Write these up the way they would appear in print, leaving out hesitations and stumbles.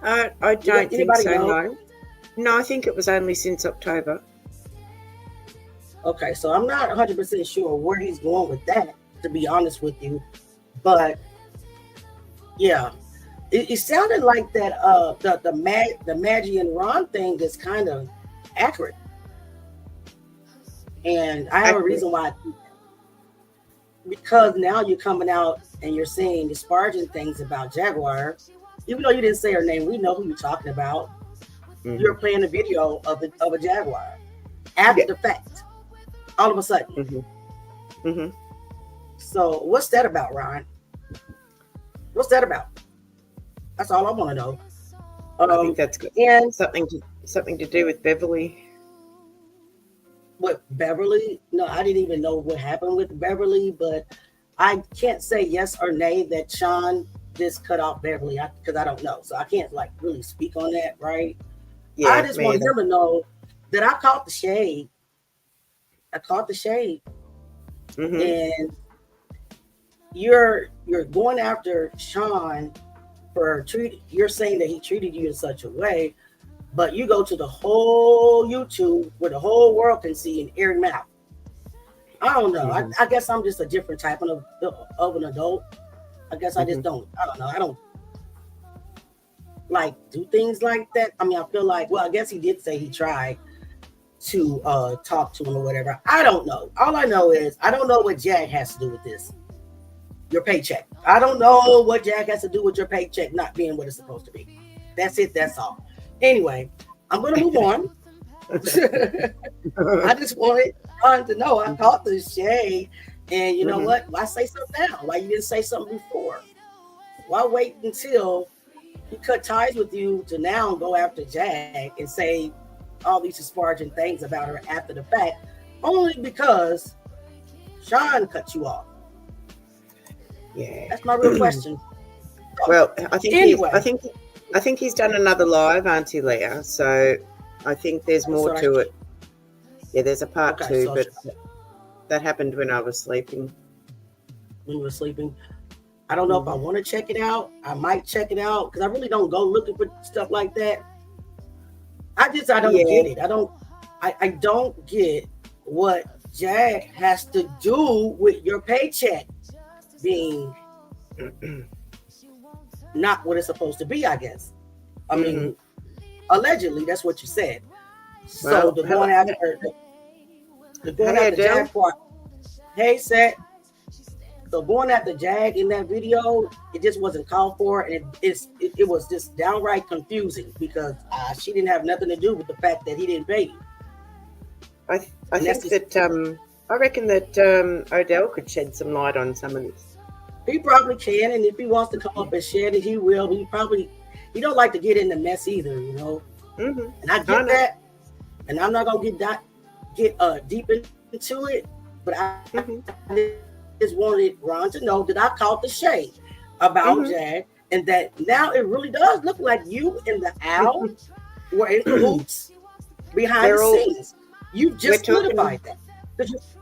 I don't think Anybody so, know? no. No, I think it was only since October. Okay, so I'm not 100% sure where he's going with that, to be honest with you. But yeah, it sounded like that. The Maggie and Ron thing is kind of accurate, and I have a reason why. Because now you're coming out and you're saying disparaging things about Jaguar, even though you didn't say her name, we know who you're talking about. Mm-hmm. You're playing a video of a Jaguar after the fact, all of a sudden. Mm-hmm. Mm-hmm. So what's that about, Ron? What's that about? That's all I want to know. I think that's good. And something to do with Beverly. With Beverly? No, I didn't even know what happened with Beverly, but I can't say yes or nay that Sean just cut off Beverly because I don't know. So I can't like really speak on that, right? Yeah, I just want him to know that I caught the shade. I caught the shade. Mm-hmm. And you're going after Sean for you're saying that he treated you in such a way, but you go to the whole YouTube where the whole world can see and air him out. I don't know. Mm-hmm. I guess I'm just a different type of an adult. I guess I just don't. I don't know. I don't like do things like that. I mean, I feel like, well, I guess he did say he tried to talk to him or whatever. I don't know. All I know is I don't know what Jag has to do with this. Your paycheck. I don't know what Jag has to do with your paycheck not being what it's supposed to be. That's it. That's all. Anyway, I'm going to move on. I just wanted Ron to know I caught the shade. And you know what? Why say something now? Why you didn't say something before? Why wait until he cut ties with you to now go after Jag and say all these disparaging things about her after the fact? Only because Sean cut you off. Yeah, that's my real question. Well, I think he's done another live, Auntie Leah. So I think there's more to it. Yeah, there's a part 2, but that happened when I was sleeping. When you were sleeping, I don't know if I want to check it out. I might check it out because I really don't go looking for stuff like that. I don't get it. I don't get what Jag has to do with your paycheck being not what it's supposed to be, I guess. I mean, allegedly, that's what you said. So the going after Jag part. Hey, Seth. So going after Jag in that video, it just wasn't called for, and it was just downright confusing because she didn't have nothing to do with the fact that he didn't pay you. I think that I reckon that Odell could shed some light on some of this. He probably can, and if he wants to come up and shed it, he will. But he don't like to get in the mess either, you know. Mm-hmm. And I get that, and I'm not gonna get deep into it. But I just wanted Ron to know that I caught the shade about Jag, and that now it really does look like you and the owl were in cahoots behind the scenes. You just solidified that.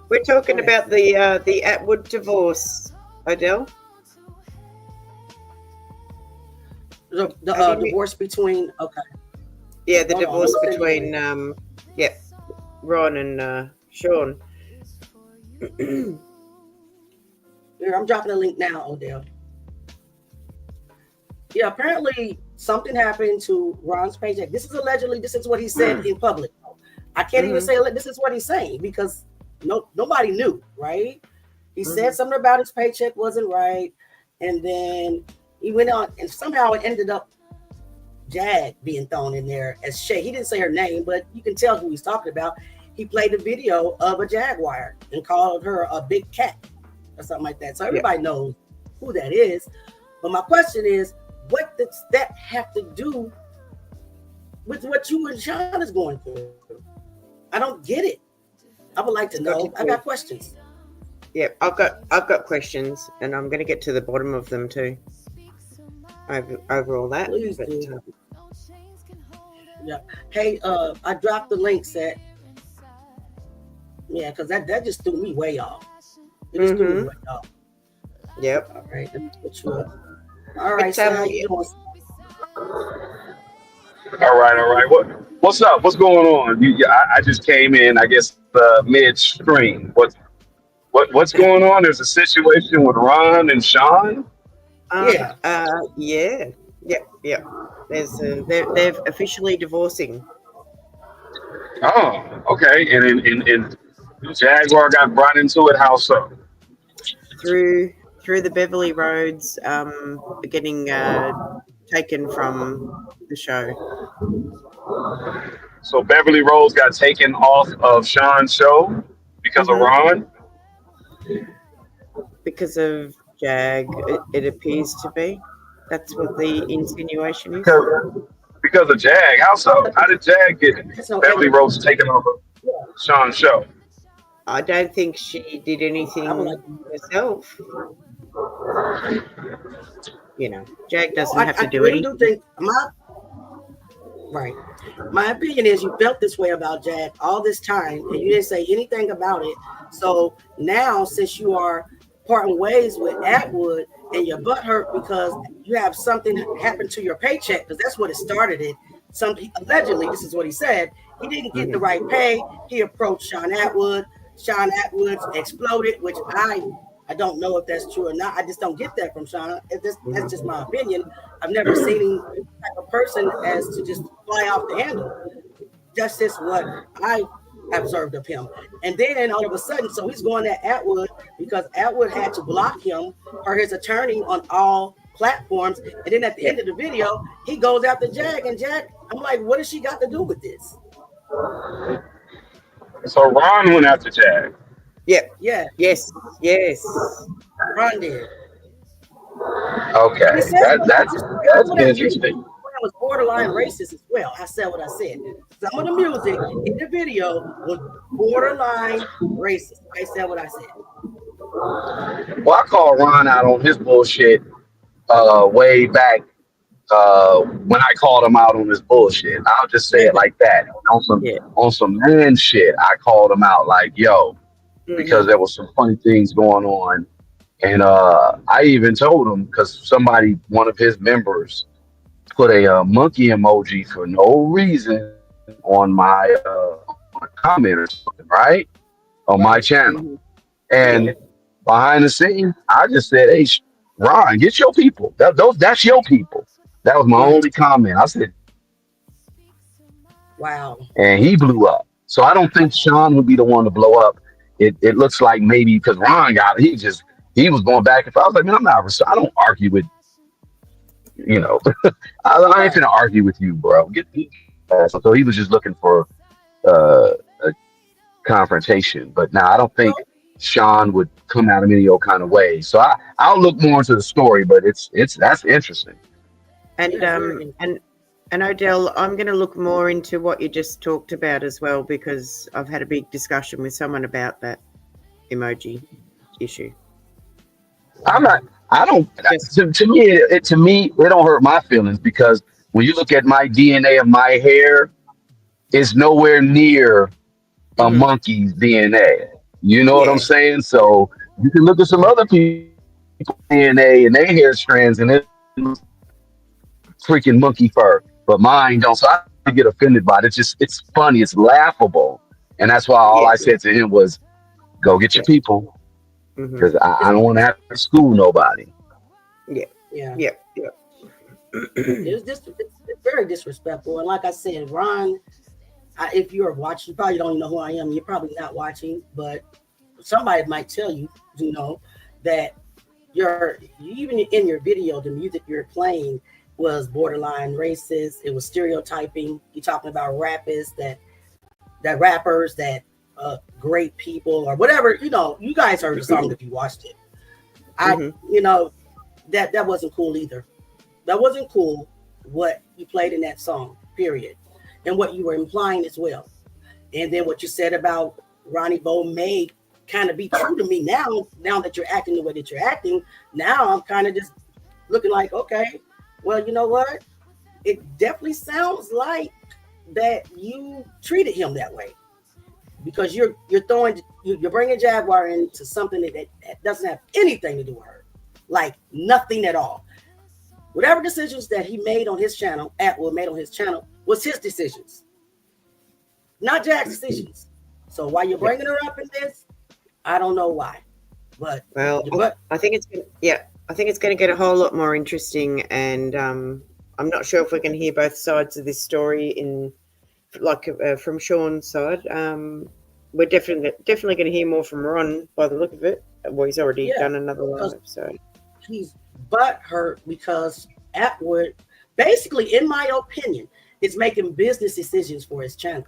We're talking about the Atwood divorce, Odell. The divorce between Yeah, the divorce between Ron and Sean. Here, I'm dropping a link now, Odell. Yeah, apparently something happened to Ron's paycheck. This is what he said in public. I can't even say this is what he's saying because nobody knew, right? He said something about his paycheck wasn't right, and then he went on, and somehow it ended up Jag being thrown in there as Shay. He didn't say her name, but you can tell who he's talking about. He played a video of a Jaguar and called her a big cat or something like that. So everybody knows who that is. But my question is, what does that have to do with what you and Sean is going through? I don't get it. I would like to know. I got questions. Yeah, I've got questions, and I'm going to get to the bottom of them too. Over all that. Please do. Yeah. Hey, I dropped the link, Seth. Yeah, because that just threw me way off. It just threw me way off. Yep. All right, let me put you up. All right, so how you doing? All right, all right. What's up? What's going on? I just came in, I guess, midstream. What's going on? There's a situation with Ron and Sean. Yeah. Yeah. Yep. Yep. They're officially divorcing Oh, okay. And Jaguar got brought into it. How so? through the Beverly Roads getting taken from the show So Beverly Rose got taken off of Sean's show because of hmm Ron. because of Jag. It appears to be. That's what the insinuation is. Because of Jag. How so? How did Jag get So Beverly Rose taken off of Sean's show? I don't think she did anything I would like, herself. You know, Jag doesn't I, have I to do really anything. do think my opinion is you felt this way about Jag all this time and you didn't say anything about it. So now, since you are parting ways with Atwood and your butt hurt because you have something happen to your paycheck, because that's what it started it. Allegedly, this is what he said. He didn't get the right pay. He approached Sean Atwood. Sean Atwood exploded, which I don't know if that's true or not. I just don't get that from Sean. That's just my opinion. I've never seen him type of person as to just fly off the handle. That's just what I observed of him. And then all of a sudden, so he's going at Atwood because Atwood had to block him or his attorney on all platforms. And then at the end of the video, he goes after Jag. And Jag, I'm like, what has she got to do with this? So Ron went after Jag. Yep. Yeah. Yes. Ron did. Okay. That's interesting. It was borderline racist as well. I said what I said. Some of the music in the video was borderline racist. I said what I said. Well, I called Ron out on his bullshit way back when I called him out on his bullshit. I'll just say it like that. On some man shit, I called him out like, yo, because there was some funny things going on. And I even told him because one of his members put a monkey emoji for no reason on my comment or something, right? On my channel. And behind the scenes, I just said, hey, Ron, get your people. That's your people. That was my only comment. I said, wow. And he blew up. So I don't think Sean would be the one to blow up. It looks like maybe because Ron he was going back and forth. I was like, man, I don't argue with, I ain't gonna argue with you, bro. So he was just looking for a confrontation. But now I don't think Sean would come out of any old kind of way. So I'll look more into the story, but that's interesting. And Odell, I'm going to look more into what you just talked about as well, because I've had a big discussion with someone about that emoji issue. To me, it don't hurt my feelings because when you look at my DNA of my hair, it's nowhere near a monkey's DNA. You know what I'm saying? So you can look at some other people's DNA and their hair strands and it's freaking monkey fur, but mine don't. So I get offended by it. It's funny. It's laughable. And that's why all I said to him was, go get your people. Because I don't want to have to school nobody. It's very disrespectful. And like I said, Ron, if you're watching, you probably don't even know who I am. You're probably not watching, but somebody might tell you, that even in your video, the music you're playing was borderline racist. It was stereotyping. You're talking about rappers that great people or whatever. You guys heard the song if you watched it. That wasn't cool either. That wasn't cool what you played in that song, period. And what you were implying as well. And then what you said about Ronnie Bo may kind of be true to me now that you're acting the way that you're acting. Now I'm kind of just looking like, okay, well, you know what? It definitely sounds like that you treated him that way. Because you're bringing Jaguar into something that doesn't have anything to do with her, like nothing at all. Whatever decisions that he made on his channel, Atwood made on his channel, was his decisions, not Jack's decisions. So why you're bringing her up in this, I don't know why. But I think it's going to get a whole lot more interesting, and I'm not sure if we can hear both sides of this story from Sean's side. We're definitely going to hear more from Ron by the look of it. Well, he's already done another live, so he's butthurt because Atwood, basically, in my opinion, is making business decisions for his channel.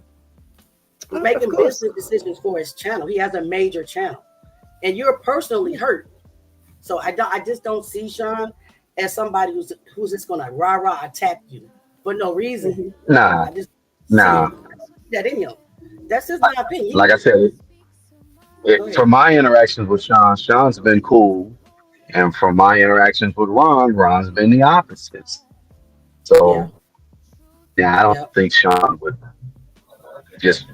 He's making business decisions for his channel. He has a major channel, and you're personally hurt. So I just don't see Sean as somebody who's just gonna rah attack you for no reason. Nah. That in him. That's just my opinion. Like I said, from my interactions with Sean's been cool, and from my interactions with Ron's been the opposites. So I don't think Sean would just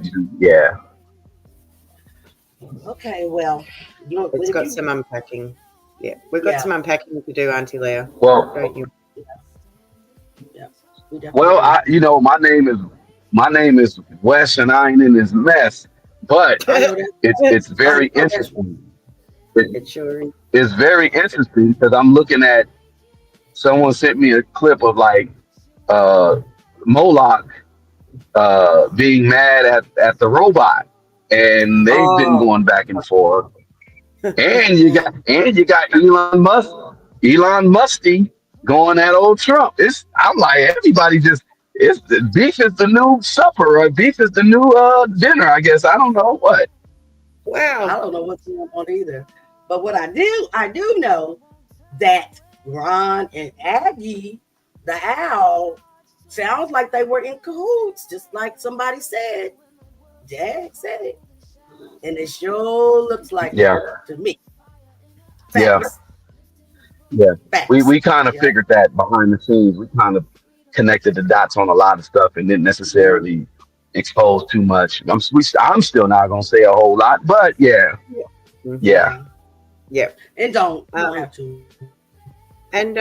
Okay, well, it's got some unpacking. Yeah, we've got some unpacking to do, Auntie Leah. Well, don't you? Yeah. Well, my name is Wes, and I ain't in this mess. But it's very interesting. It sure is. It's very interesting because I'm looking at someone sent me a clip of like Moloch being mad at the robot, and they've been going back and forth. And you got Elon Musty going at old Trump. I'm like, everybody beef is the new supper, or beef is the new dinner, I guess. I don't know what. Wow. I don't know what's going on either. But what I do know that Ron and Aggie, the owl, sounds like they were in cahoots, just like somebody said. Jag said it. And it sure looks like that to me. Facts. Yeah. Facts. We kind of figured that behind the scenes. We kind of connected the dots on a lot of stuff and didn't necessarily expose too much. I'm still not gonna say a whole lot, but yeah. And don't have to. And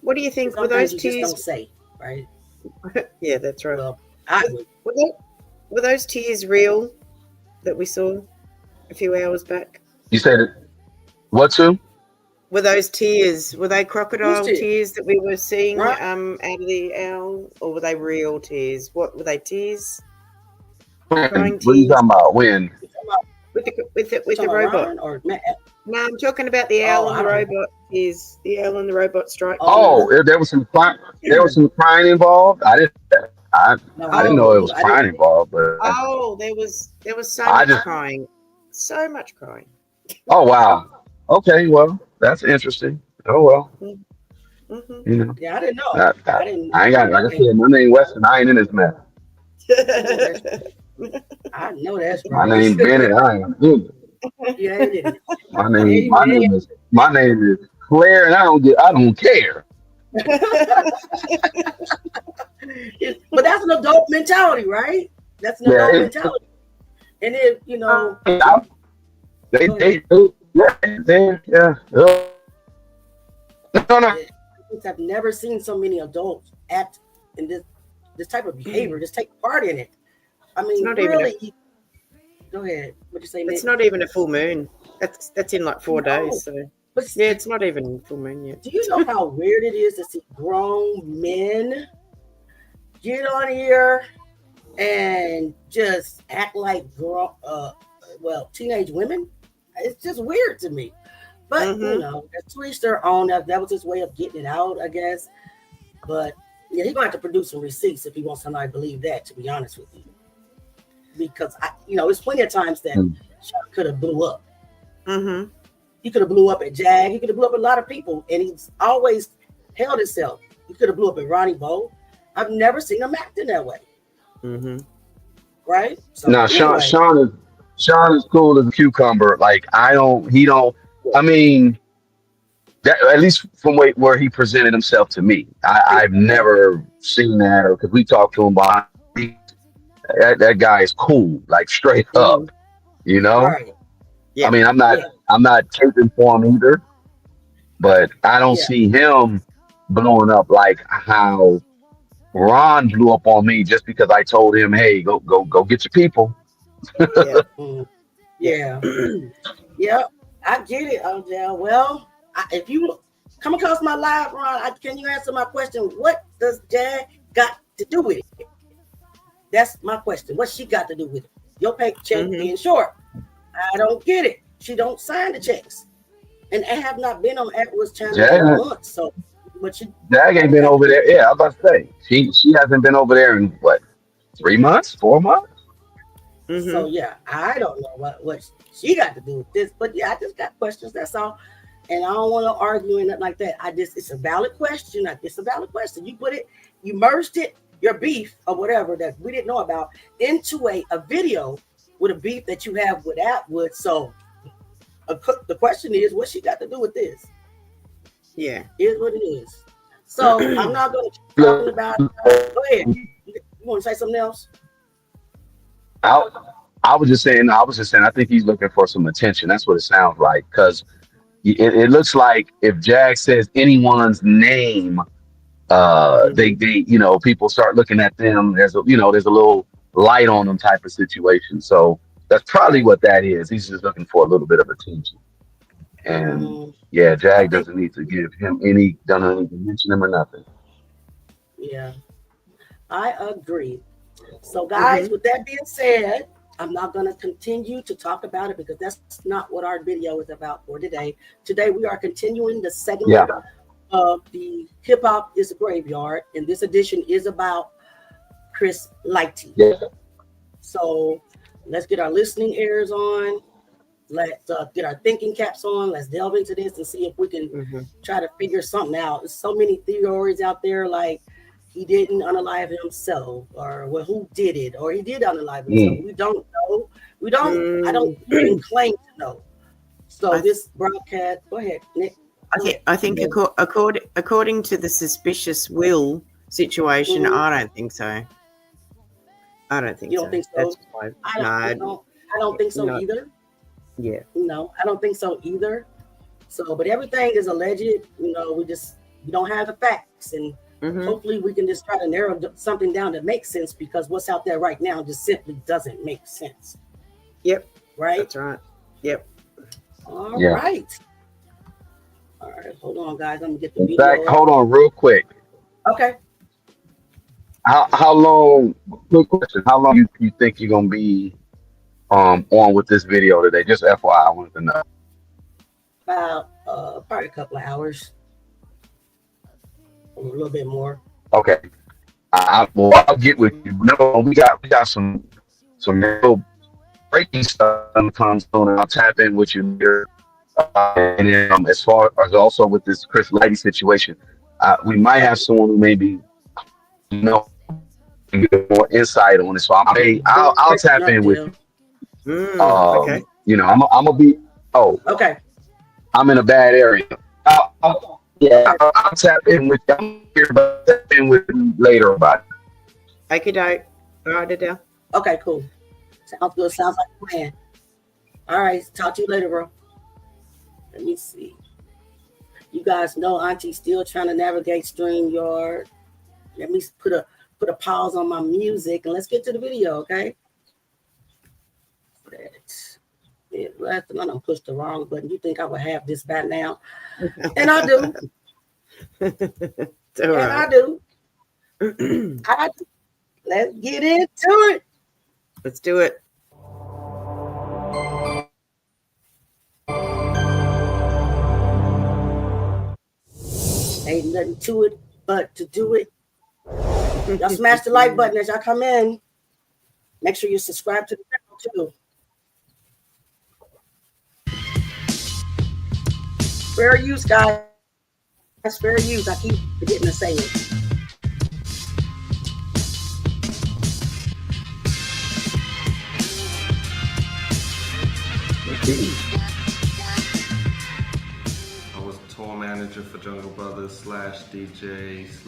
what do you think with those tears? Don't say, right? Yeah, that's right. Well, were those tears real that we saw a few hours back? You said it. What, Sue? Were those tears? Were they crocodile tears that we were seeing out of the owl, or were they real tears? What were they? Tears? Crying tears? What are you talking about? When? With the robot? No, I'm talking about the owl and the robot. Tears. The owl and the robot strike. There was some crying. There was some crying involved. I didn't know it was crying involved, but there was so much crying. So much crying. Oh wow. Okay, well, that's interesting. Oh well. Mm-hmm. You know. Yeah, I didn't know. I ain't got, like I said, my name Weston. I ain't in this mess. I know that's right. My name Bennett. I ain't in it. Yeah, it is. My name is Claire, and I don't care. But that's an adult mentality, right? That's an adult mentality. And if they do. Yeah. No. I've never seen so many adults act in this type of behavior, just take part in it. I mean, really. Go ahead. What'd you say, Nick? It's not even a full moon. That's in like 4 days. So it's not even full moon yet. Do you know how weird it is to see grown men get on here and just act like teenage women? It's just weird to me. But to each their own. That was his way of getting it out, I guess. But yeah, he's gonna have to produce some receipts if he wants somebody to believe that, to be honest with you. Because there's plenty of times that Sean could have blew up. Mm-hmm. He could have blew up at Jag. He could have blew up at a lot of people, and he's always held himself. He could have blew up at Ronnie Bo. I've never seen him acting that way. Mm-hmm. Right? So now, anyway. Sean is cool as a cucumber. Like I mean, that at least from where he presented himself to me, I've never seen that, or because we talked to him behind. That guy is cool, like straight up, Right. Yeah. I mean, I'm not taping for him either, but I don't see him blowing up like how Ron blew up on me just because I told him, "Hey, go get your people." Yeah. Yeah. Yep. I get it, yeah. Well, if you come across my live, Ron, can you answer my question? What does Jag got to do with it? That's my question. What she got to do with it? Your paycheck being short. I don't get it. She don't sign the checks. And I have not been on Atwood's channel in months. So, but Jag ain't been over there. Yeah, I was about to say she hasn't been over there in what, 3 months, 4 months. So yeah, I don't know what she got to do with this, but yeah, I just got questions. That's all, and I don't want to argue and nothing like that. It's a valid question. It's a valid question. You merged it, your beef or whatever that we didn't know about, into a video with a beef that you have with Atwood. So the question is, what she got to do with this? Yeah, is what it is. So I'm not going to keep talking about. Go ahead. You want to say something else? I was just saying. I think he's looking for some attention. That's what it sounds like. Because it looks like if Jag says anyone's name, they people start looking at them. There's a little light on them type of situation. So that's probably what that is. He's just looking for a little bit of attention. And yeah, Jag doesn't need to give him doesn't need to mention him or nothing. Yeah, I agree. So guys, with that being said, I'm not going to continue to talk about it because that's not what our video is about for today. Today we are continuing the segment of the Hip Hop is a Graveyard, and this edition is about Chris Lighty. Yeah. So let's get our listening ears on. Let's get our thinking caps on. Let's delve into this and see if we can try to figure something out. There's so many theories out there, like he didn't unalive himself, or well, who did it, or he did unalive himself. We don't know. We don't. I don't even claim to know. So this broadcast. Go ahead, Nick. I think according to the suspicious will situation, I don't think so. I don't think you don't think so. I don't think so either. Yeah. No, I don't think so either. So, but everything is alleged. We don't have the facts, and hopefully we can just try to narrow something down that makes sense, because what's out there right now just simply doesn't make sense. Yep. Right? That's right. Yep. All right. All right. Hold on, guys. Let me get the video. Hold on real quick. Okay. How long, quick question, how long you think you're going to be on with this video today? Just FYI, I wanted to know. About probably a couple of hours. A little bit more. Okay. I'll get with you. No, we got some real breaking stuff comes soon, and I'll tap in with you here. And then as far as also with this Chris Lighty situation, we might have someone who maybe get more insight on it. So I'll tap in with you. Okay. I'm gonna be. Oh. Okay. I'm in a bad area. I'll tap in with you. I'm here, but tap in with you later about it. Okay, all right, Adele. Okay, cool. Sounds good. Sounds like a plan. All right. Talk to you later, bro. Let me see. You guys know Auntie's still trying to navigate StreamYard. Let me put a pause on my music and let's get to the video, okay? I don't push the wrong button. You think I would have this by now? And I do. I do. Let's get into it. Let's do it. Ain't nothing to it but to do it. Y'all smash the like button as y'all come in. Make sure you subscribe to the channel too. Fair use, guys. That's fair use. I keep forgetting to say it. I was tour manager for Jungle Brothers / DJ /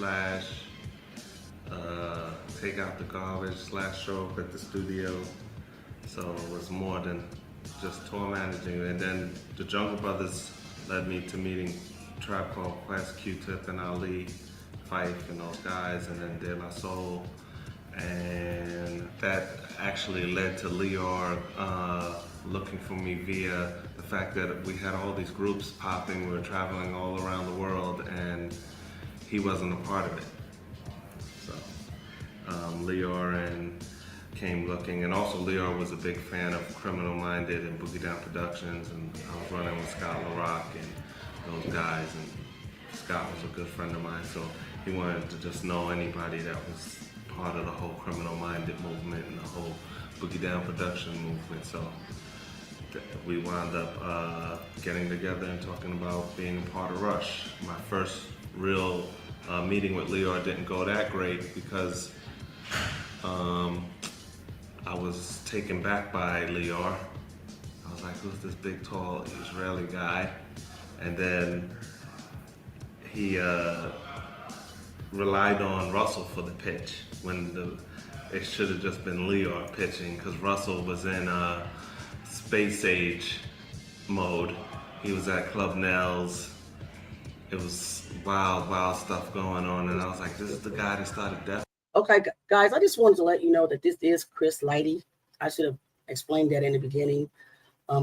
take out the garbage / show up at the studio. So it was more than just tour managing. And then the Jungle Brothers led me to meeting Tribe Called Quest, Q-Tip, and Ali. Fife and those guys, and then De La Soul. And that actually led to Lior looking for me via the fact that we had all these groups popping, we were traveling all around the world, and he wasn't a part of it. So Lior and came looking, and also Lior was a big fan of Criminal Minded and Boogie Down Productions, and I was running with Scott LaRock and those guys, and Scott was a good friend of mine, so he wanted to just know anybody that was part of the whole Criminal Minded movement and the whole Boogie Down Production movement. So we wound up getting together and talking about being a part of Rush. My first real meeting with Lior didn't go that great because I was taken back by Lior. I was like, who's this big, tall Israeli guy? And then he relied on Russell for the pitch when it should have just been Lior pitching, because Russell was in space age mode. He was at Club Nels. It was wild stuff going on, and I was like, this is the guy that started Def. Okay, guys, I just wanted to let you know that this is Chris Lighty. I should have explained that in the beginning.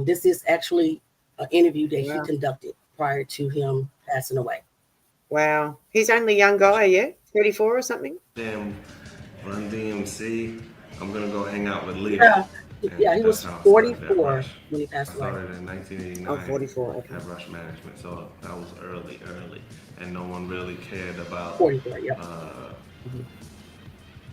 This is actually an interview that he conducted prior to him passing away. Wow. He's only a young guy, yeah? 34 or something? Damn, Run DMC. I'm going to go hang out with Leo. Yeah, he was 44 when he passed away. I started in 1989 Oh, 44, okay. at Rush Management, so that was early. And no one really cared about 44, yeah.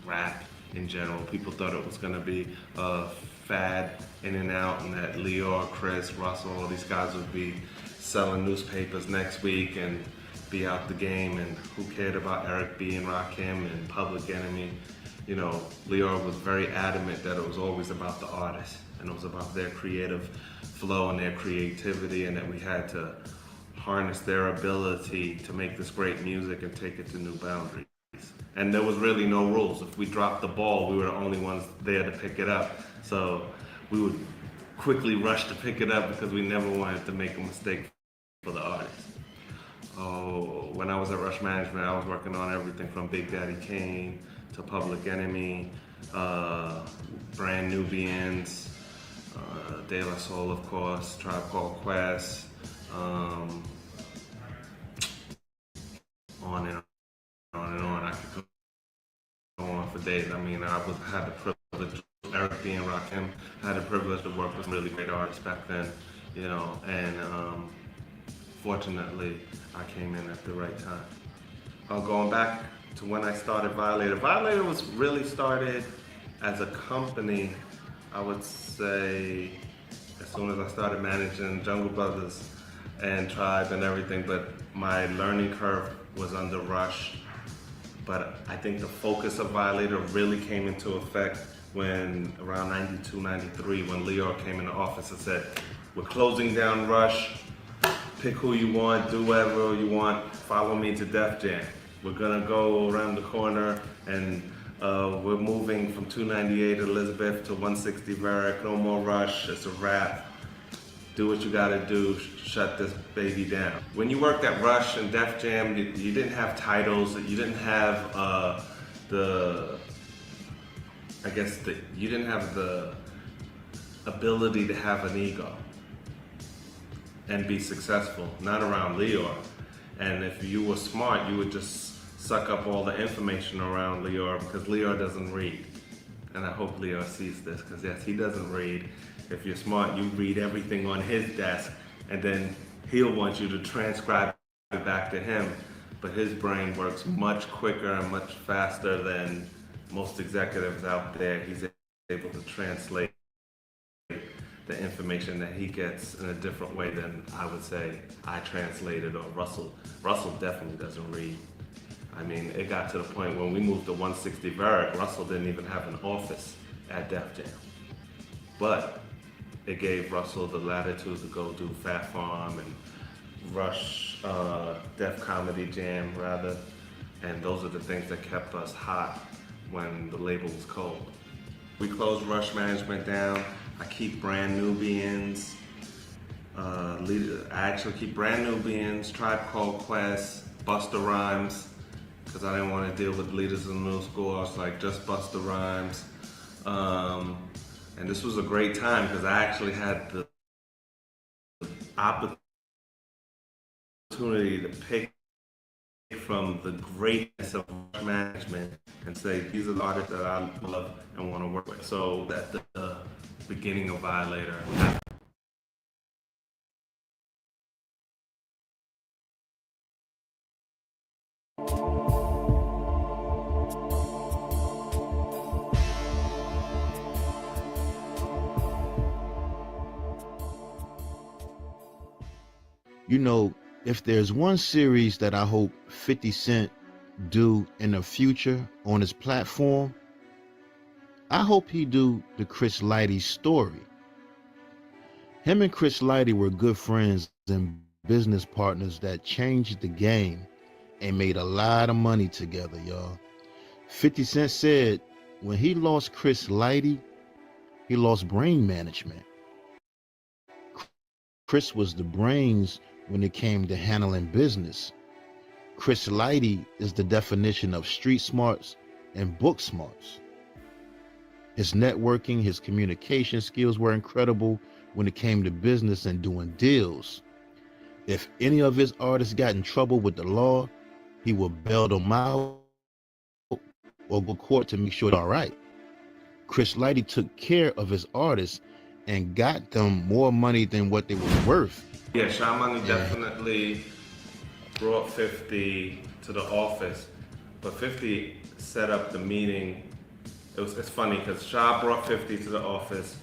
Rap in general. People thought it was going to be a fad in and out, and that Leo, Chris, Russell, all these guys would be selling newspapers next week and be out the game, and who cared about Eric B and Rakim and Public Enemy. You know, Leo was very adamant that it was always about the artist, and it was about their creative flow and their creativity, and that we had to harness their ability to make this great music and take it to new boundaries. And there was really no rules. If we dropped the ball, we were the only ones there to pick it up. So we would quickly rush to pick it up because we never wanted to make a mistake for the artist. Oh, when I was at Rush Management, I was working on everything from Big Daddy Kane to Public Enemy, Brand Nubians, De La Soul, of course, Tribe Called Quest, on and on and on. I could go on for days. I mean, I had the privilege, Eric B and Rakim, had the privilege to work with some really great artists back then, you know, and fortunately, I came in at the right time. Going back to when I started Violator. Violator was really started as a company, I would say, as soon as I started managing Jungle Brothers and Tribe and everything, but my learning curve was under Rush. But I think the focus of Violator really came into effect when around 92, 93, when Leo came in the office and said, we're closing down Rush, pick who you want, do whatever you want, follow me to Def Jam. We're gonna go around the corner and we're moving from 298 Elizabeth to 160 Varick, no more Rush, it's a wrap. Do what you gotta do, shut this baby down. When you worked at Rush and Def Jam, you didn't have titles, you didn't have you didn't have the ability to have an ego and be successful, not around Leo. And if you were smart, you would just suck up all the information around Leo, because Leo doesn't read. And I hope Leo sees this, because yes, he doesn't read. If you're smart, you read everything on his desk, and then he'll want you to transcribe it back to him. But his brain works much quicker and much faster than most executives out there. He's able to translate the information that he gets in a different way than I would say I translated, or Russell. Russell definitely doesn't read. I mean, it got to the point when we moved to 160 Varick, Russell didn't even have an office at Def Jam. But it gave Russell the latitude to go do Fat Farm and Rush, Def Comedy Jam rather. And those are the things that kept us hot when the label was cold. We closed Rush Management down. I keep Brand Nubians. I actually keep Brand Nubians, Tribe Called Quest, Busta Rhymes, because I didn't want to deal with leaders in the new school. I was like, just bust the rhymes. And this was a great time because I actually had the opportunity to pick from the greatness of management and say, these are the artists that I love and want to work with. So at the beginning of Violator. You know, if there's one series that I hope 50 Cent do in the future on his platform, I hope he do the Chris Lighty story. Him and Chris Lighty were good friends and business partners that changed the game and made a lot of money together, y'all. 50 Cent said when he lost Chris Lighty, he lost brain management. Chris was the brains when it came to handling business. Chris Lighty is the definition of street smarts and book smarts. His networking, his communication skills were incredible when it came to business and doing deals. If any of his artists got in trouble with the law, he would bail them out or go to court to make sure they're all right. Chris Lighty took care of his artists and got them more money than what they were worth. Yeah, Sha Money definitely brought 50 to the office, but 50 set up the meeting. It's funny because Sha brought 50 to the office.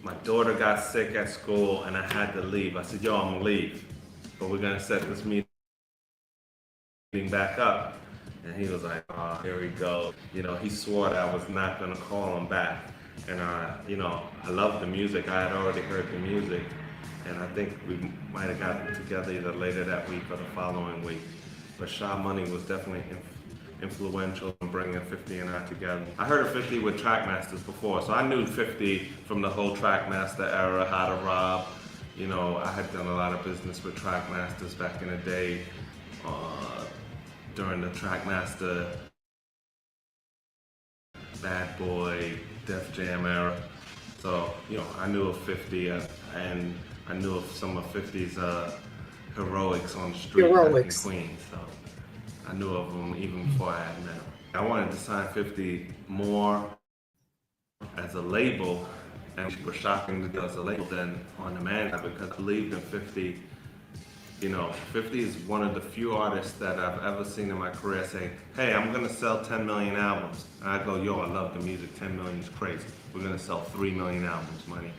My daughter got sick at school and I had to leave. I said, yo, I'm gonna leave, but we're gonna set this meeting back up. And he was like, oh, here we go. You know, he swore that I was not gonna call him back. And you know, I love the music. I had already heard the music. And I think we might have gotten together either later that week or the following week. But Sha Money was definitely influential in bringing 50 and I together. I heard of 50 with Trackmasters before, so I knew 50 from the whole Trackmaster era, How to Rob. You know, I had done a lot of business with Trackmasters back in the day, during the Trackmaster, Bad Boy, Def Jam era. So, you know, I knew of 50 and I knew of some of 50's heroics on the street back in Queens. So I knew of them even before I had met him. I wanted to sign 50 more as a label, and it was shocking to do as a label than on the man because I believed in 50. You know, 50 is one of the few artists that I've ever seen in my career say, hey, I'm gonna sell 10 million albums. And I go, yo, I love the music, 10 million is crazy. We're gonna sell 3 million albums, money.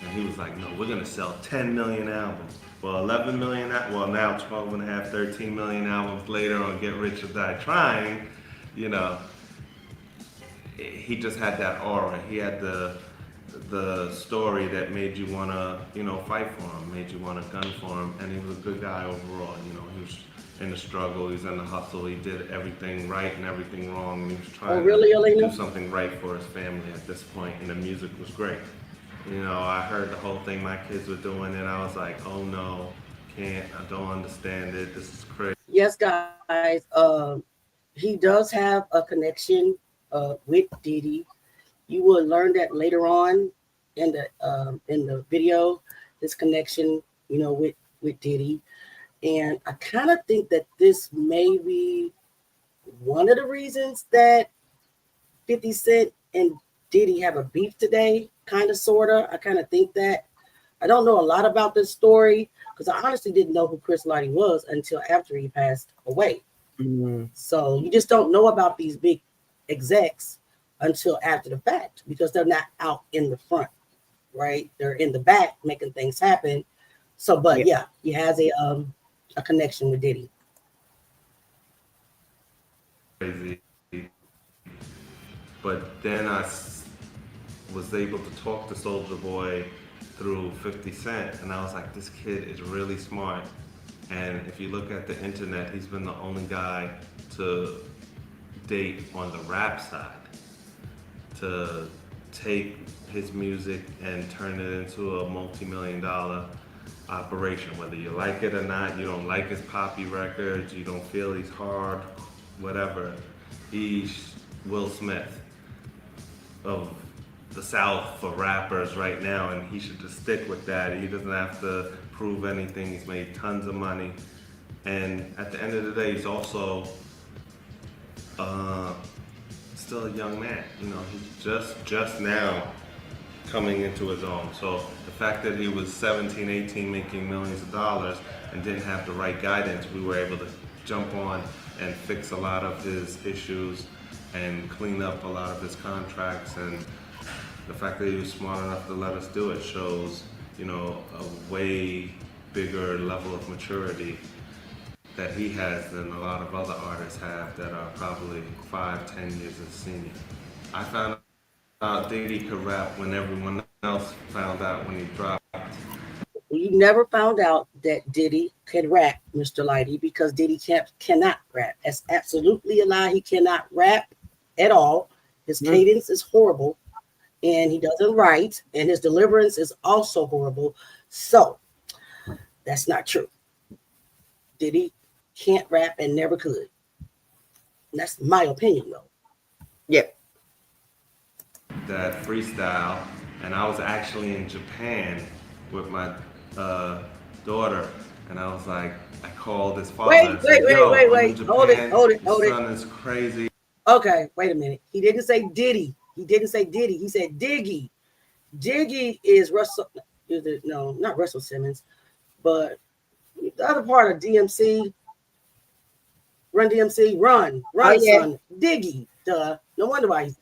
And he was like, no, we're gonna sell 10 million albums. Well, 11 million, well now 12 and a half, 13 million albums later on Get Rich or Die Trying, you know, he just had that aura. He had the story that made you want to, you know, fight for him, made you want to gun for him, and he was a good guy overall. You know, he was in the struggle, he was in the hustle, he did everything right and everything wrong, and he was trying to do something right for his family at this point, and the music was great. You know, I heard the whole thing my kids were doing, and I was like, oh no, I don't understand it, this is crazy. Yes, guys, he does have a connection with Diddy. You will learn that later on in the video, this connection, you know, with Diddy. And I kind of think that this may be one of the reasons that 50 Cent and Diddy have a beef today, kind of, sort of. I kind of think that. I don't know a lot about this story because I honestly didn't know who Chris Lighty was until after he passed away. Mm-hmm. So you just don't know about these big execs until after the fact because they're not out in the front, right? They're in the back making things happen. So, but yeah, he has a connection with Diddy. Crazy. But then I was able to talk to Soulja Boy through 50 Cent, and I was like, this kid is really smart. And if you look at the internet, he's been the only guy to date on the rap side to take his music and turn it into a multi-million-dollar operation. Whether you like it or not, you don't like his poppy records, you don't feel he's hard, whatever. He's Will Smith of the South for rappers right now, and he should just stick with that. He doesn't have to prove anything. He's made tons of money, and at the end of the day, he's also still a young man. You know, he's just now coming into his own. So the fact that he was 17, 18, making millions of dollars and didn't have the right guidance, we were able to jump on and fix a lot of his issues and clean up a lot of his contracts. And the fact that he was smart enough to let us do it shows, you know, a way bigger level of maturity that he has than a lot of other artists have that are probably 5-10 years his senior. I found out Diddy could rap when everyone else found out when he dropped. You never found out that Diddy could rap, Mr. Lighty, because Diddy cannot rap. That's absolutely a lie. He cannot rap at all. His cadence is horrible, and he doesn't write, and his deliverance is also horrible. So that's not true. Diddy can't rap and never could. And that's my opinion, though. Yeah. That freestyle, and I was actually in Japan with my daughter, and I was like, I called his father. Wait. Hold it. Son is crazy. Okay, wait a minute. He didn't say Diddy. He said Diggy. Diggy is Russell. No, not Russell Simmons, but the other part of DMC. Run DMC, run, son. Diggy. Duh. No wonder why he's.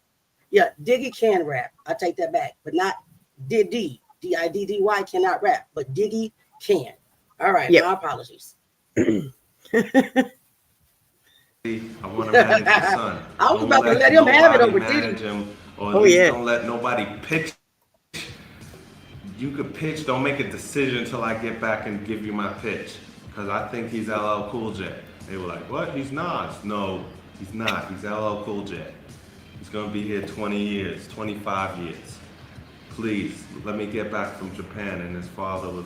Yeah, Diggy can rap. I take that back, but not Diddy. Diddy cannot rap, but Diggy can. All right, my apologies. I want to manage your son. I was about to let him have it over Diddy. Don't let nobody pitch. You could pitch. Don't make a decision until I get back and give you my pitch, because I think he's LL Cool J. They were like, what? He's Nas. No, he's not. He's LL Cool J. He's going to be here 20 years, 25 years. Please, let me get back from Japan. And his father was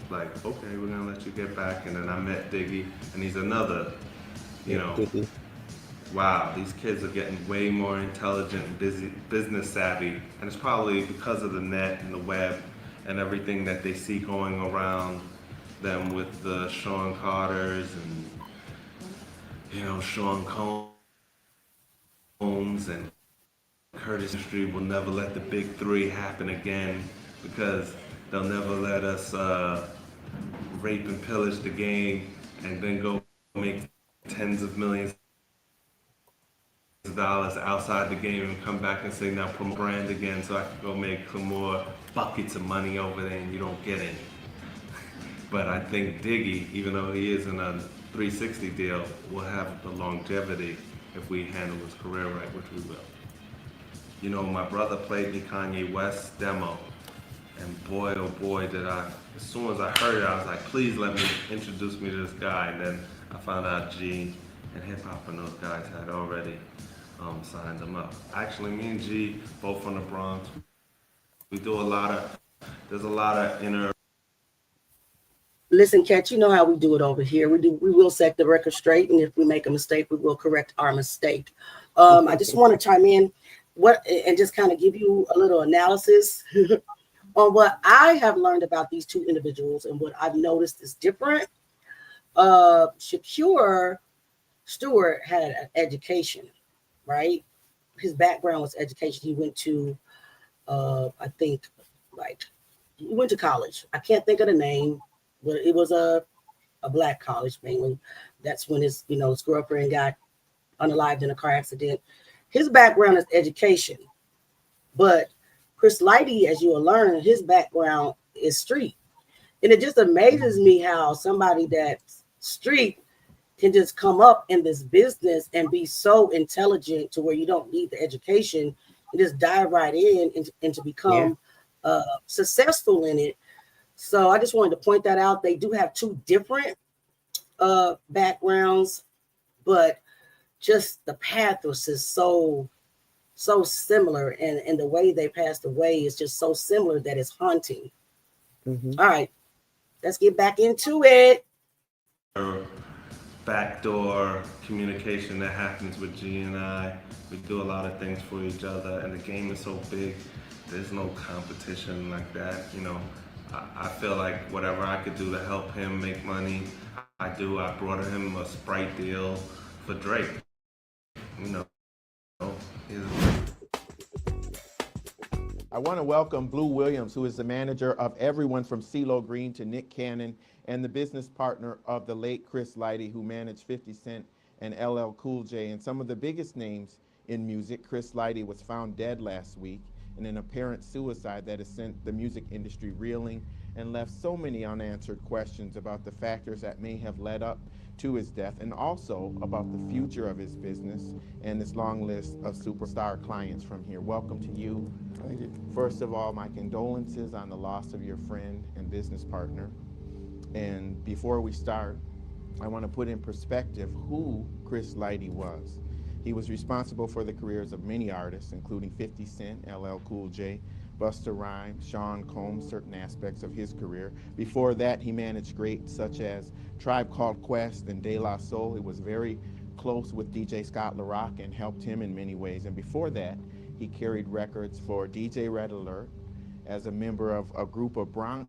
like, okay, we're going to let you get back. And then I met Diggy, and he's another, you know, wow, these kids are getting way more intelligent and business savvy. And it's probably because of the net and the web and everything that they see going around them with the Sean Carters and, you know, Sean Combs and Curtis Industry will never let the big three happen again, because they'll never let us rape and pillage the game and then go make tens of millions of dollars outside the game and come back and say, now promote brand again so I can go make some more buckets of money over there, and you don't get any. But I think Diggy, even though he is in a 360 deal, will have the longevity if we handle his career right, which we will. You know, my brother played me Kanye West's demo, and boy, oh boy, did I, as soon as I heard it, I was like, please let me introduce me to this guy. And then I found out G and Hip Hop and those guys had already signed him up. Actually, me and G, both from the Bronx, we do there's a lot of inner. Listen, Cat, you know how we do it over here. We will set the record straight, and if we make a mistake, we will correct our mistake. I just want to chime in and just kind of give you a little analysis on what I have learned about these two individuals and what I've noticed is different. Shakur Stewart had an education, right? His background was education. He went to, I think, he went to college. I can't think of the name. But it was a black college mainly. That's when his girlfriend got unalived in a car accident. His background is education. But Chris Lighty, as you will learn, his background is street. And it just amazes me how somebody that's street can just come up in this business and be so intelligent to where you don't need the education and just dive right in and to become successful in it. So I just wanted to point that out. They do have two different backgrounds, but just the path was just so similar, and the way they passed away is just so similar that it's haunting. Mm-hmm. All right, let's get back into it. Backdoor communication that happens with G and I. We do a lot of things for each other, and the game is so big. There's no competition like that. You know, I feel like whatever I could do to help him make money, I do. I brought him a Sprite deal for Drake. You know, I want to welcome Blue Williams, who is the manager of everyone from CeeLo Green to Nick Cannon, and the business partner of the late Chris Lighty, who managed 50 Cent and LL Cool J and some of the biggest names in music. Chris Lighty was found dead last week in an apparent suicide that has sent the music industry reeling and left so many unanswered questions about the factors that may have led up to his death, and also about the future of his business and his long list of superstar clients from here. Welcome to you. Thank you. First of all, my condolences on the loss of your friend and business partner. And before we start, I want to put in perspective who Chris Lighty was. He was responsible for the careers of many artists, including 50 Cent, LL Cool J, Busta Rhymes, Sean Combs, certain aspects of his career. Before that, he managed greats such as Tribe Called Quest and De La Soul. He was very close with DJ Scott LaRock and helped him in many ways. And before that, he carried records for DJ Red Alert as a member of a group of Bronx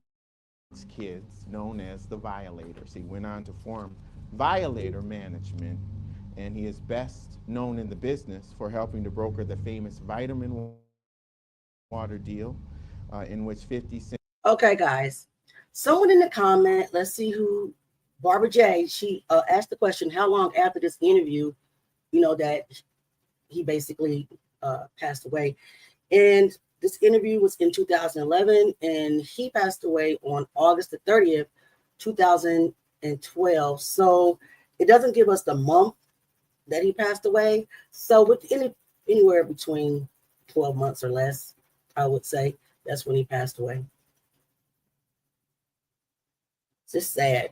kids known as the Violators. He went on to form Violator Management, and he is best known in the business for helping to broker the famous vitamin water deal in which 50 Cent. Okay, guys. Someone in the comment, let's see who, Barbara J, she asked the question, how long after this interview, that he basically passed away. And this interview was in 2011, and he passed away on August the 30th, 2012. So it doesn't give us the month that he passed away. So with anywhere between 12 months or less, I would say that's when he passed away. It's just sad.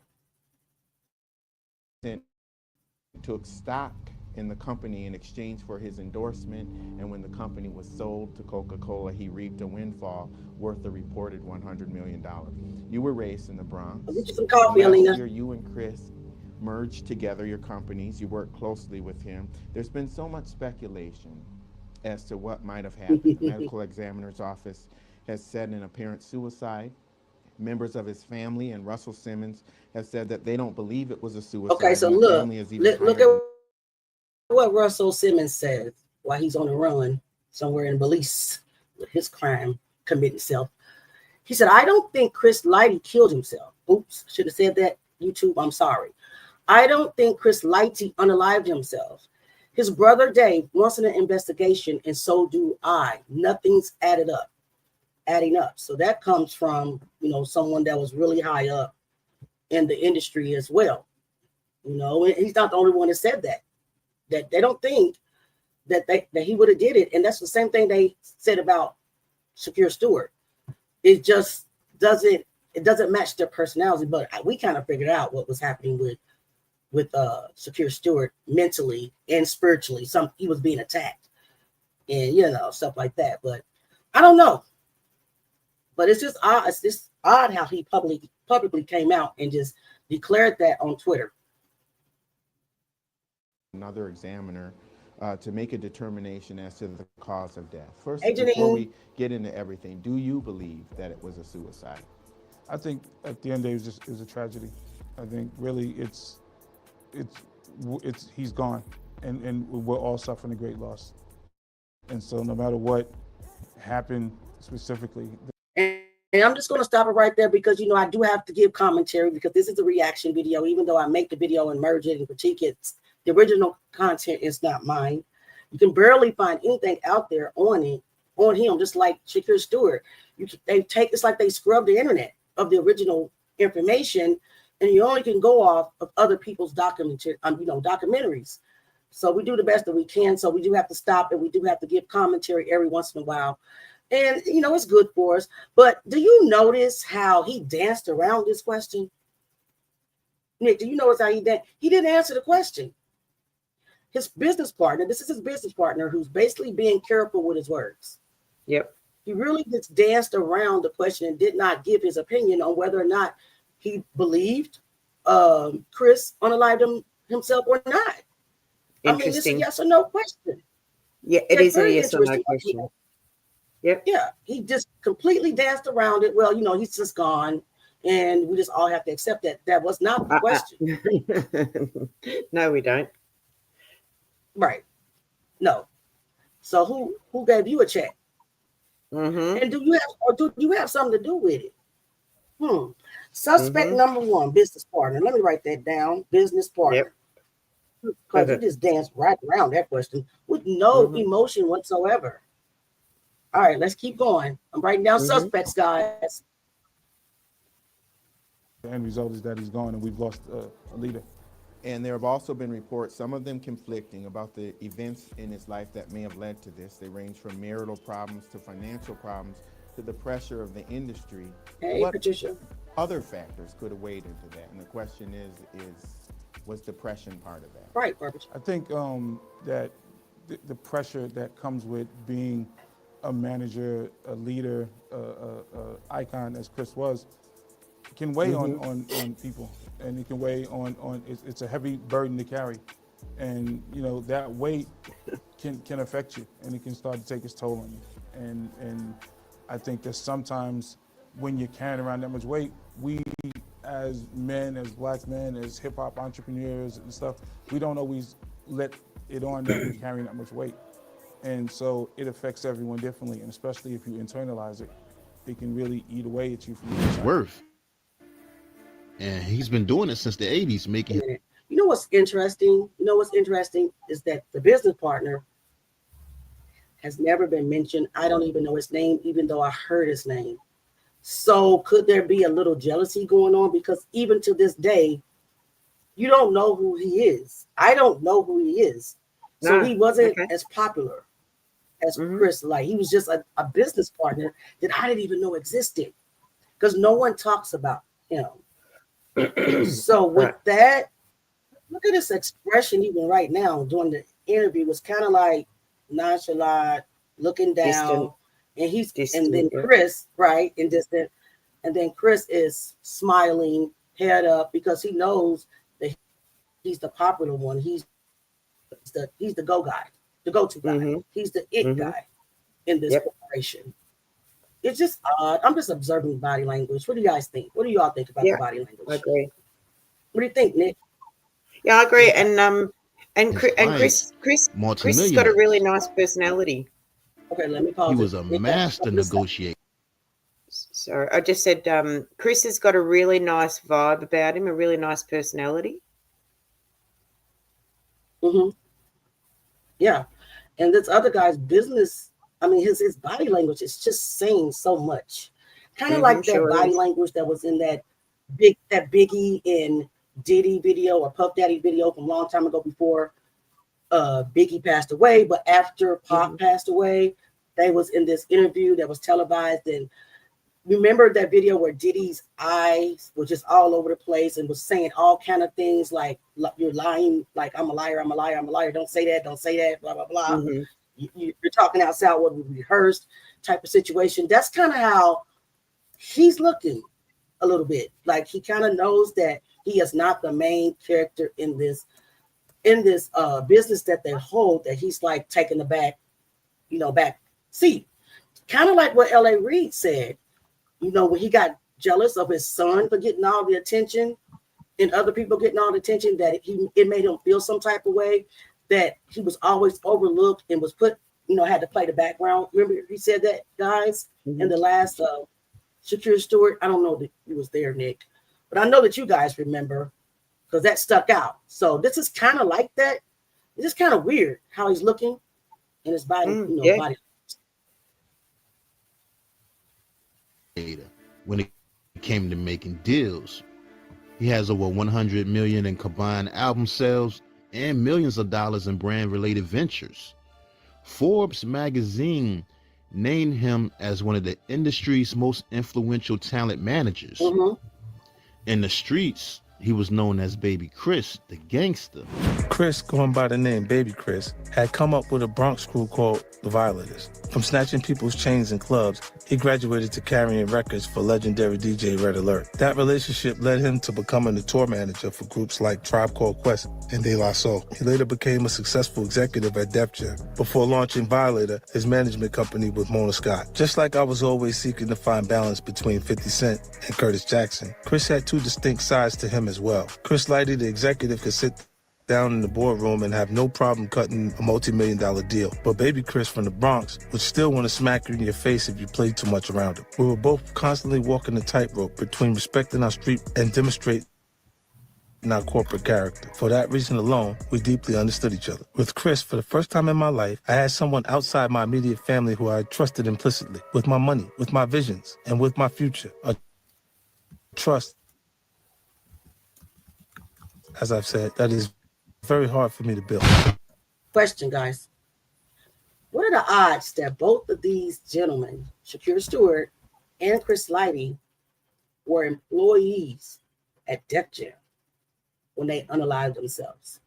Took stock in the company in exchange for his endorsement, and when the company was sold to Coca-Cola, he reaped a windfall worth a reported $100 million. You were raised in the Bronx. I'll get you some coffee, Last Alina. year, you and Chris merged together your companies. You worked closely with him. There's been so much speculation as to what might have happened. The medical examiner's office has said an apparent suicide. Members of his family and Russell Simmons have said that they don't believe it was a suicide. Okay, so look at what Russell Simmons says while he's on the run somewhere in Belize with his crime committing self. He said, I don't think Chris Lighty killed himself. Oops, should have said that. YouTube, I'm sorry. I don't think Chris Lighty unalived himself. His brother Dave wants an investigation, and so do I. Nothing's adding up. So that comes from, someone that was really high up in the industry as well. And he's not the only one that said that they don't think that he would have did it. And that's the same thing they said about Shakir Stewart. It just doesn't match their personality. But we kind of figured out what was happening with Shakir Stewart mentally and spiritually. He was being attacked and stuff like that. But I don't know. But it's just odd. It's just odd how he publicly came out and just declared that on Twitter. Another examiner to make a determination as to the cause of death. First, hey, before we get into everything, do you believe that it was a suicide? I think at the end of the day, it was a tragedy. I think really it's he's gone, and we're all suffering a great loss. And so no matter what happened specifically. And I'm just going to stop it right there because, I do have to give commentary because this is a reaction video. Even though I make the video and merge it and critique it, the original content is not mine. You can barely find anything out there on him, just like Shakir Stewart. It's like they scrubbed the internet of the original information, and you only can go off of other people's documentaries. So we do the best that we can. So we do have to stop, and we do have to give commentary every once in a while. And, it's good for us. But do you notice how he danced around this question? Nick, do you notice how he danced? He didn't answer the question. His business partner, this is his business partner, who's basically being careful with his words. Yep. He really just danced around the question and did not give his opinion on whether or not he believed Chris unalived himself or not. I mean, it's a yes or no question. Yeah, it is a yes or no question. Yep. Yeah, he just completely danced around it. Well, he's just gone, and we just all have to accept that that was not the question. No, we don't. Right. No. So who gave you a check? Mm-hmm. And do you have something to do with it? Suspect number 1, business partner. Let me write that down. Business partner. Because you just danced right around that question with no emotion whatsoever. All right, let's keep going. I'm writing down suspects, guys. The end result is that he's gone and we've lost a leader. And there have also been reports, some of them conflicting, about the events in his life that may have led to this. They range from marital problems to financial problems to the pressure of the industry. Hey, what Patricia. Other factors could have weighed into that? And the question was depression part of that? Right, Barbara. I think that the pressure that comes with being a manager, a leader, icon as Chris was, can weigh on people, and it can weigh on it's a heavy burden to carry, and that weight can affect you, and it can start to take its toll on you, and I think that sometimes when you're carrying around that much weight, we as men, as black men, as hip hop entrepreneurs and stuff, we don't always let it on that we're carrying that much weight, and so it affects everyone differently, and especially if you internalize it, it can really eat away at you from his worth. And he's been doing it since the 80s, making. You know what's interesting? Is that the business partner has never been mentioned. I don't even know his name, even though I heard his name. So could there be a little jealousy going on? Because even to this day, you don't know who he is. I don't know who he is. So he wasn't as popular as Chris Light. He was just a business partner that I didn't even know existed because no one talks about him. So with that, look at this expression even right now during the interview was kind of like nonchalant, looking down, distant, and then Chris, right, and distant, and then Chris is smiling, head up, because he knows that he's the popular one. He's the go-to guy. He's the it guy in this corporation. It's just odd. I'm just observing body language. What do you guys think? What do you all think about the body language? I agree. What do you think, Nick? Yeah, I agree. And Chris has got a really nice personality. Okay, let me pause. He was a master negotiator. Sorry, I just said Chris has got a really nice vibe about him, a really nice personality. Yeah, and this other guy's business. I mean, his body language is just saying so much. Kind of like that body language that was in that Biggie and Diddy video or Puff Daddy video from a long time ago before Biggie passed away. But after Pac passed away, they was in this interview that was televised. And remember that video where Diddy's eyes were just all over the place and was saying all kind of things like you're lying, like I'm a liar, I'm a liar, I'm a liar. Don't say that, blah, blah, blah. You're talking outside what we rehearsed type of situation. That's kind of how he's looking a little bit. Like he kind of knows that he is not the main character in this business that they hold, that he's like taking the back seat. Kind of like what L.A. Reid said, when he got jealous of his son for getting all the attention and other people getting all the attention, that it made him feel some type of way, that he was always overlooked and was put, had to play the background. Remember he said that, guys, in the last Shakira Stewart. I don't know that he was there, Nick, but I know that you guys remember because that stuck out. So this is kind of like that. It's just kind of weird how he's looking in his body, body. When it came to making deals, he has over 100 million in combined album sales and millions of dollars in brand-related ventures. Forbes magazine named him as one of the industry's most influential talent managers. In the streets, he was known as Baby Chris, the gangster. Chris, going by the name Baby Chris, had come up with a Bronx crew called the Violators. From snatching people's chains in clubs, he graduated to carrying records for legendary DJ Red Alert. That relationship led him to becoming the tour manager for groups like Tribe Called Quest and De La Soul. He later became a successful executive at Def Jam before launching Violator, his management company with Mona Scott. Just like I was always seeking to find balance between 50 Cent and Curtis Jackson, Chris had two distinct sides to him as well. Chris Lighty, the executive, could sit down in the boardroom and have no problem cutting a multi-million-dollar deal. But baby Chris from the Bronx would still want to smack you in your face if you played too much around him. We were both constantly walking the tightrope between respecting our street and demonstrating our corporate character. For that reason alone, we deeply understood each other. With Chris, for the first time in my life, I had someone outside my immediate family who I trusted implicitly, with my money, with my visions, and with my future. A trust, as I've said, that is very hard for me to build. Question, guys. What are the odds that both of these gentlemen, Shakira Stewart and Chris Lighty, were employees at Def Jam when they unalived themselves?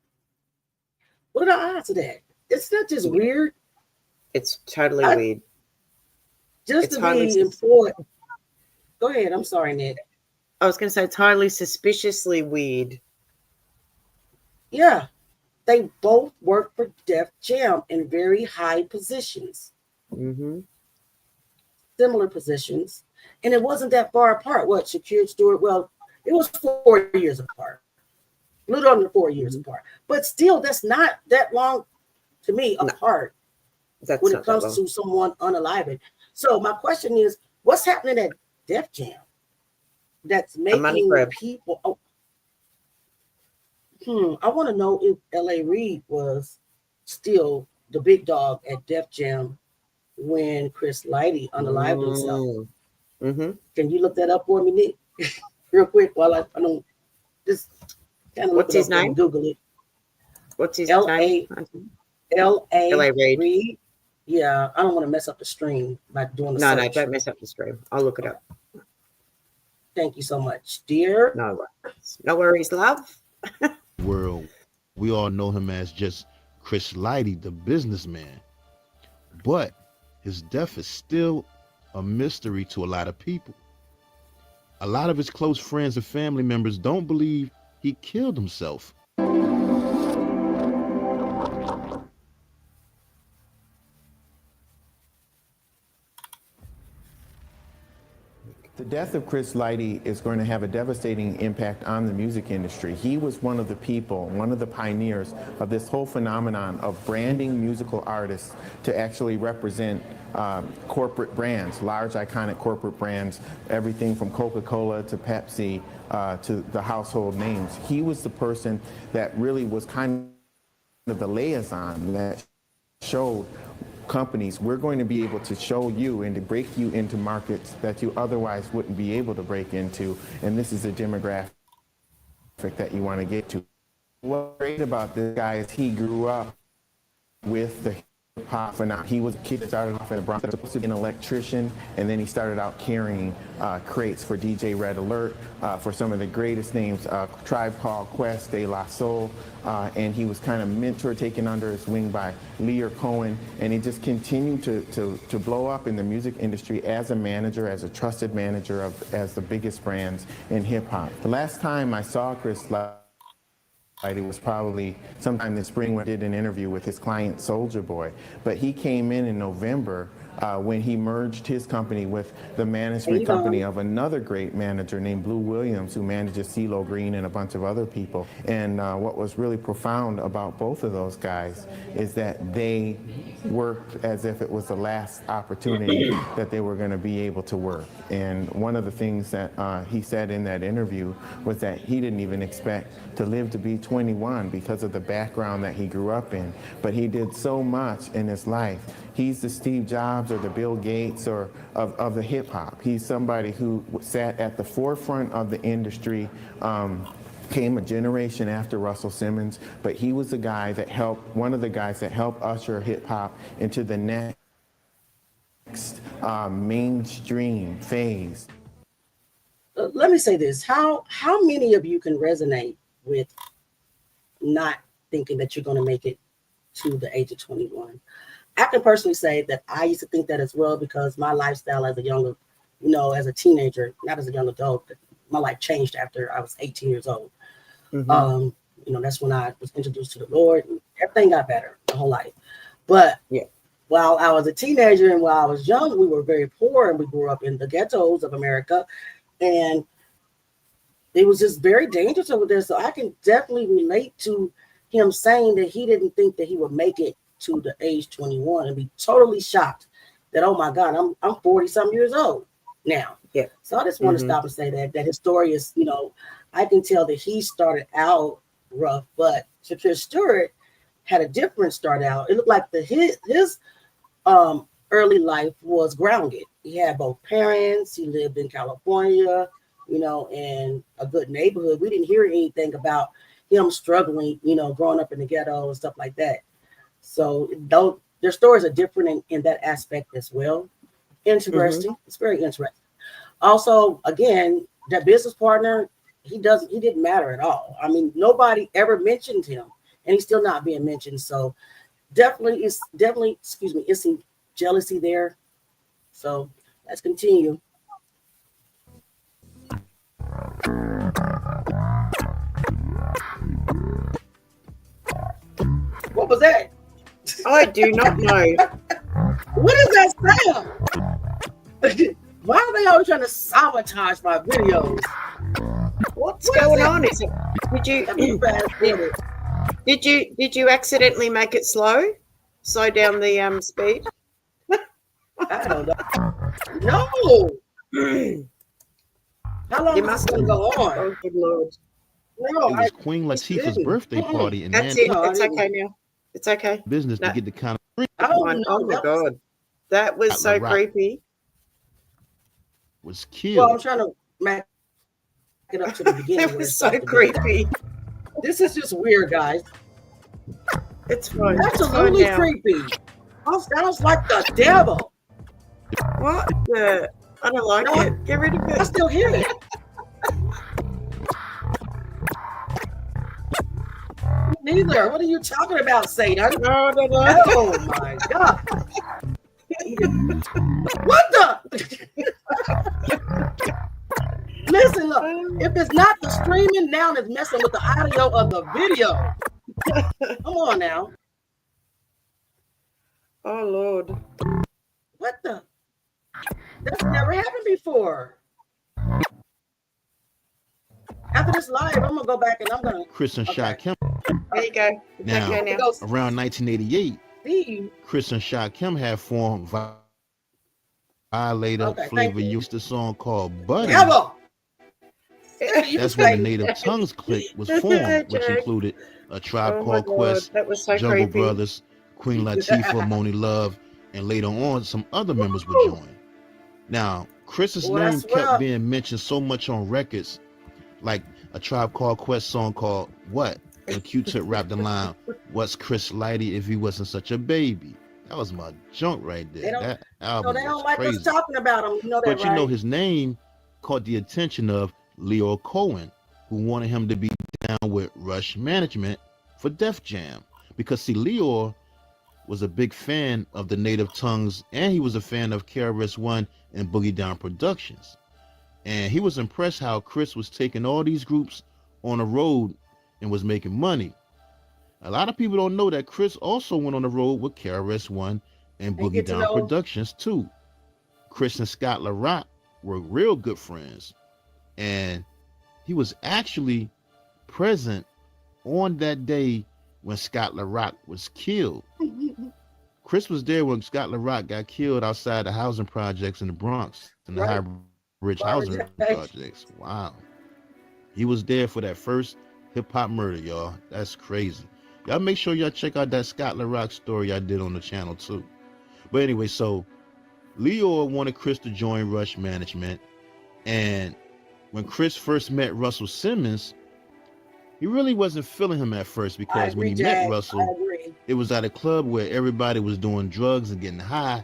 What are the odds of that? It's not just weird. It's totally weird. Just it's to be employed. Go ahead. I'm sorry, Ned. I was going to say it's highly suspiciously weird. Yeah, they both work for Def Jam in very high positions. Mm-hmm. Similar positions. And it wasn't that far apart. What, Shakira Stewart? Well, it was 4 years apart. A little under 4 years apart. But still, that's not that long, to me, apart when it comes to someone unaliving. So my question is, what's happening at Def Jam that's making people... I want to know if L.A. Reid was still the big dog at Def Jam when Chris Lighty unalived himself. Mm-hmm. Can you look that up for me, Nick? Real quick while I don't just kind of What's his name? Google it. What's his name? L.A. Reid. Yeah, I don't want to mess up the stream by doing the search. No, don't mess up the stream. I'll look it up. Thank you so much, dear. No worries. No worries, love. World, we all know him as just Chris Lighty, the businessman, but his death is still a mystery to a lot of people. A lot of his close friends and family members don't believe he killed himself. The death of Chris Lighty is going to have a devastating impact on the music industry. He was one of the people, one of the pioneers of this whole phenomenon of branding musical artists to actually represent corporate brands, large iconic corporate brands, everything from Coca-Cola to Pepsi to the household names. He was the person that really was kind of the liaison that showed companies, we're going to be able to show you and to break you into markets that you otherwise wouldn't be able to break into, and this is a demographic that you want to get to. What's great about this guy is he grew up with the hip-hop phenomenon. He was a kid that started off in the Bronx, supposed to be an electrician, and then he started out carrying crates for DJ Red Alert, for some of the greatest names, Tribe Called Quest, De La Soul, and he was kind of mentor taken under his wing by Lear Cohen, and he just continued to blow up in the music industry as a manager, as a trusted manager as the biggest brands in hip-hop. The last time I saw Chris Lighty, it was probably sometime this spring when I did an interview with his client Soulja Boy, but he came in November when he merged his company with the management company of another great manager named Blue Williams, who manages CeeLo Green and a bunch of other people. And what was really profound about both of those guys is that they worked as if it was the last opportunity that they were going to be able to work. And one of the things that he said in that interview was that he didn't even expect to live to be 21 because of the background that he grew up in. But he did so much in his life. He's the Steve Jobs or the Bill Gates or of the hip hop. He's somebody who sat at the forefront of the industry, came a generation after Russell Simmons, but he was the guy that helped, one of the guys that helped usher hip hop into the next mainstream phase. Let me say this. How many of you can resonate with not thinking that you're going to make it to the age of 21. I can personally say that I used to think that as well, because my lifestyle as a younger, as a teenager, not as a young adult, my life changed after I was 18 years old. That's when I was introduced to the Lord, and everything got better, the whole life. But while I was a teenager and while I was young, we were very poor, and we grew up in the ghettos of America, and it was just very dangerous over there. So I can definitely relate to him saying that he didn't think that he would make it to the age 21 and be totally shocked that, oh my God, I'm 40 some years old now. Yeah. So I just want to stop and say that his story is, I can tell that he started out rough, but Shakir Stewart had a different start out. It looked like his early life was grounded. He had both parents. He lived in California, in a good neighborhood. We didn't hear anything about him struggling, growing up in the ghetto and stuff like that. So though their stories are different in that aspect as well. Interesting. It's very interesting. Also, again, that business partner, he didn't matter at all. I mean, nobody ever mentioned him, and he's still not being mentioned. So definitely, it's some jealousy there. So let's continue. What was that? I do not know. What is that sound? Why are they always trying to sabotage my videos? What's going on? Did you accidentally make it slow? Slow down the speed? I don't know. No. How long is this going to go on? Oh, good Lord. No, it was Queen Latifah's birthday party, and that's it. It's okay now. It's okay. Business to get the kind of. Oh my God, that was so creepy. Was killed. Well, I'm trying to back it up to the beginning. It was so creepy. This is just weird, guys. It's fine. Absolutely creepy. Sounds like the devil. What? I don't like it. Get rid of it. I still hear it. Neither. What are you talking about, Satan? No. Oh my God. What the? Listen, look. If it's not the streaming, now it's messing with the audio of the video. Come on now. Oh Lord. What the? That's never happened before. After this live, I'm gonna go back and I'm gonna. Chris and Shy Kim. There you go. Now, around 1988, Chris and Shy Kim had formed Violator Flavor used a song called Buddy. That's when the Native Tongues clique was formed, which included a Tribe Called Quest, Jungle Brothers, Queen Latifah, Moni Love, and later on some other members would join. Now, Chris's name kept being mentioned so much on records, like a Tribe Called Quest song called What? And Q-Tip rapped the line, "What's Chris Lighty if he wasn't such a baby?" That was my junk right there. That album they don't was like crazy. us talking about him. You know that, but his name caught the attention of Leo Cohen, who wanted him to be down with Rush Management for Def Jam. Because see, Leo was a big fan of the Native Tongues, and he was a fan of KRS-One and Boogie Down Productions. And he was impressed how Chris was taking all these groups on the road and was making money. A lot of people don't know that Chris also went on the road with KRS-One and Boogie Down Productions too. Chris and Scott LaRock were real good friends, and he was actually present on that day when Scott LaRock was killed. Chris was there when Scott LaRock got killed outside the housing projects in the Bronx, in the High Bridge housing projects. Wow. He was there for that first hip-hop murder, y'all. That's crazy. Y'all make sure y'all check out that Scott LaRock story I did on the channel too. But anyway, so Leo wanted Chris to join Rush Management, and when Chris first met Russell Simmons, he really wasn't feeling him at first, because when he met Russell, it was at a club where everybody was doing drugs and getting high,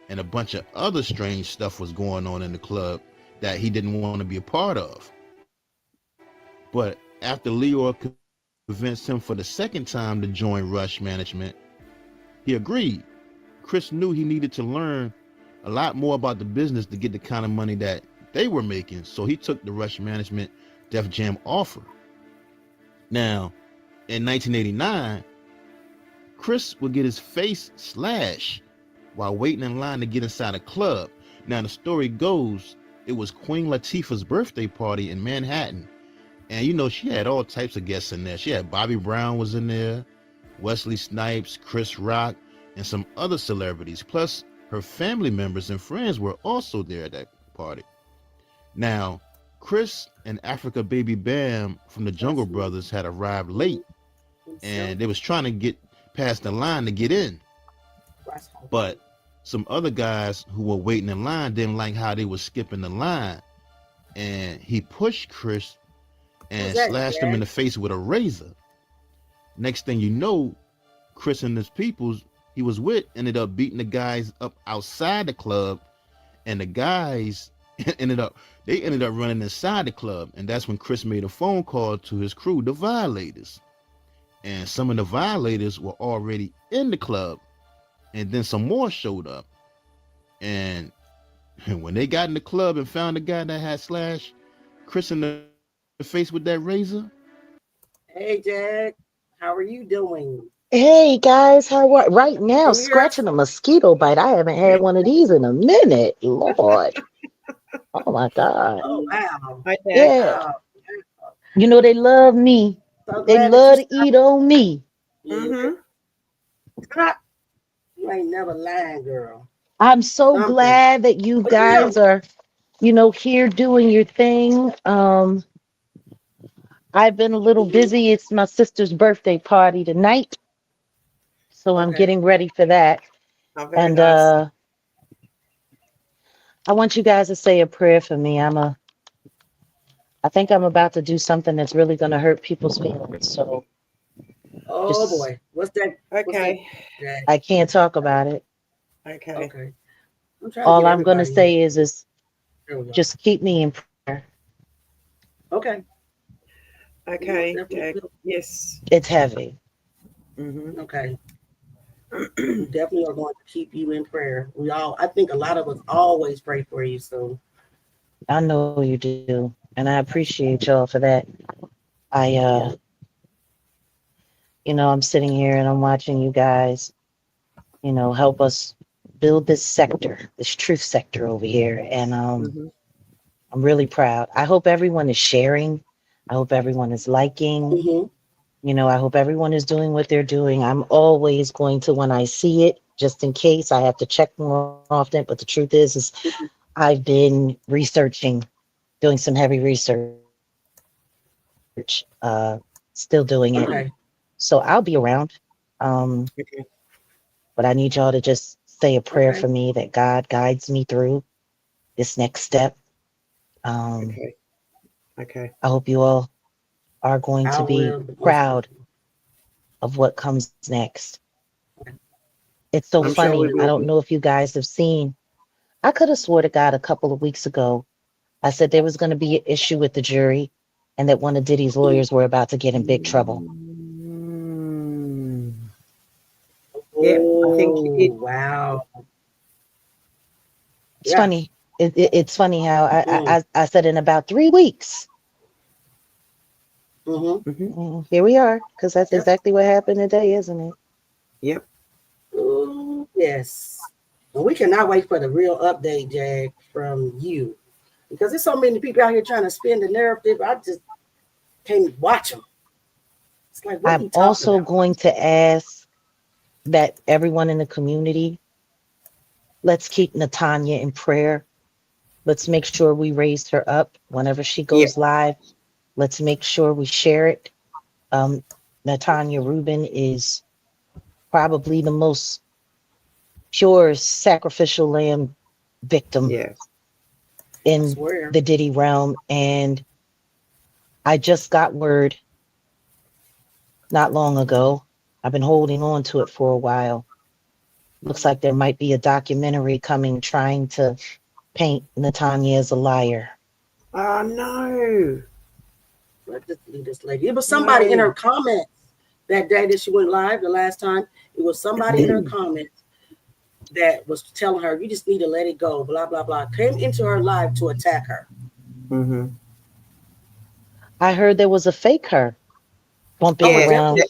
and a bunch of other strange stuff was going on in the club that he didn't want to be a part of. But after Leo convinced him for the second time to join Rush Management, He agreed. Chris knew he needed to learn a lot more about the business to get the kind of money that they were making, so he took the Rush Management Def Jam offer. Now, in 1989, Chris would get his face slashed while waiting in line to get inside a club. Now, the story goes, it was Queen Latifah's birthday party in Manhattan. And, you know, she had all types of guests in there. She had Bobby Brown was in there, Wesley Snipes, Chris Rock, and some other celebrities. Plus, her family members and friends were also there at that party. Now, Chris and Africa Baby Bam from the Jungle Brothers had arrived late, and they was trying to get past the line to get in. But some other guys who were waiting in line didn't like how they were skipping the line, and he pushed Chris and slashed him in the face with a razor. Next thing you know, Chris and his peoples he was with ended up beating the guys up outside the club, and the guys ended up running inside the club. And that's when Chris made a phone call to his crew, the Violators. And some of the Violators were already in the club, and then some more showed up. And when they got in the club and found the guy that had slashed Chris in the face with that razor. Hey, Jack, how are you doing? Hey guys, how are right now? Scratching a mosquito bite. I haven't had one of these in a minute. Lord. Oh my God. Oh wow. Yeah. Wow. You know they love me. So they love to eat on me. Mm-hmm. You ain't never lying, girl. I'm so glad that you guys are, you know, here doing your thing. I've been a little busy. It's my sister's birthday party tonight. So I'm getting ready for that. And nice. I want you guys to say a prayer for me. I think I'm about to do something that's really going to hurt people's feelings. So boy. What's that? Okay. I can't talk about it. Okay. All I'm going to say is just keep me in prayer. Okay. Yes. It's heavy. Mm-hmm. Okay. We definitely are going to keep you in prayer. I think a lot of us always pray for you. So I know you do. And I appreciate y'all for that. I'm sitting here and I'm watching you guys, help us build this sector, this truth sector over here. And I'm really proud. I hope everyone is sharing. I hope everyone is liking. Mm-hmm. I hope everyone is doing what they're doing. I'm always going to, when I see it, just in case I have to check more often. But the truth is I've been researching, doing some heavy research, still doing it. Okay. So I'll be around. But I need y'all to just say a prayer for me that God guides me through this next step. Okay. I hope you all are going to be proud of what comes next. It's so funny. I don't know if you guys have seen. I could have swore to God a couple of weeks ago, I said there was going to be an issue with the jury and that one of Diddy's lawyers were about to get in big trouble. Yeah, I think wow. It's funny. It's funny how I said in about 3 weeks. Here we are, because that's exactly what happened today, isn't it? Yep. Ooh, yes. Well, we cannot wait for the real update, Jag, from you, because there's so many people out here trying to spin the narrative. I just can't watch them. It's like, what I'm also going to ask that everyone in the community, let's keep Natanya in prayer. Let's make sure we raise her up whenever she goes live. Let's make sure we share it. Natanya Rubin is probably the most pure sacrificial lamb victim in the Diddy realm. And I just got word not long ago. I've been holding on to it for a while. Looks like there might be a documentary coming trying to paint Natanya as a liar. Oh, no. Let's just leave this lady. It was somebody in her comments that day that she went live, the last time, it was somebody in her comments that was telling her, you just need to let it go, blah, blah, blah. Came into her live to attack her. Mm-hmm. I heard there was a fake her bumping around.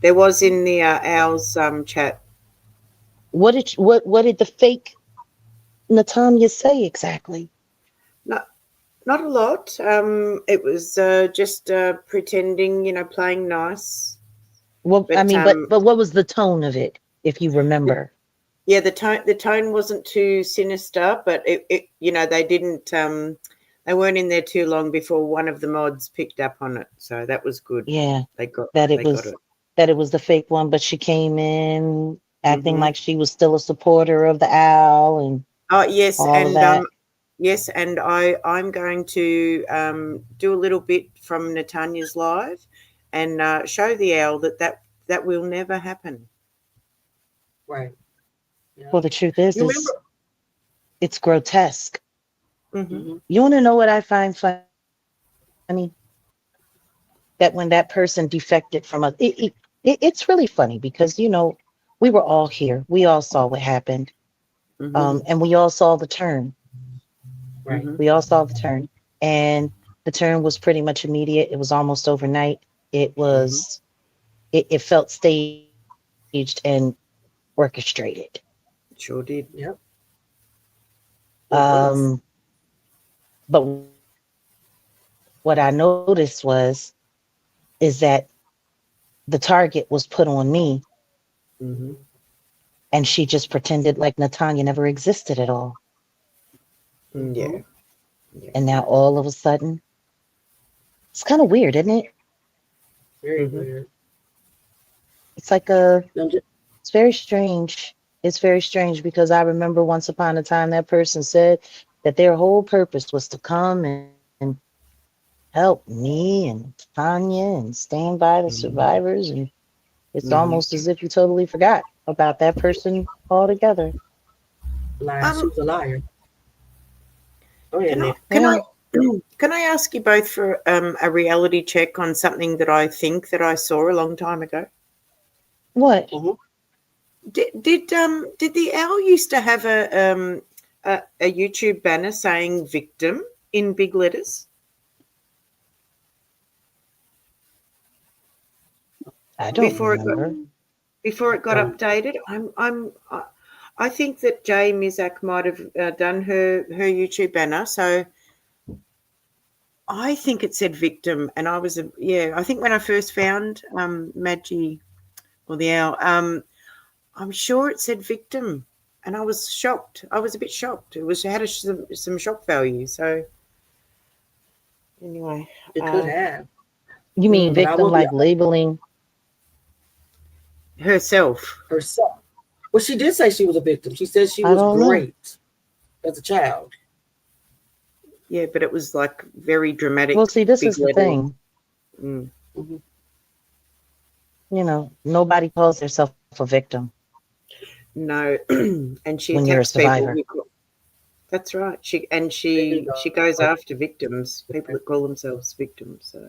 There was in the Owls chat. What did the fake Natanya say exactly? Not a lot. It was just pretending, playing nice. Well, I mean, but what was the tone of it, if you remember? Yeah, the tone wasn't too sinister, but it they didn't they weren't in there too long before one of the mods picked up on it, so that was good. Yeah, they got that it it. was the fake one, but she came in acting like she was still a supporter of the owl and yes, all and of that. yes, and I'm going to do a little bit from Natanya's live and show the owl that will never happen. Right. Yeah. Well, the truth is it's grotesque. Mm-hmm. You want to know what I find funny? That when that person defected from us, it's really funny because we were all here. We all saw what happened, and we all saw the turn. Right. We all saw the turn, and the turn was pretty much immediate. It was almost overnight. It was. It felt staged and orchestrated. Sure did. Yep. But what I noticed is that the target was put on me, and she just pretended like Natanya never existed at all. Yeah. And now all of a sudden, it's kind of weird, isn't it? Very weird. It's like it's very strange. It's very strange because I remember once upon a time that person said that their whole purpose was to come and help me and Tanya and stand by the survivors. And it's almost as if you totally forgot about that person altogether. Liar. She was a liar. Oh, yeah, can I ask you both for a reality check on something that I think that I saw a long time ago? What? Did the owl used to have a YouTube banner saying "victim" in big letters? I don't remember. Before it got updated, I think that Jay Mizak might have done her YouTube banner, so I think it said "victim," and I was I think when I first found Maggie or the owl, I'm sure it said "victim," and I was shocked. I was a bit shocked. It had some shock value. So anyway, it could have. You mean victim, like labeling herself? Well, she did say she was a victim. She said she was great as a child. Yeah, but it was like very dramatic. Well, see, this is the thing. Nobody calls themselves a victim. No, and she when you're a survivor. People. That's right. She goes after victims, people that call themselves victims. So.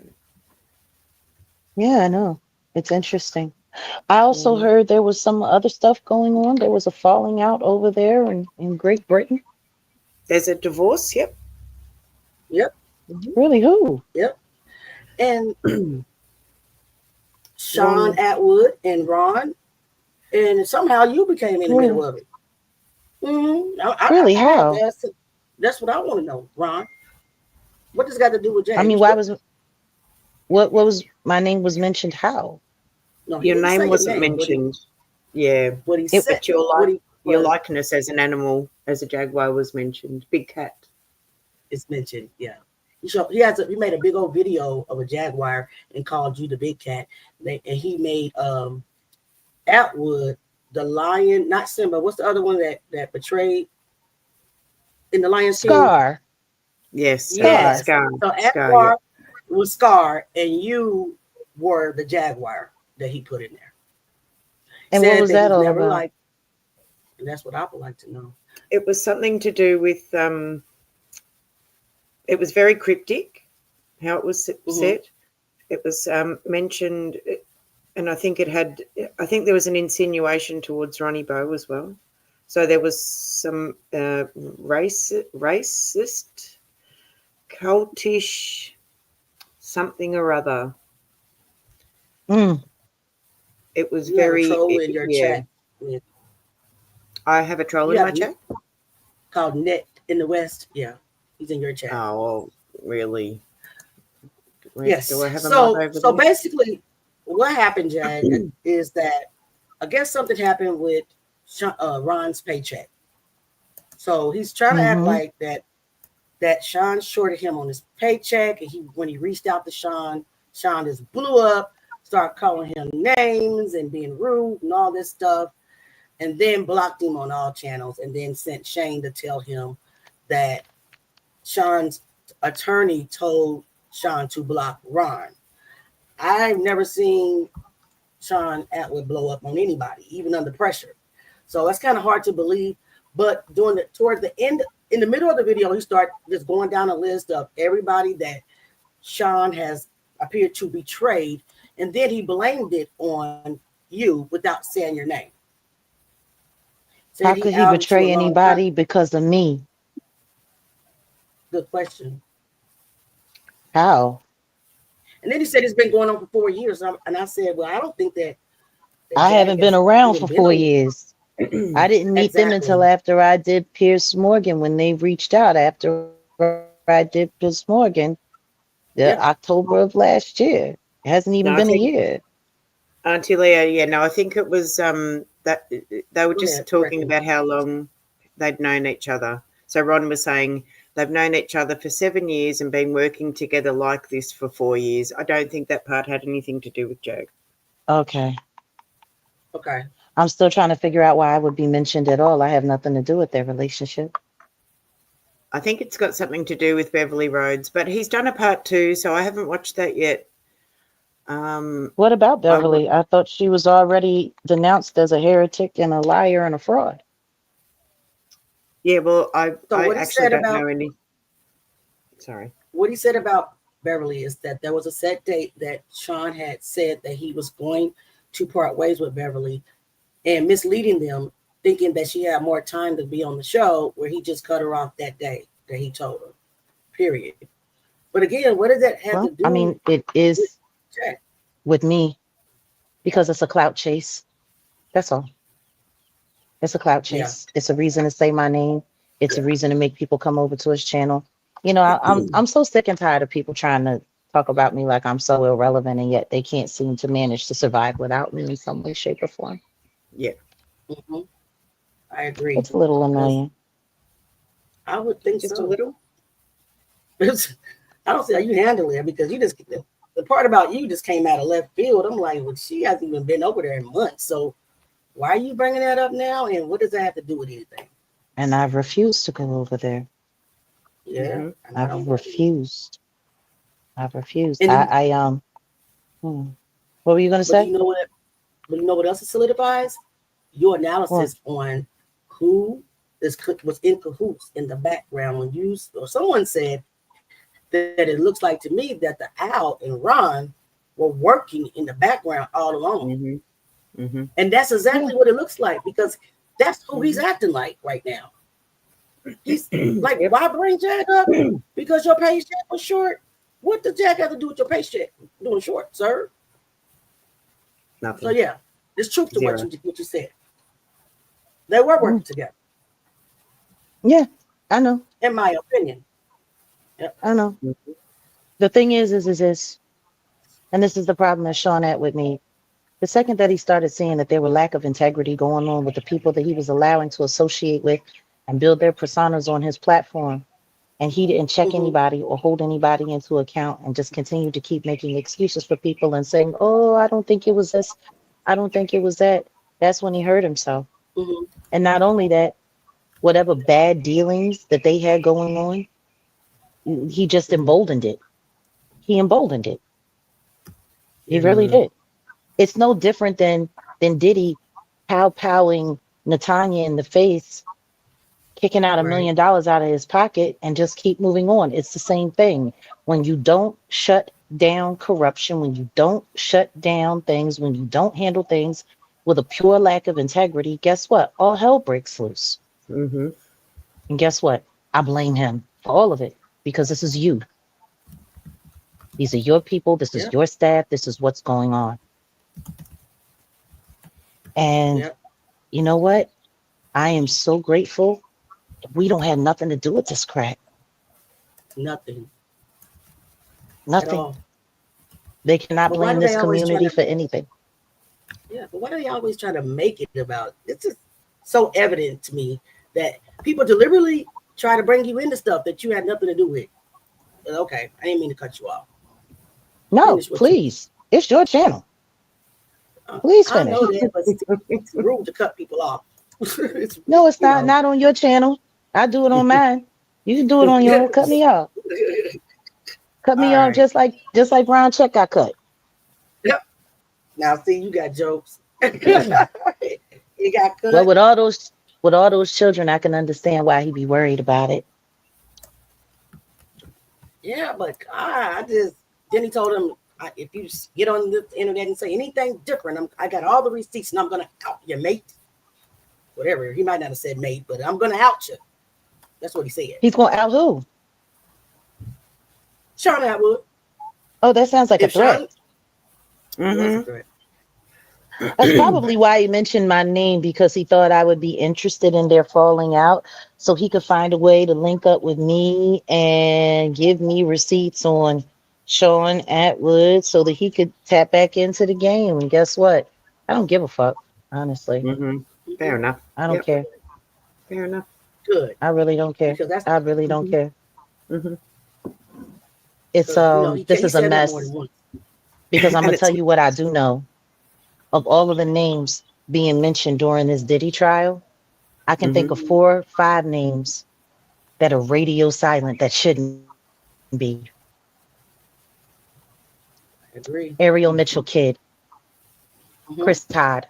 Yeah, I know. It's interesting. I also heard there was some other stuff going on. There was a falling out over there in Great Britain. There's a divorce. Yep. Really? Who? Yep. And Sean Atwood and Ron, and somehow you became in the middle of it. Really? How? That's what I want to know, Ron. What does it got to do with James? I mean, what was my name was mentioned? How? No, your name wasn't mentioned. What he said. But your likeness as an animal, as a jaguar, was mentioned. Big cat. It's mentioned. Yeah. He made a big old video of a jaguar and called you the big cat. And he made Atwood the lion, not Simba. What's the other one that betrayed in the Lion Scar? Yes. Scar. So Atwood was Scar, and you were the jaguar that he put in there. And what was that all about? And that's what I would like to know. It was something to do with it was very cryptic how it was said. It was mentioned And I think there was an insinuation towards Ronnie Bow as well. So there was some racist, cultish, something or other. It was you very... have a troll in your chat. I have a troll in my chat? Called Net in the West. Yeah, he's in your chat. Oh, well, really? Yes. Do I have So basically, what happened, Jag, is that I guess something happened with Ron's paycheck. So he's trying to act like that Sean shorted him on his paycheck, and when he reached out to Sean just blew up, started calling him names and being rude and all this stuff, and then blocked him on all channels, and then sent Shane to tell him that Sean's attorney told Sean to block Ron. I've never seen Sean Atwood blow up on anybody, even under pressure. So that's kind of hard to believe. But toward the end, in the middle of the video, he started just going down a list of everybody that Sean has appeared to betrayed, and then he blamed it on you without saying your name. How could he betray anybody because of me? Good question. How? And then he said it's been going on for 4 years. And I said, well, I don't think that I haven't been around for 4 years. I didn't meet them until after I did Pierce Morgan, when they reached out after I did Pierce Morgan, October of last year. It hasn't even been a year. Auntie Leah, I think it was that they were just talking about how long they'd known each other. So Ron was saying they've known each other for 7 years and been working together like this for 4 years. I don't think that part had anything to do with Joe. Okay. Okay. I'm still trying to figure out why I would be mentioned at all. I have nothing to do with their relationship. I think it's got something to do with Beverly Rhodes, but he's done a part 2, so I haven't watched that yet. What about Beverly? I thought she was already denounced as a heretic and a liar and a fraud. Yeah, well, I actually don't know any. Sorry. What he said about Beverly is that there was a set date that Sean had said that he was going to part ways with Beverly, and misleading them, thinking that she had more time to be on the show, where he just cut her off that day that he told her. Period. But again, what does that have to do? I mean, it is with me because it's a clout chase. That's all. It's a clout chase. It's a reason to say my name. It's a reason to make people come over to his channel. I'm so sick and tired of people trying to talk about me like I'm so irrelevant, and yet they can't seem to manage to survive without me in some way, shape, or form. Yeah. Mm-hmm. I agree. It's a little annoying. I would think just so. A little. I don't see how you handle it, because the part about you just came out of left field. I'm like, well, she hasn't even been over there in months. So why are you bringing that up now? And what does that have to do with anything? And I've refused to go over there. Yeah. I've refused. And what were you going to say? You know what else it solidifies? Your analysis on who was in cahoots in the background when someone said that it looks like to me that the Al and Ron were working in the background all along. Mm-hmm. Mm-hmm. And that's exactly what it looks like, because that's who he's acting like right now. He's like, why bring Jack up? Because your paycheck was short? What does Jack have to do with your paycheck doing short, sir? Nothing. So yeah, there's truth to what you said. They were working together. Yeah, I know. In my opinion. Yep. I know. The thing is this, and this is the problem that Sean had with me. The second that he started seeing that there were lack of integrity going on with the people that he was allowing to associate with and build their personas on his platform, and he didn't check anybody or hold anybody into account, and just continued to keep making excuses for people and saying, oh, I don't think it was this, I don't think it was that. That's when he hurt himself. Mm-hmm. And not only that, whatever bad dealings that they had going on, he just emboldened it. He emboldened it. He really did. It's no different than Diddy pow-powing Natanya in the face, kicking out $1 million out of his pocket, and just keep moving on. It's the same thing. When you don't shut down corruption, when you don't shut down things, when you don't handle things with a pure lack of integrity, guess what? All hell breaks loose. Mm-hmm. And guess what? I blame him for all of it because this is you. These are your people. This is Yep. your staff. This is what's going on. And Yep. you know what? I am so grateful. We don't have nothing to do with this crap. Nothing at Nothing. all. They cannot But why blame do this they always try community to? for anything. Yeah, but why do they always try to make it about? It's just so evident to me that people deliberately try to bring you into stuff that you had nothing to do with. But okay, I didn't mean to cut you off. No, Finish what you. please. It's your channel. Please I finish. know that, but it's rude to cut people off. No, it's you not. know. Not on your channel. I do it on mine. You can do it on yours. Cut me off. Cut me All off right. just like Brown Check got cut. Yep. Now see, you got jokes. You got cut. Well, with all those children, I can understand why he'd be worried about it. Yeah, but I just then he told him, if you get on the internet and say anything different, I got all the receipts and I'm gonna out your mate. Whatever, he might not have said mate, but I'm gonna out you. That's what he said. He's going to out who? Sean Atwood. Oh, that sounds like a threat. Was a threat. That's probably why he mentioned my name, because he thought I would be interested in their falling out, so he could find a way to link up with me and give me receipts on Sean Atwood so that he could tap back into the game. And guess what? I don't give a fuck, honestly. Mm-hmm. Fair enough. I don't care. Fair enough. Good. I really don't care. Because that's I really don't care. Mm-hmm. It's this is a mess. Because I'm gonna tell you what I do know. Of all of the names being mentioned during this Diddy trial, I can think of 4 or 5 names that are radio silent that shouldn't be. I agree. Ariel Mitchell Kidd, Chris Todd,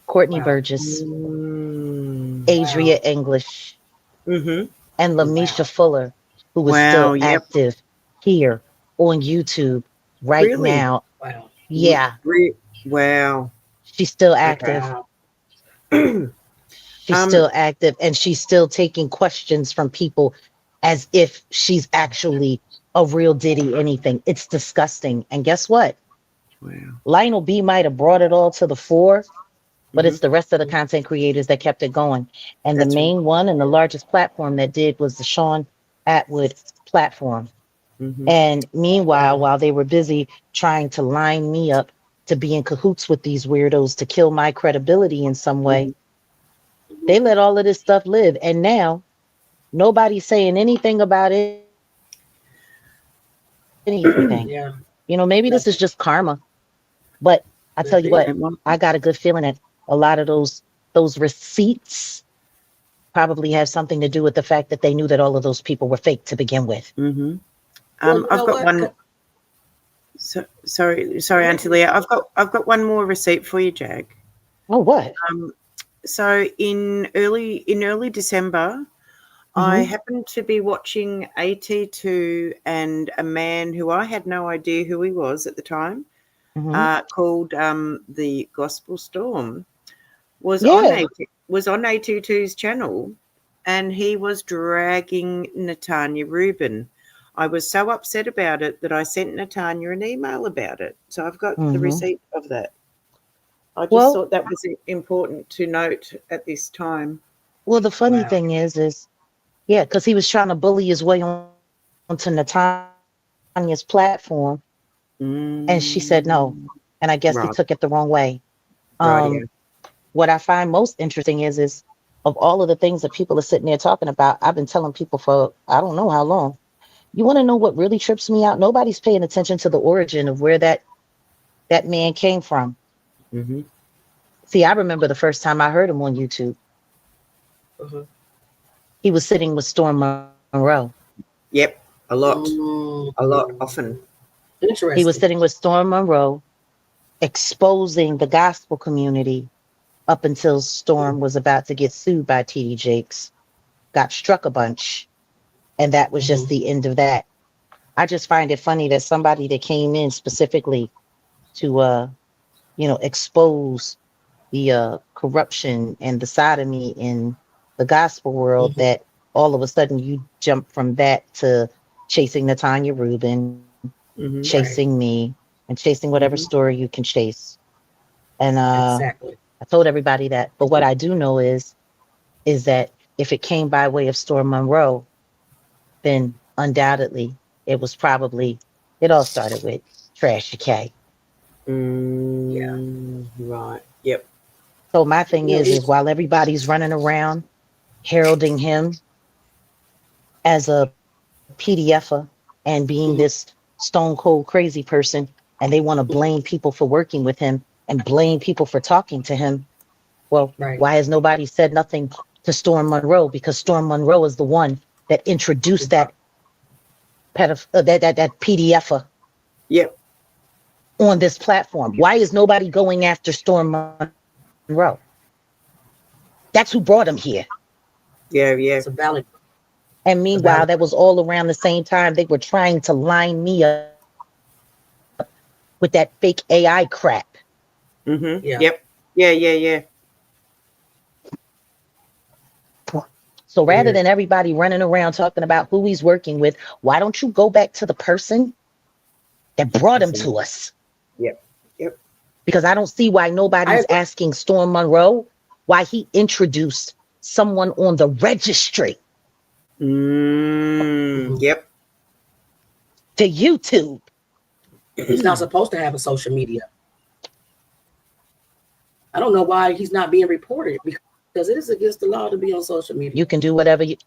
Courtney Burgess, Adria English, and Lamisha Fuller, who is still active here on YouTube right now. Wow. Yeah. Wow. She's still active. She's still active, and she's still taking questions from people as if she's actually a real Diddy anything. It's disgusting. And guess what? Wow. Lionel B might have brought it all to the fore, but it's the rest of the content creators that kept it going. And the main one and the largest platform that did was the Sean Atwood platform. And meanwhile, while they were busy trying to line me up to be in cahoots with these weirdos to kill my credibility in some way, they let all of this stuff live. And now nobody's saying anything about it. Anything. You know, maybe this is just karma. But I tell you what, I got a good feeling that a lot of those receipts probably have something to do with the fact that they knew that all of those people were fake to begin with. I've got one. Sorry, Auntie Leah. I've got one more receipt for you, Jag. Oh, what? So in early December, I happened to be watching AT2, and a man who I had no idea who he was at the time, called the Gospel Storm, was on AT2's channel, and he was dragging Natanya Rubin. I was so upset about it that I sent Natanya an email about it. So I've got the receipt of that. I just thought that was important to note at this time. Well, the funny thing is, yeah, because he was trying to bully his way onto Natanya's platform, and she said no. And I guess he took it the wrong way. What I find most interesting is of all of the things that people are sitting there talking about, I've been telling people for I don't know how long. You want to know what really trips me out? Nobody's paying attention to the origin of where that man came from. See, I remember the first time I heard him on YouTube. He was sitting with Storm Monroe. Yep, a lot, often. Interesting. He was sitting with Storm Monroe, exposing the gospel community up until Storm was about to get sued by TD Jakes, got struck a bunch, and that was just the end of that. I just find it funny that somebody that came in specifically to expose the corruption and the sodomy in the gospel world, Mm-hmm. that all of a sudden you jump from that to chasing Natanya Rubin, Mm-hmm. chasing Right. me, and chasing whatever Mm-hmm. story you can chase. And Exactly. I told everybody that. But what I do know is that if it came by way of Storm Monroe, then undoubtedly it all started with Trashy K. Yeah. Right. Yep. So my thing is It's while everybody's running around heralding him as a PDFer and being this mm-hmm. stone cold crazy person, and they want to blame people for working with him and blame people for talking to him. Well, Right. why has nobody said nothing to Storm Monroe? Because Storm Monroe is the one that introduced that that PDFer Yep. on this platform. Why is nobody going after Storm Monroe? That's who brought him here. Yeah. Yeah. It's a valid. And It's a meanwhile, valid. that was all around the same time they were trying to line me up with that fake AI crap. Mm-hmm. Yeah. Yep. Yeah. Yeah. Yeah. So rather Weird. than everybody running around talking about who he's working with, why don't you go back to the person that brought him That's to us? Yep. Yep. Because I don't see why I nobody's agree. asking Storm Monroe why he introduced someone on the registry Mm-hmm. Yep. to YouTube. He's not supposed to have a social media. I don't know why he's not being reported because it is against the law to be on social media. You can do whatever you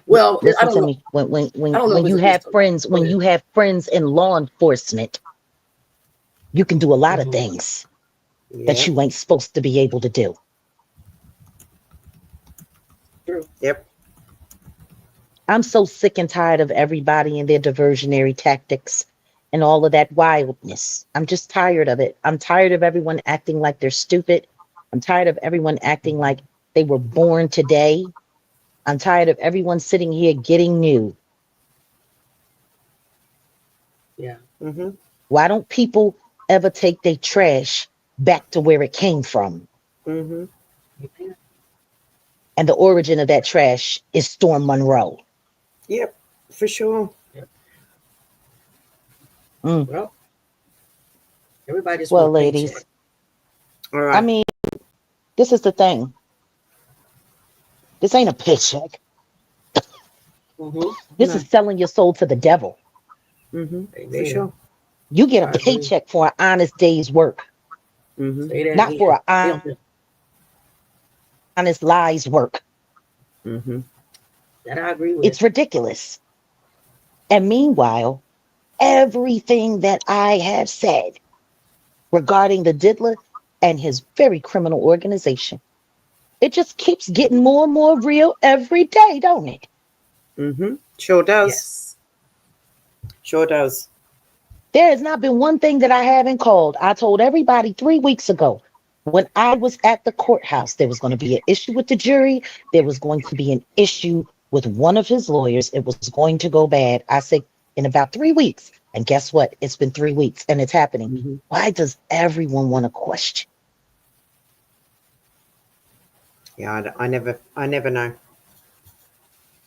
Well, I listen don't to know. me. I don't know When if it's you against have the law. friends, when you have friends in law enforcement, you can do a lot of Mm-hmm. things that Yep. you ain't supposed to be able to do. True. Yep. I'm so sick and tired of everybody and their diversionary tactics and all of that wildness. I'm just tired of it. I'm tired of everyone acting like they're stupid. I'm tired of everyone acting like they were born today. I'm tired of everyone sitting here getting new. Yeah. Mm-hmm. Why don't people ever take their trash back to where it came from? Mm-hmm. And the origin of that trash is Storm Monroe. Yep. For sure. Yep. Mm. Well, everybody just Well, want a ladies, paycheck. All I right. mean, this is the thing. This ain't a paycheck. Mm-hmm. This No. is selling your soul to the devil. Mm-hmm. For Amen. sure. You get I a agree. paycheck for an honest day's work, Mm-hmm. Say that not again. for Yeah. an honest lie's work. Mm-hmm. That I agree with. It's ridiculous. And meanwhile, everything that I have said regarding the diddler and his very criminal organization, it just keeps getting more and more real every day, don't it? Mm-hmm. Sure does. Yes. Sure does. There has not been one thing that I haven't called. I told everybody 3 weeks ago when I was at the courthouse, there was going to be an issue with the jury. There was going to be an issue with one of his lawyers. It was going to go bad. I said in about 3 weeks. And guess what? It's been 3 weeks and it's happening. Mm-hmm. Why does everyone want to question? Yeah. I never know.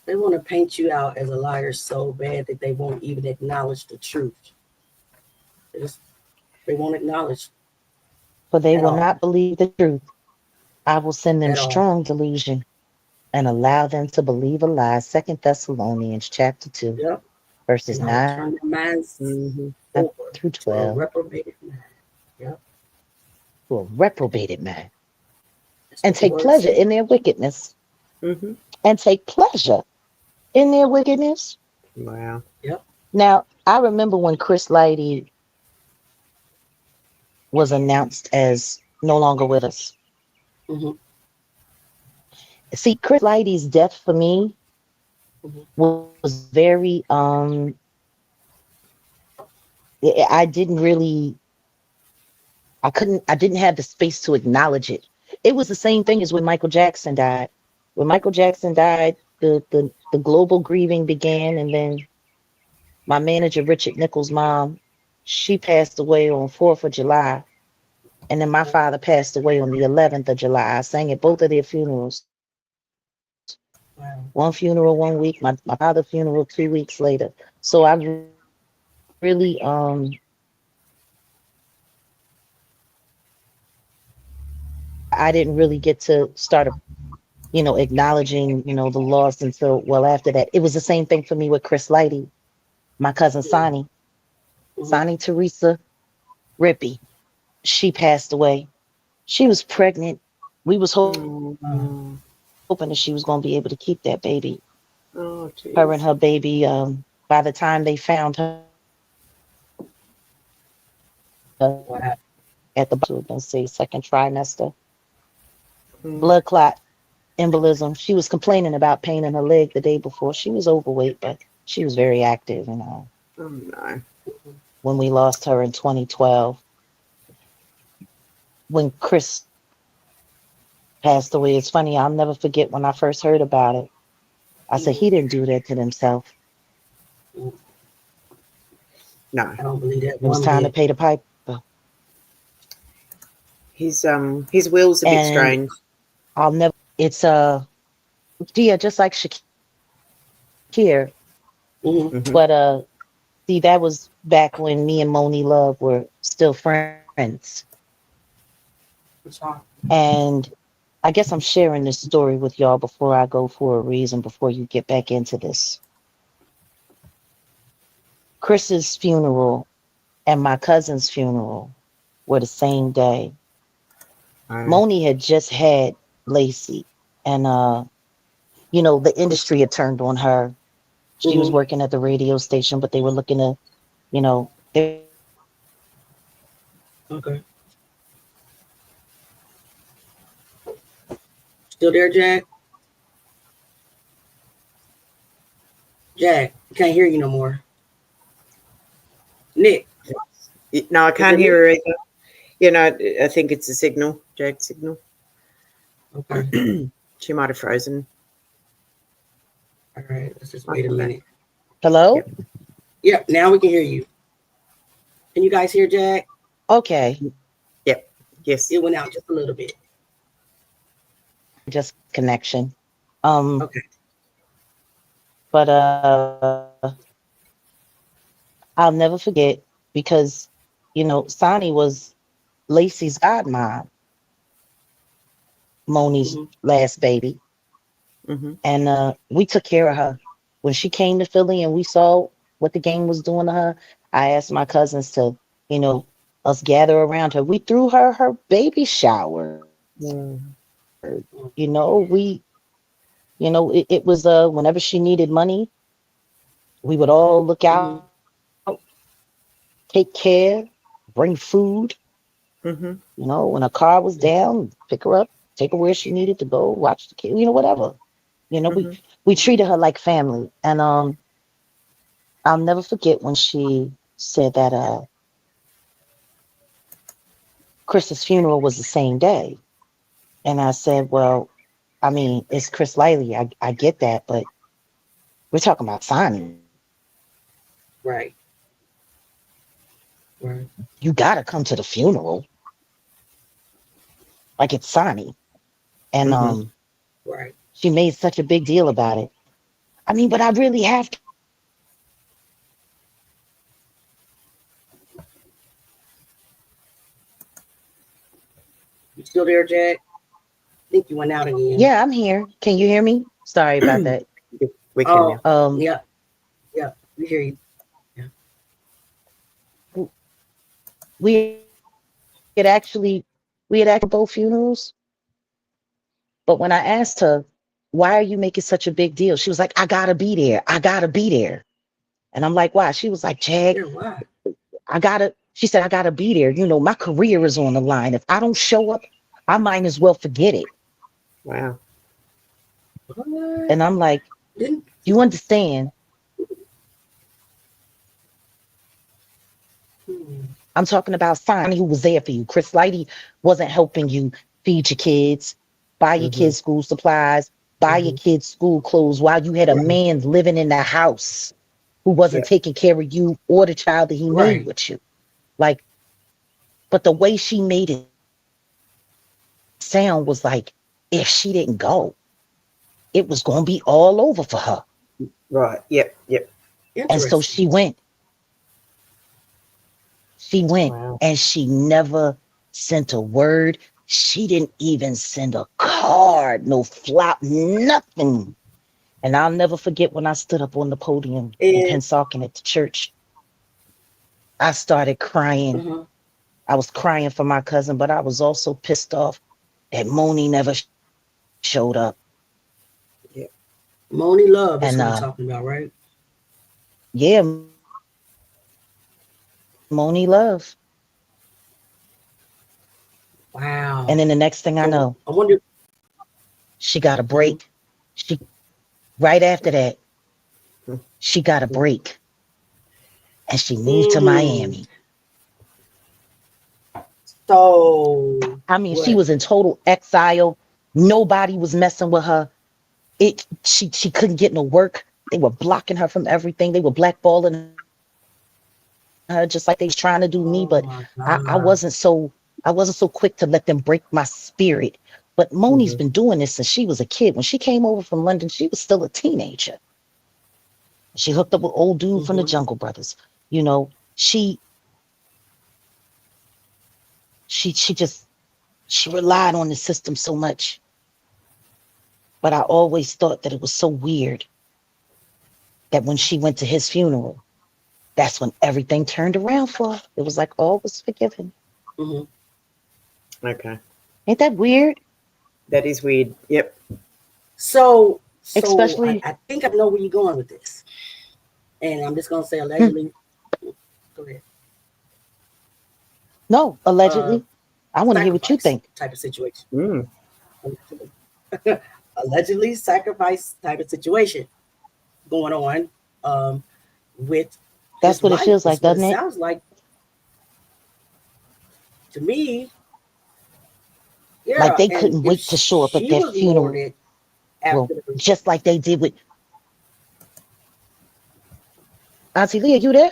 They want to paint you out as a liar so bad that they won't even acknowledge the truth. They won't acknowledge For they at will all. not believe the truth. I will send them At all. strong delusion and allow them to believe a lie. 2 Thessalonians chapter 2, Yep. verses And I will 9 turn their minds Mm-hmm. over through to a 12, reprobated mind. Yep. to a reprobated man, That's and what the take word pleasure says. in their wickedness. Mm-hmm. And take pleasure in their wickedness. Wow. Yep. Now, I remember when Chris Lighty was announced as no longer with us. Mm-hmm. See, Chris Lighty's death for me was very I didn't really I didn't have the space to acknowledge it. It was the same thing as when Michael Jackson died. When Michael Jackson died, the global grieving began, and then My manager, Richard Nichols' mom, she passed away on 4th of July. And then my father passed away on the 11th of July. I sang at both of their funerals. Wow. One funeral 1 week, my father funeral 2 weeks later. So I really I didn't really get to start acknowledging, the loss until well after that. It was the same thing for me with Chris Lighty, my cousin Sonny. Mm-hmm. Sonny Teresa Rippey. She passed away. She was pregnant. We was Mm. hoping that she was going to be able to keep that baby. Oh, Her and jeez. her baby, by the time they found her Wow. at the let's say second trimester, Mm. blood clot embolism. She was complaining about pain in her leg the day before. She was overweight, but she was very active, Oh, no. when we lost her in 2012. When Chris passed away, it's funny, I'll never forget when I first heard about it. I said, he didn't do that to himself. No. I don't believe that It was one time to bit. pay the piper. His will's a bit And strange. I'll never, it's, yeah, just like Shakir. Mm-hmm. Mm-hmm. But, see, that was back when me and Moni Love were still friends. And I guess I'm sharing this story with y'all before I go for a reason, before you get back into this. Chris's funeral and my cousin's funeral were the same day. Moni had just had Lacey, and the industry had turned on her. She was Mm-hmm. working at the radio station, but they were looking to, they Okay. Still there, Jack? Jack, can't hear you no more. Nick. No, I can't hear her either. I think it's a signal, Jack's signal. Okay. She might have frozen. All right. Let's just wait a minute. Hello? Yep. Now we can hear you. Can you guys hear Jack? Okay. Yep. Yes. It went out just a little bit. Just connection. Okay. But I'll never forget because, Sonny was Lacey's godmom, Moni's last baby. Mm-hmm. And we took care of her. When she came to Philly and we saw what the game was doing to her, I asked my cousins to, us gather around her. We threw her baby shower. Mm. It was whenever she needed money, we would all look out, take care, bring food. Mm-hmm. When her car was down, pick her up, take her where she needed to go, watch the kid, whatever. We treated her like family. And I'll never forget when she said that Chris's funeral was the same day. And I said, well, I mean, it's Chris Lighty. I get that, but we're talking about Sonny. Right. Right. You got to come to the funeral. Like it's Sonny. And right. She made such a big deal about it. I mean, but I really have to. You still there, Jack? I think you went out again. Yeah, I'm here. Can you hear me? Sorry about that. We can. Yeah. Yeah, we hear you. Yeah. We had actually both funerals. But when I asked her, why are you making such a big deal? She was like, I gotta be there. I gotta be there. And I'm like, why? She was like, Jag, Why? She said, I gotta be there. My career is on the line. If I don't show up, I might as well forget it. Wow. What? And I'm like, you understand? I'm talking about Sonny, who was there for you. Chris Lighty wasn't helping you feed your kids, buy your kids school supplies, buy your kids school clothes while you had a man living in the house. who wasn't Yeah. taking care of you or the child that he made Right. with you. Like, but the way she made it sound was like if she didn't go, it was going to be all over for her. Right. Yep. Yep. And so Interesting. she went. She went Wow. and she never sent a word. She didn't even send a card, no flop, nothing. And I'll never forget when I stood up on the podium in And Pennsauken at the church. I started crying. uh-huh. I was crying for my cousin, but I was also pissed off that Moni never showed up. Yeah. Moni Love is And who we're talking about, right? yeah, Moni Love. Wow. And then the next thing I So know, I wonder. she got a Mhm. break. She right after that, Mm. she got a break and she moved to Mm. Miami. So I mean, she what? was in total exile. Nobody was messing with her. She couldn't get no work. They were blocking her from everything. They were blackballing her just like they was trying to do me. Oh But my I God. wasn't so quick to let them break my spirit. But Moni's Mm-hmm. been doing this since she was a kid. When she came over from London, she was still a teenager. She hooked up with old dude from the Mm-hmm. Jungle Brothers. You know, she just she relied on the system so much. But I always thought that it was so weird that when she went to his funeral, that's when everything turned around for her. It was like all was forgiven. Mm-hmm. Okay. Ain't that weird? That is weird. Yep. So Especially, I think I know where you're going with this, and I'm just gonna say hmm, allegedly. Go ahead. no, Uh, allegedly. I want to hear what you sacrifice think. type of situation. Mm. Allegedly sacrifice type of situation going on with his That's what it wife. feels Is like, what it doesn't it? sounds like to me. Like Yeah, they and couldn't if wait to show up at she that was funeral, rewarded after the just like they did with Auntie Leah. You there?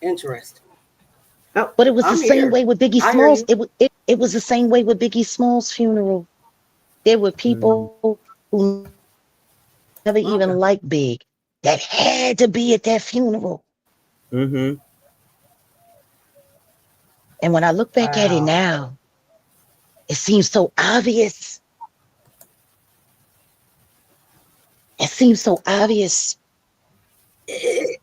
interest. Oh. But it was the I'm same here. way with Biggie I hear Smalls. you. It was the same way with Biggie Smalls' funeral. There were Mm. people who never Okay. even liked Big that had to be at that funeral. Mm-hmm. And when I look back at it Wow. now, it seems so obvious. It seems so obvious. Eh,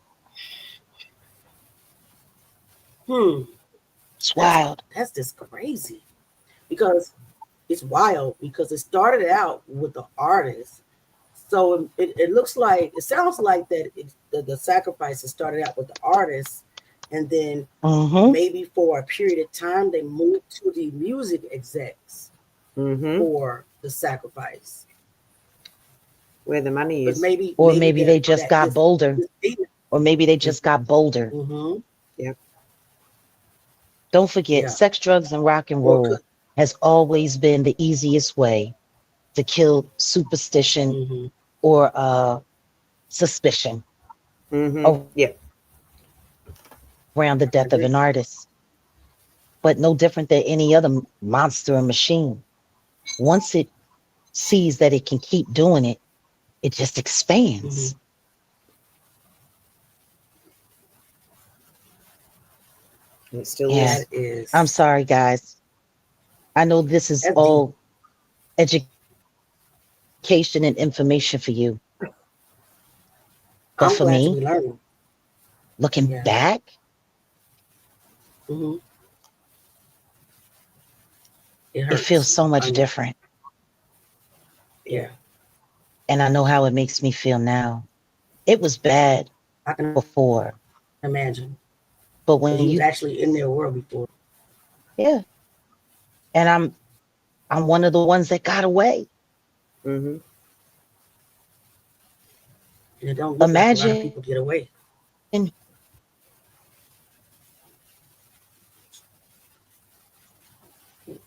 hmm. It's That's wild. that's just crazy because it's wild because it started out with the artist. So it looks like it sounds like that the sacrifices started out with the artist, and then Mm-hmm. maybe for a period of time they moved to the music execs Mm-hmm. for the sacrifice. Where the money But is. Or maybe maybe they that just that got bolder. this demon. Or maybe they just got bolder. Mm-hmm. Yep. Don't forget, Yeah. sex, drugs, and rock and Or roll could. has always been the easiest way to kill superstition Mm-hmm. or suspicion Mm-hmm. Yep. around the I death of agree. an artist. But no different than any other monster or machine. Once it sees that it can keep doing it, it just Mm-hmm. expands. It still Yeah. is. That is I'm sorry, guys. I know this is that's deep. all education and information for you. But I'm for glad to me, be learning. looking Yeah. back, Mm-hmm. It it feels hurts. so much I know. different. Yeah. And I know how it makes me feel now. It was bad I can before, imagine. but Because when you was you, actually in their world before. yeah, and I'm one of the ones that got away. Mm-hmm. And it don't look like a lot of Imagine people get away.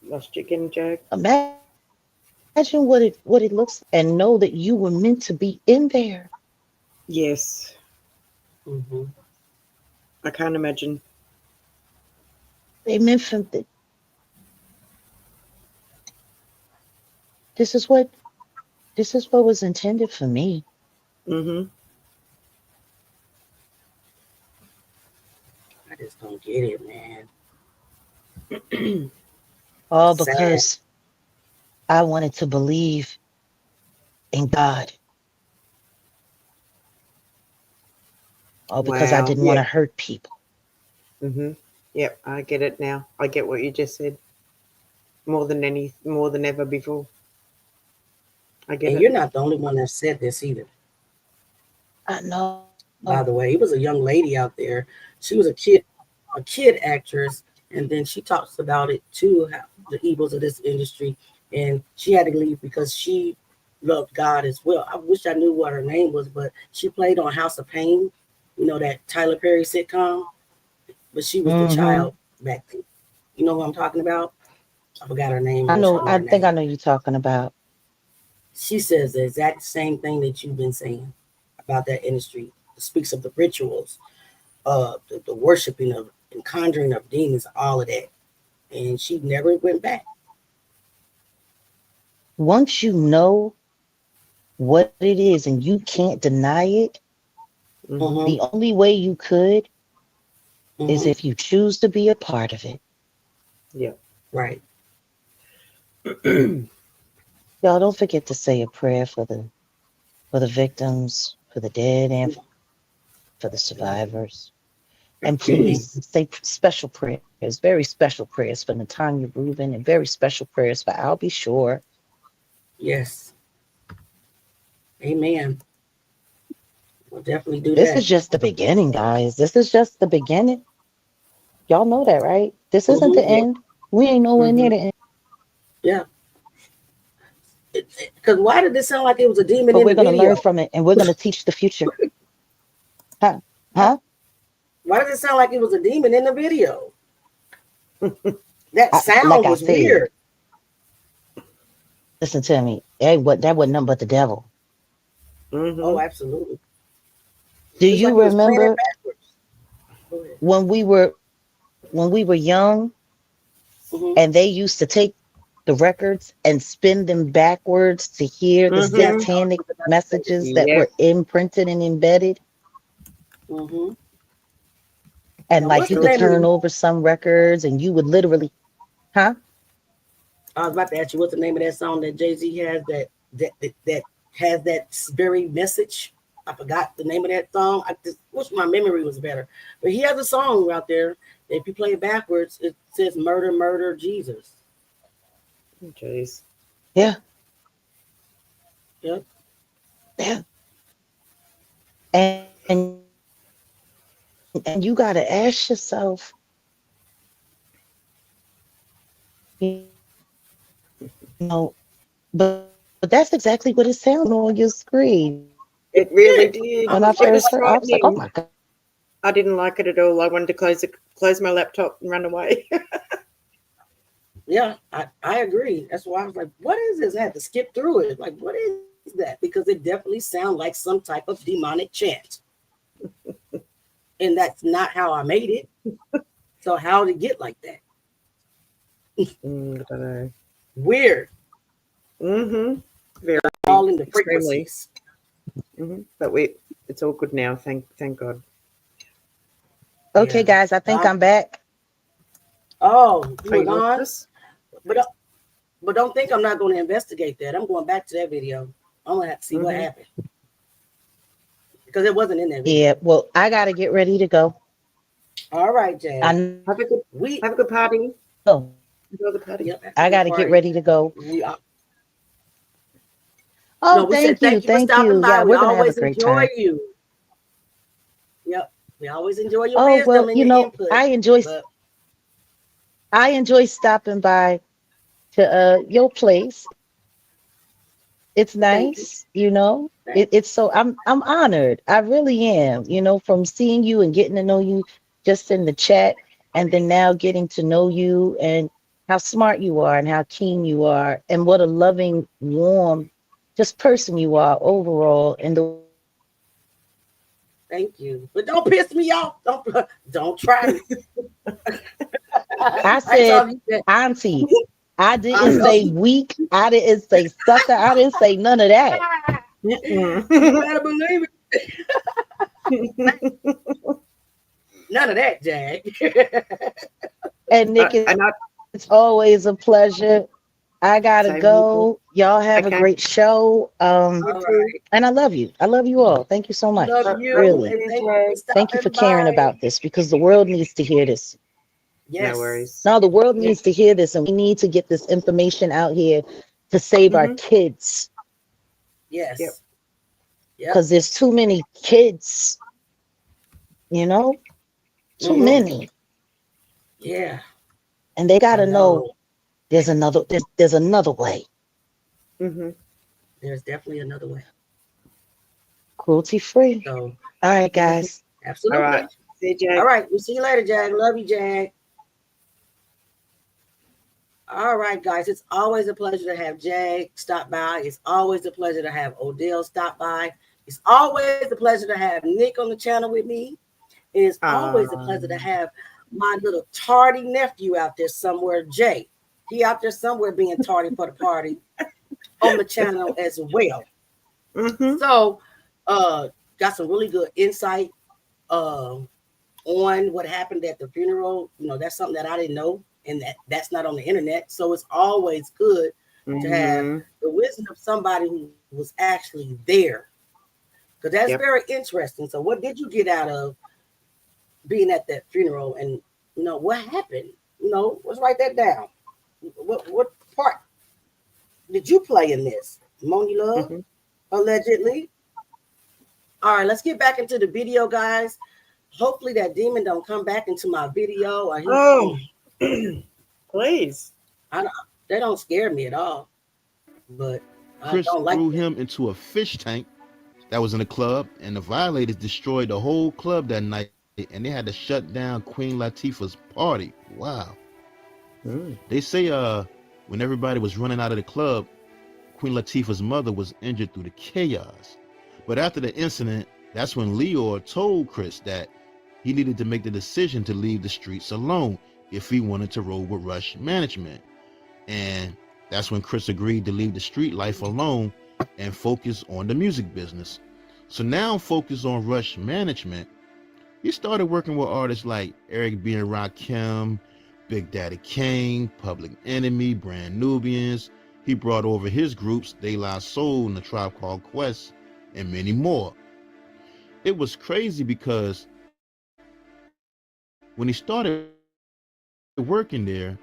Lost chicken joke. imagine what it looks and know that you were meant to be in there. Yes. Mm-hmm. I can't imagine. They meant for this is what was intended for me. Mm-hmm. I just don't get it, man. All Sad. because I wanted to believe in God. All because I Wow. didn't want Yeah. to hurt people. Mm-hmm. Yep, I get it now. I get what you just said. More than ever before. I get And it. you're not the only one that said this either. I know. By the way, it was a young lady out there. She was a kid actress, and then she talks about it too, how the evils of this industry, and she had to leave because she loved God as well. I wish I knew what her name was, but she played on House of Pain, you know, that Tyler Perry sitcom, but she was the Mm-hmm. child back then. You know who I'm talking about? I forgot her name. I I wish I know. knew I her think I name. know you're talking about. She says the exact same thing that you've been saying about that industry. It speaks of the rituals, the worshiping of and conjuring of demons, all of that. And she never went back. Once you know what it is and you can't deny it, Mm-hmm. Mm-hmm. the only way you could is Mm-hmm. if you choose to be a part of it. Yeah. Right. Y'all don't forget to say a prayer for the victims, for the dead, and for the survivors. And please say special prayers, very special prayers for Natanya Rubin, and very special prayers for I'll Be Sure. Yes. Amen. We'll definitely do This is that. just the beginning, guys. This is just the beginning. Y'all know that, right? This isn't the Mm-hmm. Yeah. end. We ain't nowhere Mm-hmm. near the end. Yeah. Because why did this sound like it was a demon But in we're the gonna learn video? from it and we're gonna teach the future. Huh? Huh? Huh? Why did it sound like it was a demon in the video? That Like sound I was said, weird. listen to me. Hey, what that wasn't nothing but the devil. Oh, Mm-hmm. absolutely. Do It's like you he was playing it remember backwards. Go ahead. when we were young Mm-hmm. and they used to take the records and spin them backwards to hear the Mm-hmm. Yes, I was satanic just about to say that. messages that Yep. were imprinted and embedded? Mm-hmm. And Now, like what's you the could name of turn the? over some records and you would literally, huh? I was about to ask you what's the name of that song that Jay-Z has that has that very message. I forgot the name of that song. I just wish my memory was better. But he has a song out there. If you play it backwards, it says "Murder, Murder, Jesus." Jeez. Yeah, Yep. yeah. And you gotta ask yourself, you know, but that's exactly what it sounded on your screen. It Yeah. really I did. When I was It like, first was what? heard, I was like, oh frightening. my God. I didn't like it at all. I wanted to close my laptop and run away. Yeah, I agree. That's why I was like, what is this? I had to skip through it. Like, what is that? Because it definitely sounds like some type of demonic chant. And that's not how I made it. So how did it get like that? I don't know. Weird. Mm-hmm. Very All in the extremely. frequencies. Mm-hmm. But it's all good now. Thank God. Okay, Yeah. guys, I think I'm back. Oh, you Are were you lost gone? us? But but don't think I'm not going to investigate that. I'm going back to that video. I'm going to have to see what Mm-hmm. happened. Because it wasn't in that video. Yeah, well, I gotta get ready to go. All right, Jay. I We Have a good party. know. Enjoy the party. yep, have a I good gotta get party. ready to go. We Oh, no, we said thank you for thank stopping you. by. Yeah, We we're gonna have a always great enjoy time. you. Yep. We always enjoy your Oh well, wisdom and your input. But I enjoy stopping by to your place. It's thank you. nice, you know. Thank It's so I'm honored. I really am, you know, from seeing you and getting to know you just in the chat and then now getting to know you and how smart you are and how keen you are and what a loving, warm just person you are overall and the Thank you. But don't piss me off. Don't try me. I said, Auntie, I didn't say weak. I didn't say sucker. I didn't say none of that. You better believe it. None of that, Jag. And Nick, it's always a pleasure. I gotta go. Y'all have a great show. And I love you. I love you all. Thank you so much. Love you. Really. Thank you for caring about this, because the world needs to hear this. Yes. No worries. No, the world needs to hear this, and we need to get this information out here to save our kids. Yes. Yep. Because there's too many kids, too many. Yeah. And they gotta know there's another way. There's definitely another way. Cruelty free. So, all right, guys. Absolutely. All right. See you, Jag. All right. We'll see you later, Jag. Love you, Jag. All right, guys. It's always a pleasure to have Jag stop by. It's always a pleasure to have Odell stop by. It's always a pleasure to have Nick on the channel with me. It is always a pleasure to have my little tardy nephew out there somewhere, Jay. He out there somewhere being tardy for the party on the channel as well. So, got some really good insight on what happened at the funeral. That's something that I didn't know, and that's not on the internet. So it's always good to have the wisdom of somebody who was actually there, because that's very interesting. So what did you get out of being at that funeral, and what happened? Let's write that down. What part did you play in this, Moni Love? Allegedly. All right, let's get back into the video, guys. Hopefully that demon don't come back into my video. Please. They don't scare me at all. But Chris threw him into a fish tank that was in the club, and the violators destroyed the whole club that night, and they had to shut down Queen Latifah's party. Wow. They say when everybody was running out of the club, Queen Latifah's mother was injured through the chaos. But after the incident, that's when Lior told Chris that he needed to make the decision to leave the streets alone if he wanted to roll with Rush Management. And that's when Chris agreed to leave the street life alone and focus on the music business. So now focused on Rush Management, he started working with artists like Eric B. and Rakim, Big Daddy Kane, Public Enemy, Brand Nubians. He brought over his groups, De La Soul and the Tribe Called Quest, and many more. It was crazy because when he started working there,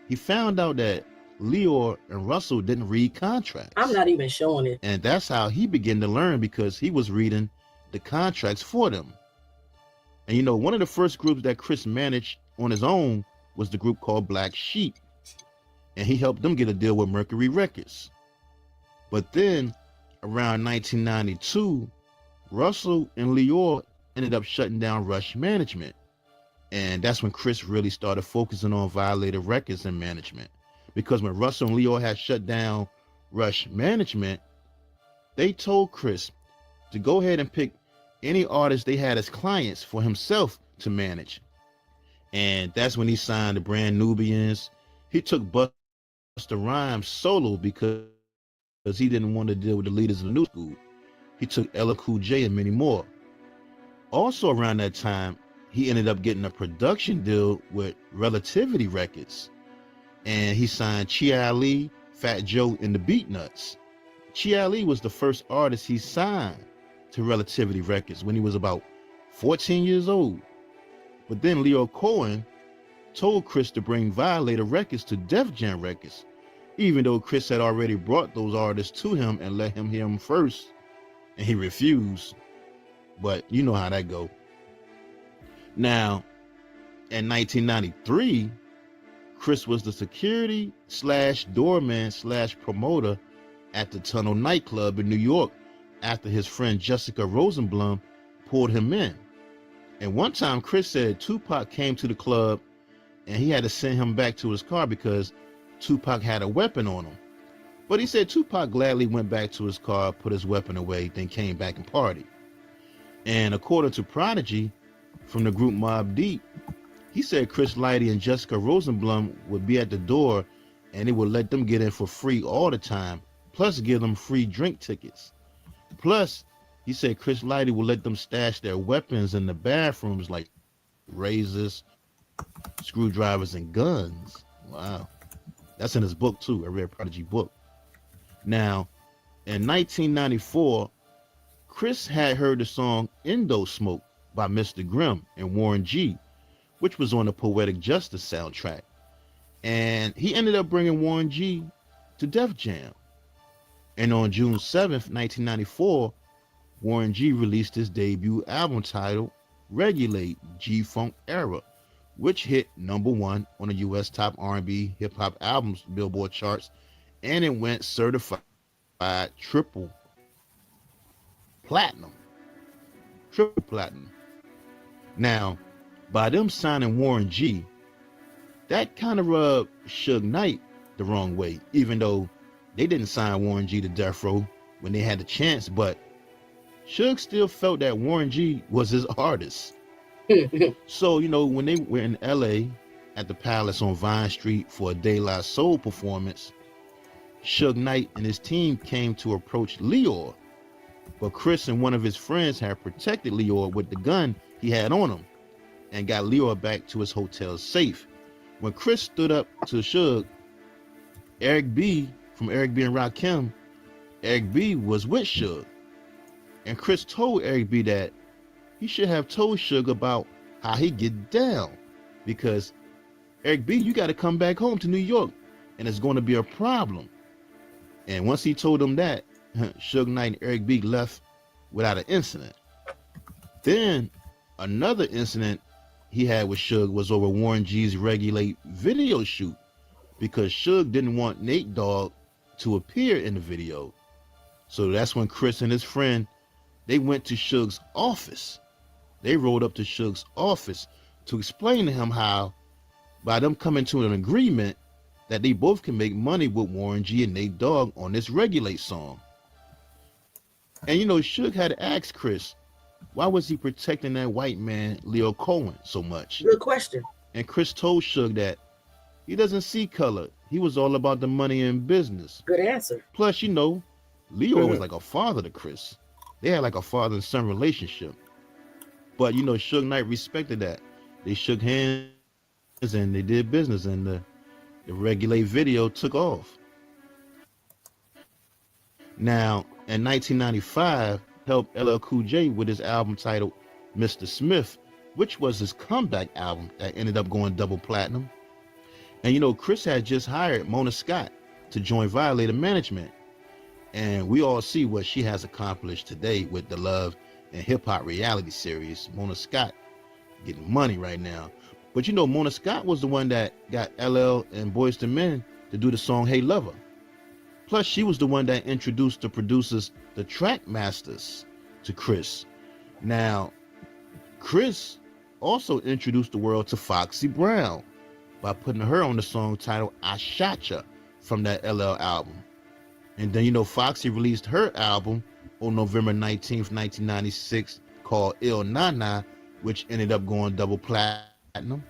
he found out that Lior and Russell didn't read contracts. I'm not even showing it. And that's how he began to learn, because he was reading the contracts for them. And one of the first groups that Chris managed on his own was the group called Black Sheep. And he helped them get a deal with Mercury Records. But then around 1992, Russell and Lior ended up shutting down Rush Management. And that's when Chris really started focusing on Violator Records and management. Because when Russell and Lior had shut down Rush Management, they told Chris to go ahead and pick any artist they had as clients for himself to manage. And that's when he signed the Brand Nubians. He took Busta Rhymes solo because he didn't want to deal with the leaders of the new school. He took LL Cool J and many more. Also around that time, he ended up getting a production deal with Relativity Records. And he signed Chi Ali, Fat Joe, and the Beatnuts. Chi Ali was the first artist he signed to Relativity Records when he was about 14 years old. But then Leo Cohen told Chris to bring Violator Records to Def Jam Records, even though Chris had already brought those artists to him and let him hear them first, and he refused. But you know how that go. Now, in 1993, Chris was the security / doorman / promoter at the Tunnel nightclub in New York after his friend Jessica Rosenblum pulled him in. And one time Chris said Tupac came to the club and he had to send him back to his car because Tupac had a weapon on him. But he said Tupac gladly went back to his car, put his weapon away, then came back and partied. And according to Prodigy from the group Mobb Deep, he said Chris Lighty and Jessica Rosenblum would be at the door and they would let them get in for free all the time, plus give them free drink tickets. Plus, he said Chris Lighty would let them stash their weapons in the bathrooms like razors, screwdrivers, and guns. Wow. That's in his book too. I read Prodigy book. Now, in 1994, Chris had heard the song Indo Smoke by Mr. Grimm and Warren G, which was on the Poetic Justice soundtrack. And he ended up bringing Warren G to Def Jam. And on June 7th, 1994, Warren G released his debut album titled Regulate G-Funk Era, which hit #1 on the U.S. top R&B hip-hop albums Billboard charts, and it went certified triple platinum. Now, by them signing Warren G, that kind of rubbed Suge Knight the wrong way, even though they didn't sign Warren G to Death Row when they had the chance, but Suge still felt that Warren G was his artist. So, when they were in LA at the Palace on Vine Street for a De La Soul performance, Suge Knight and his team came to approach Leor, but Chris and one of his friends had protected Leor with the gun he had on him and got Leor back to his hotel safe. When Chris stood up to Suge, Eric B from Eric B and Rakim, Eric B was with Suge. And Chris told Eric B that he should have told Suge about how he get down, because Eric B, you got to come back home to New York and it's going to be a problem. And once he told him that, Suge Knight and Eric B left without an incident. Then another incident he had with Suge was over Warren G's Regulate video shoot, because Suge didn't want Nate Dogg to appear in the video. So that's when Chris and his friend, they went to Suge's office. They rolled up to Suge's office to explain to him how, by them coming to an agreement, that they both can make money with Warren G and Nate Dogg on this Regulate song. And Suge had to ask Chris, why was he protecting that white man, Leo Cohen, so much? Good question. And Chris told Suge that he doesn't see color. He was all about the money and business. Good answer. Plus, Leo was like a father to Chris. They had like a father and son relationship. But, Suge Knight respected that. They shook hands and they did business, and the Regulate video took off. Now, in 1995, helped LL Cool J with his album titled Mr. Smith, which was his comeback album that ended up going double platinum. And Chris had just hired Mona Scott to join Violator management. And we all see what she has accomplished today with the Love and Hip Hop reality series. Mona Scott getting money right now. But Mona Scott was the one that got LL and Boyz II Men to do the song Hey Lover. Plus, she was the one that introduced the producers, the Track Masters, to Chris. Now, Chris also introduced the world to Foxy Brown by putting her on the song titled I Shotcha from that LL album. And then, Foxy released her album on November 19th, 1996, called Il Nana, which ended up going double platinum.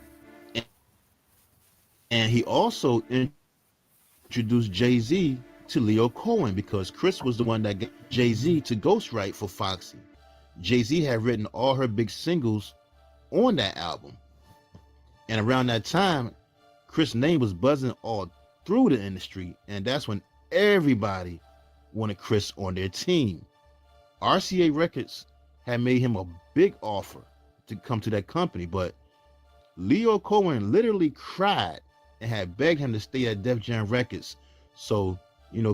And he also introduced Jay-Z to Leo Cohen, because Chris was the one that got Jay-Z to ghostwrite for Foxy. Jay-Z had written all her big singles on that album. And around that time, Chris' name was buzzing all through the industry, and that's when everybody wanted Chris on their team. RCA Records had made him a big offer to come to that company, but Leo Cohen literally cried and had begged him to stay at Def Jam Records. So,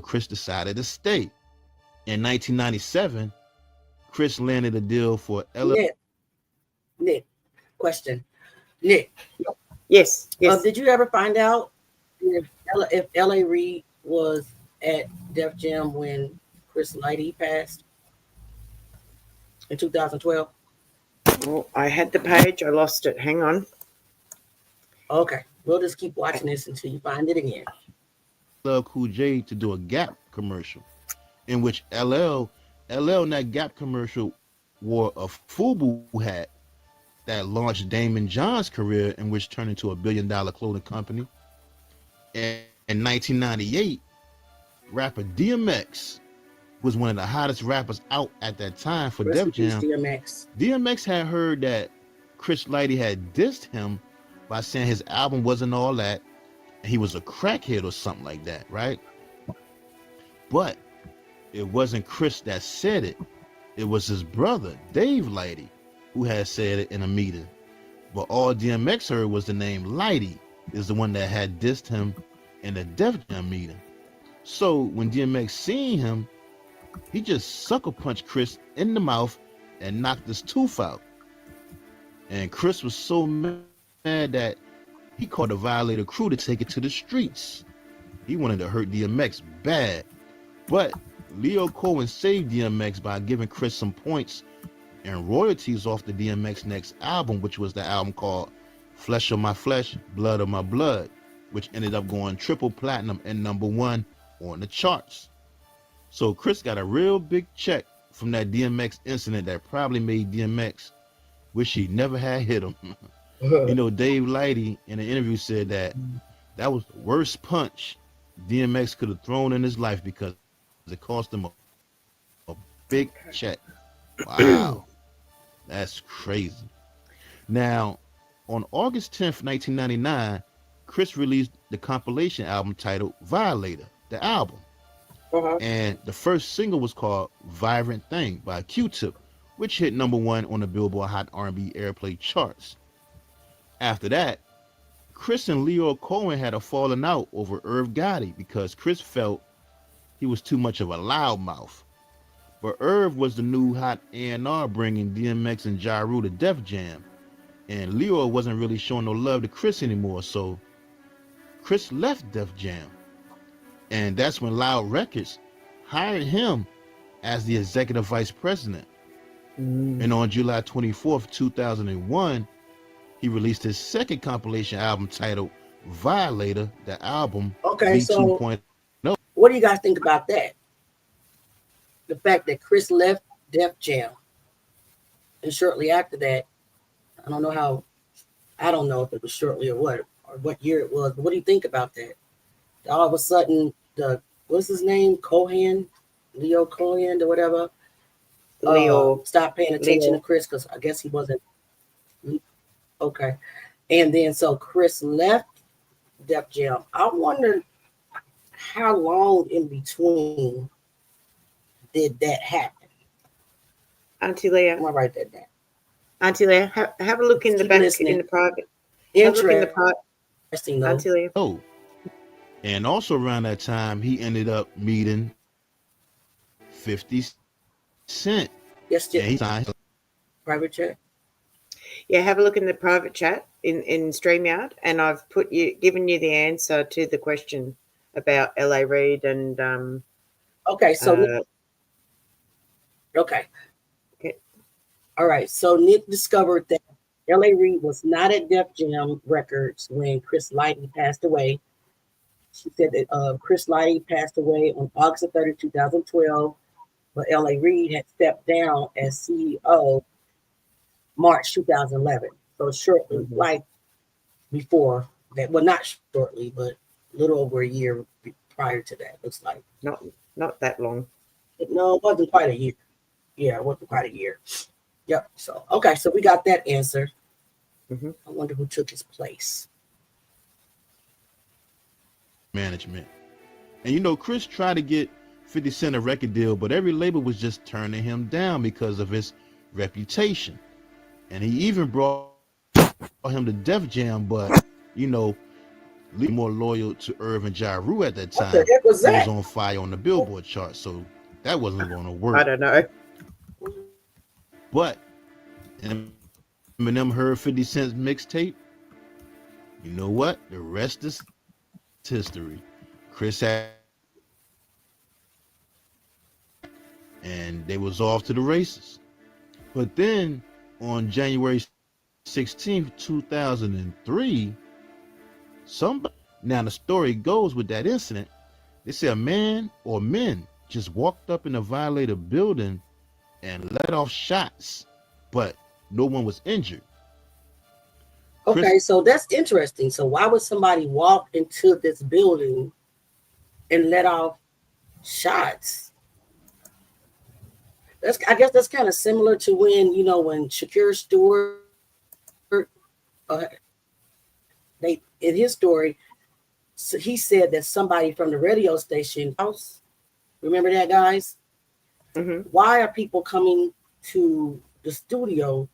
Chris decided to stay. In 1997, Chris landed a deal for LL. Nick, question. Nick. Yes. Did you ever find out if L.A. Reid was at Def Jam when Chris Lighty passed in 2012? Well, I had the page. I lost it. Hang on. Okay. We'll just keep watching this until you find it again. LL Cool J to do a Gap commercial, in which LL in that Gap commercial wore a FUBU hat that launched Damon John's career and which turned into $1 billion clothing company. And in 1998, rapper DMX was one of the hottest rappers out at that time for Def Jam. DMX had heard that Chris Lighty had dissed him by saying his album wasn't all that, and he was a crackhead or something like that, right? But it wasn't Chris that said it. It was his brother, Dave Lighty, who had said it in a meeting. But all DMX heard was the name Lighty is the one that had dissed him in the Def Jam meeting. So when DMX seen him, he just sucker punched Chris in the mouth and knocked his tooth out. And Chris was so mad that he called the Violator crew to take it to the streets. He wanted to hurt DMX bad. But Leo Cohen saved DMX by giving Chris some points and royalties off the DMX next album, which was the album called Flesh of My Flesh, Blood of My Blood, which ended up going triple platinum and #1 on the charts. So Chris got a real big check from that DMX incident that probably made DMX wish he never had hit him. You know, Dave Lighty in an interview said that that was the worst punch DMX could have thrown in his life because it cost him a big check. Wow, that's crazy. Now, on August 10th, 1999, Chris released the compilation album titled Violator, the album. And the first single was called Vibrant Thing by Q-Tip, which hit #1 on the Billboard Hot R&B Airplay charts. After that, Chris and Leo Cohen had a falling out over Irv Gotti because Chris felt he was too much of a loudmouth. But Irv was the new hot A&R bringing DMX and Ja Rule to Def Jam. And Leo wasn't really showing no love to Chris anymore, so Chris left Def Jam. And that's when Loud Records hired him as the executive vice president. And on July 24th, 2001, he released his second compilation album titled Violator, the album V2.0. So what do you guys think about that? The fact that Chris left Def Jam, and shortly after that, I don't know if it was shortly or what year it was, but what do you think about that? All of a sudden, what's his name? Leo Cohen or whatever. Leo stopped paying attention to Chris because I guess he wasn't okay. And then so Chris left Def Jam. I wonder how long in between did that happen? Auntie Leah, I'm gonna write that down. Auntie Leah, have a look in the back in the private. Interesting. Auntie Leah. Oh, and also around that time, he ended up meeting 50 Cent. Yes, yeah, he signed private chat. Yeah, have a look in the private chat in StreamYard, and I've given you the answer to the question about L.A. Reid and Okay, so okay. All right, so Nick discovered that L.A. Reid was not at Def Jam Records when Chris Lighty passed away. She said that Chris Lighty passed away on August 30, 2012, but L.A. Reid had stepped down as CEO March 2011. So shortly, like before that, well, not shortly, but a little over a year prior to that, looks like. Not that long. No, it wasn't quite a year. Yeah, it wasn't quite a year. Yep. So, okay, so we got that answer. I wonder who took his place. Management. And you know, Chris tried to get 50 Cent a record deal, but every label was just turning him down because of his reputation. And he even brought him to Def Jam, but you know, more loyal to Irv and Ja Rule at that time. What the heck was that? He was on fire on the Billboard chart, so that wasn't going to work. I don't know. But Eminem heard 50 Cent's mixtape. You know what? The rest is history. Chris had, and they was off to the races. But then on January 16th, 2003, now the story goes with that incident, they say a man or men just walked up in the Violator building and let off shots, but no one was injured. Okay, so that's interesting. So why would somebody walk into this building and let off shots? I guess that's kind of similar to when when Shakir Stewart, uh, they in his story, so he said that somebody from the radio station house. Remember that, guys? Mm-hmm. Why are people coming to the studio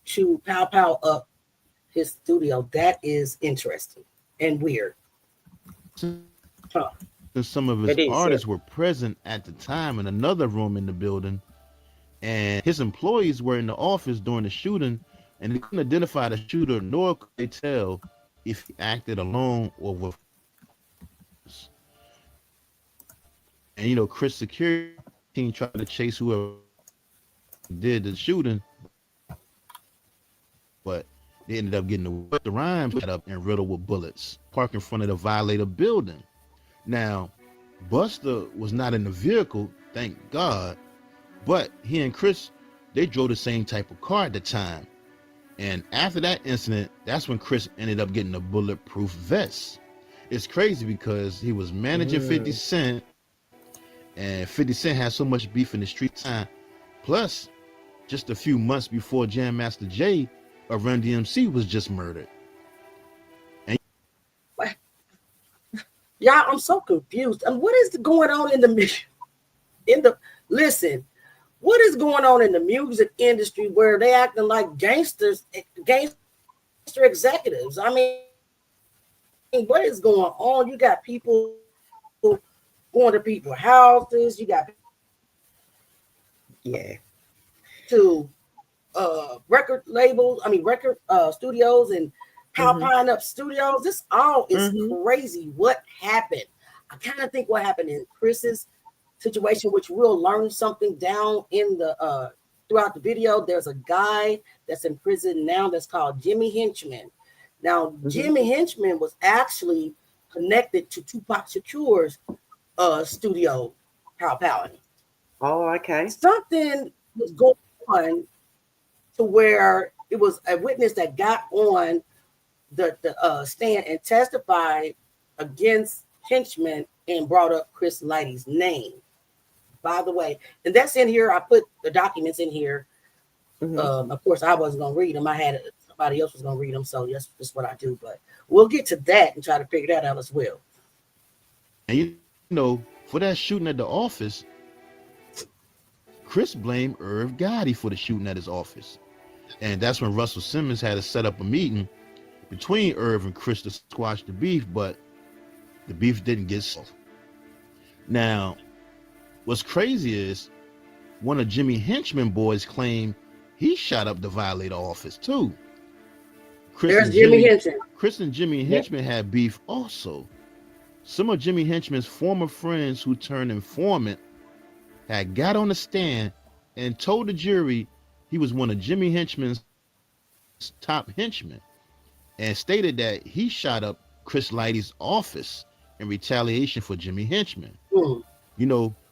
to pow up his studio? That is interesting and weird. Huh. Some of his artists were present at the time in another room in the building, and his employees were in the office during the shooting, and they couldn't identify the shooter, nor could they tell if he acted alone or with. And Chris' security team tried to chase whoever did the shooting, but they ended up getting the rhymes cut up and riddled with bullets, parked in front of the Violator building. Now, Buster was not in the vehicle, thank God, but he and Chris, they drove the same type of car at the time. And after that incident, that's when Chris ended up getting a bulletproof vest. It's crazy because he was managing 50 Cent, and 50 Cent had so much beef in the street time. Plus, just a few months before Jam Master Jay of Run DMC was just murdered. And yeah, I'm so confused. And what is going on in the listen? What is going on in the music industry where they acting like gangster executives? I mean, what is going on? You got people going to people's houses. You got to record labels. I mean, record studios and powering up studios. This all is crazy. What happened? I kind of think what happened in Chris's situation, which we'll learn something down in the throughout the video. There's a guy that's in prison now that's called Jimmy Henchman. Now, Jimmy Henchman was actually connected to Tupac Shakur's studio, powering. Oh, okay. Something was going on to where it was a witness that got on the stand and testified against Henchman and brought up Chris Lighty's name. By the way, and that's in here. I put the documents in here. Of course, I wasn't going to read them. I had somebody else was going to read them. So that's what I do. But we'll get to that and try to figure that out as well. And for that shooting at the office, Chris blamed Irv Gotti for the shooting at his office. And that's when Russell Simmons had to set up a meeting between Irv and Chris to squash the beef, but the beef didn't get solved. Now, what's crazy is one of Jimmy Henchman boys claimed he shot up the Violator office too. Chris and Jimmy Henchman had beef also. Some of Jimmy Henchman's former friends who turned informant had got on the stand and told the jury he was one of Jimmy Henchman's top henchmen, and stated that he shot up Chris Lighty's office in retaliation for Jimmy Henchman.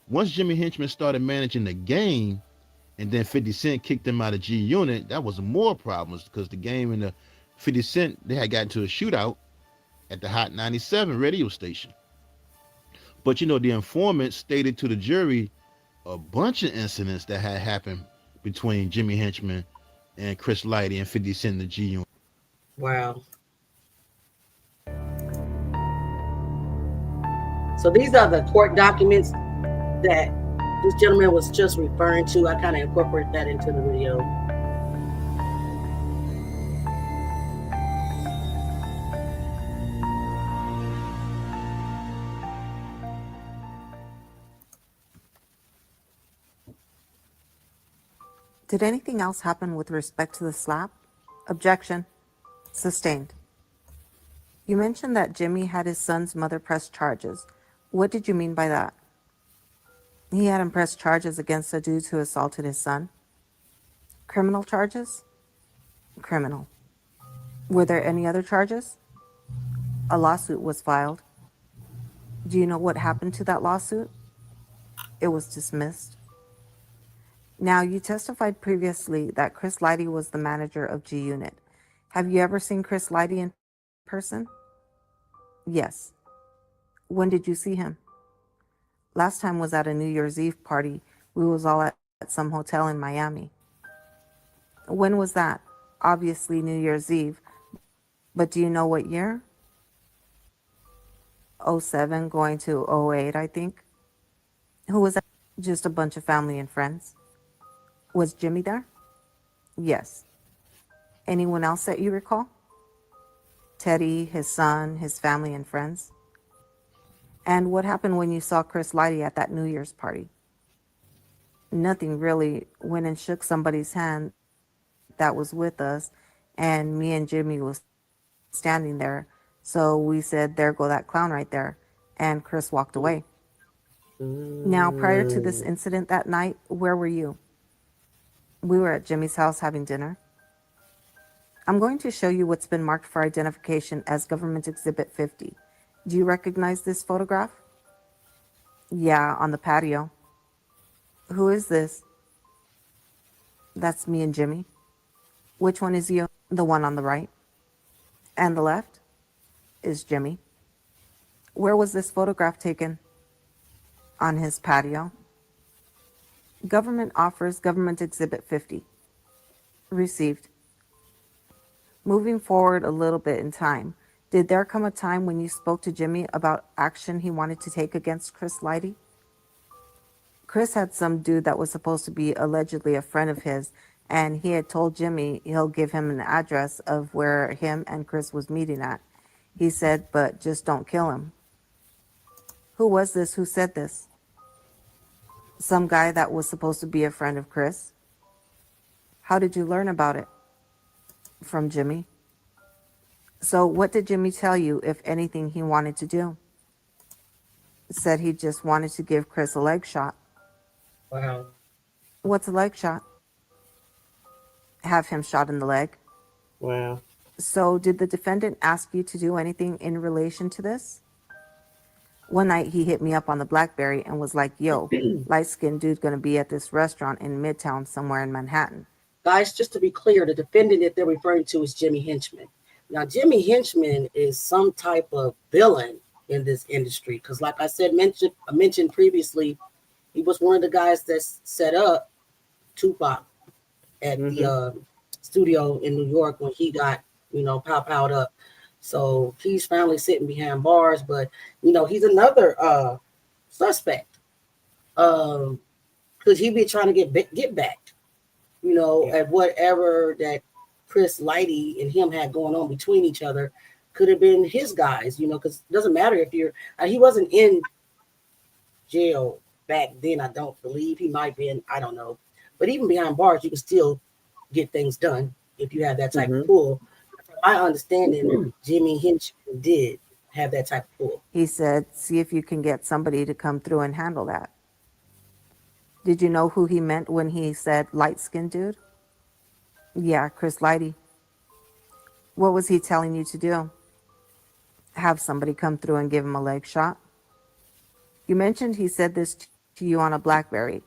Once Jimmy Henchman started managing the game, and then 50 Cent kicked him out of G Unit, that was more problems because the game and the 50 Cent, they had gotten to a shootout at the Hot 97 radio station. But the informant stated to the jury a bunch of incidents that had happened between Jimmy Henchman and Chris Lighty and 50 Cent in the G Unit. Wow. So these are the court documents that this gentleman was just referring to. I kind of incorporate that into the video. Did anything else happen with respect to the slap? Objection. Sustained. You mentioned that Jimmy had his son's mother press charges. What did you mean by that? He had him press charges against the dudes who assaulted his son? Criminal charges? Criminal. Were there any other charges? A lawsuit was filed. Do you know what happened to that lawsuit? It was dismissed. Now, you testified previously that Chris Lighty was the manager of G Unit. Have you ever seen Chris Lighty in person? Yes. When did you see him? Last time was at a New Year's Eve party. We was all at some hotel in Miami. When was that? Obviously New Year's Eve. But do you know what year? '07 going to '08, I think. Who was that? Just a bunch of family and friends. Was Jimmy there? Yes. Anyone else that you recall? Teddy, his son, his family and friends. And what happened when you saw Chris Lighty at that New Year's party? Nothing really. Went and shook somebody's hand that was with us, and me and Jimmy was standing there. So we said, there go that clown right there. And Chris walked away. Now, prior to this incident that night, where were you? We were at Jimmy's house having dinner. I'm going to show you what's been marked for identification as Government Exhibit 50. Do you recognize this photograph? Yeah, on the patio. Who is this? That's me and Jimmy. Which one is you? The one on the right. And the left is Jimmy. Where was this photograph taken? On his patio. Government offers Government Exhibit 50. Received. Moving forward a little bit in time, did there come a time when you spoke to Jimmy about action he wanted to take against Chris Lighty? Chris had some dude that was supposed to be allegedly a friend of his, and he had told Jimmy he'll give him an address of where him and Chris was meeting at. He said, but just don't kill him. Who was this who said this? Some guy that was supposed to be a friend of Chris. How did you learn about it? From Jimmy. So what did Jimmy tell you, if anything, he wanted to do? Said he just wanted to give Chris a leg shot. Wow. What's a leg shot? Have him shot in the leg. Wow. So did the defendant ask you to do anything in relation to this? One night he hit me up on the BlackBerry and was like, yo, light-skinned dude gonna be at this restaurant in Midtown somewhere in Manhattan. Guys, just to be clear, the defendant that they're referring to is Jimmy Henchman. Now, Jimmy Henchman is some type of villain in this industry because, like I mentioned previously, he was one of the guys that set up Tupac at the studio in New York when he got, pow-powed up. So he's finally sitting behind bars, but, he's another suspect because he be trying to get back, at whatever that Chris Lighty and him had going on between each other. Could have been his guys, because it doesn't matter if he wasn't in jail back then. I don't believe he might be in, I don't know. But even behind bars, you can still get things done if you have that type of pull. From my understanding, Jimmy Henchman did have that type of pull. He said, see if you can get somebody to come through and handle that. Did you know who he meant when he said light-skinned dude? Yeah, Chris Lighty. What was he telling you to do? Have somebody come through and give him a leg shot? You mentioned he said this to you on a BlackBerry.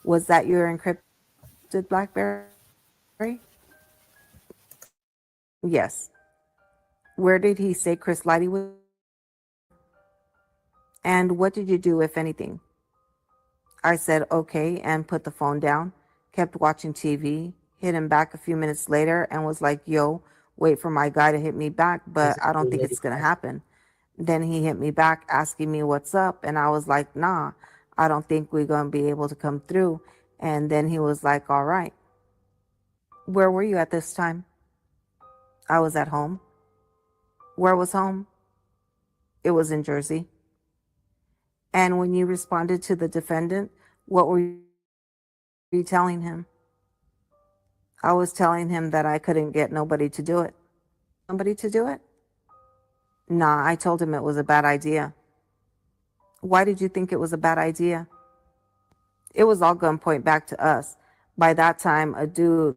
Was that your encrypted BlackBerry? Yes. Where did he say Chris Lighty was? And what did you do, if anything? I said, okay, and put the phone down, kept watching TV, hit him back a few minutes later and was like, yo, wait for my guy to hit me back, but I don't think it's going to happen. Then he hit me back asking me what's up. And I was like, nah, I don't think we're going to be able to come through. And then he was like, all right. Where were you at this time? I was at home. Where was home? It was in Jersey. And when you responded to the defendant, what were you telling him? I was telling him that I couldn't get nobody to do it. Somebody to do it? Nah, I told him it was a bad idea. Why did you think it was a bad idea? It was all going to point back to us. By that time, a dude,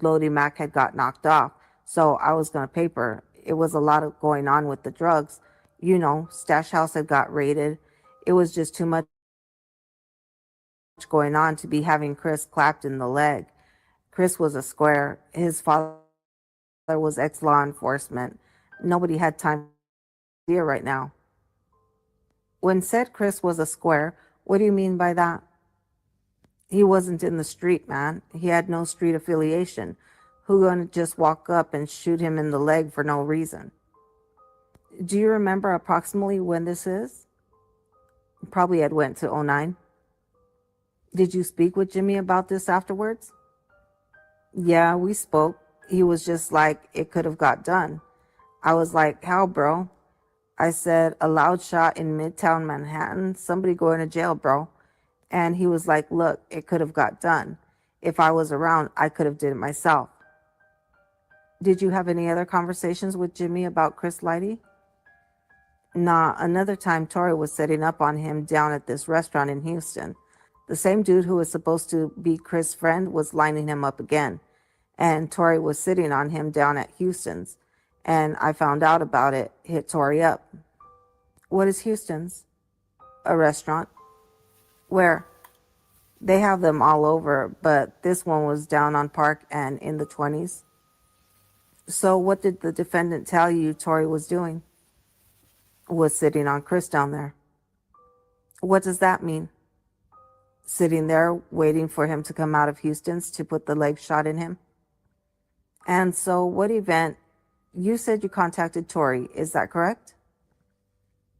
Lodi Mac, had got knocked off. So I was going to paper. It was a lot of going on with the drugs. Stash House had got raided. It was just too much going on to be having Chris clapped in the leg. Chris was a square. His father was ex-law enforcement. Nobody had time here right now. When said Chris was a square, what do you mean by that? He wasn't in the street, man. He had no street affiliation. Who gonna just walk up and shoot him in the leg for no reason? Do you remember approximately when this is? Probably had went to '09. Did you speak with Jimmy about this afterwards? Yeah, we spoke. He was just like, it could have got done. I was like, how, bro? I said, a loud shot in Midtown Manhattan, somebody going to jail, bro. And he was like, look, it could have got done. If I was around, I could have did it myself. Did you have any other conversations with Jimmy about Chris Lighty? Nah, another time Tori was setting up on him down at this restaurant in Houston. The same dude who was supposed to be Chris' friend was lining him up again. And Tori was sitting on him down at Houston's. And I found out about it, hit Tori up. What is Houston's? A restaurant. Where? They have them all over, but this one was down on Park and in the 20s. So what did the defendant tell you Tori was doing? Was sitting on Chris down there. What does that mean? Sitting there waiting for him to come out of Houston's to put the leg shot in him? And so what event? You said you contacted Tori, is that correct?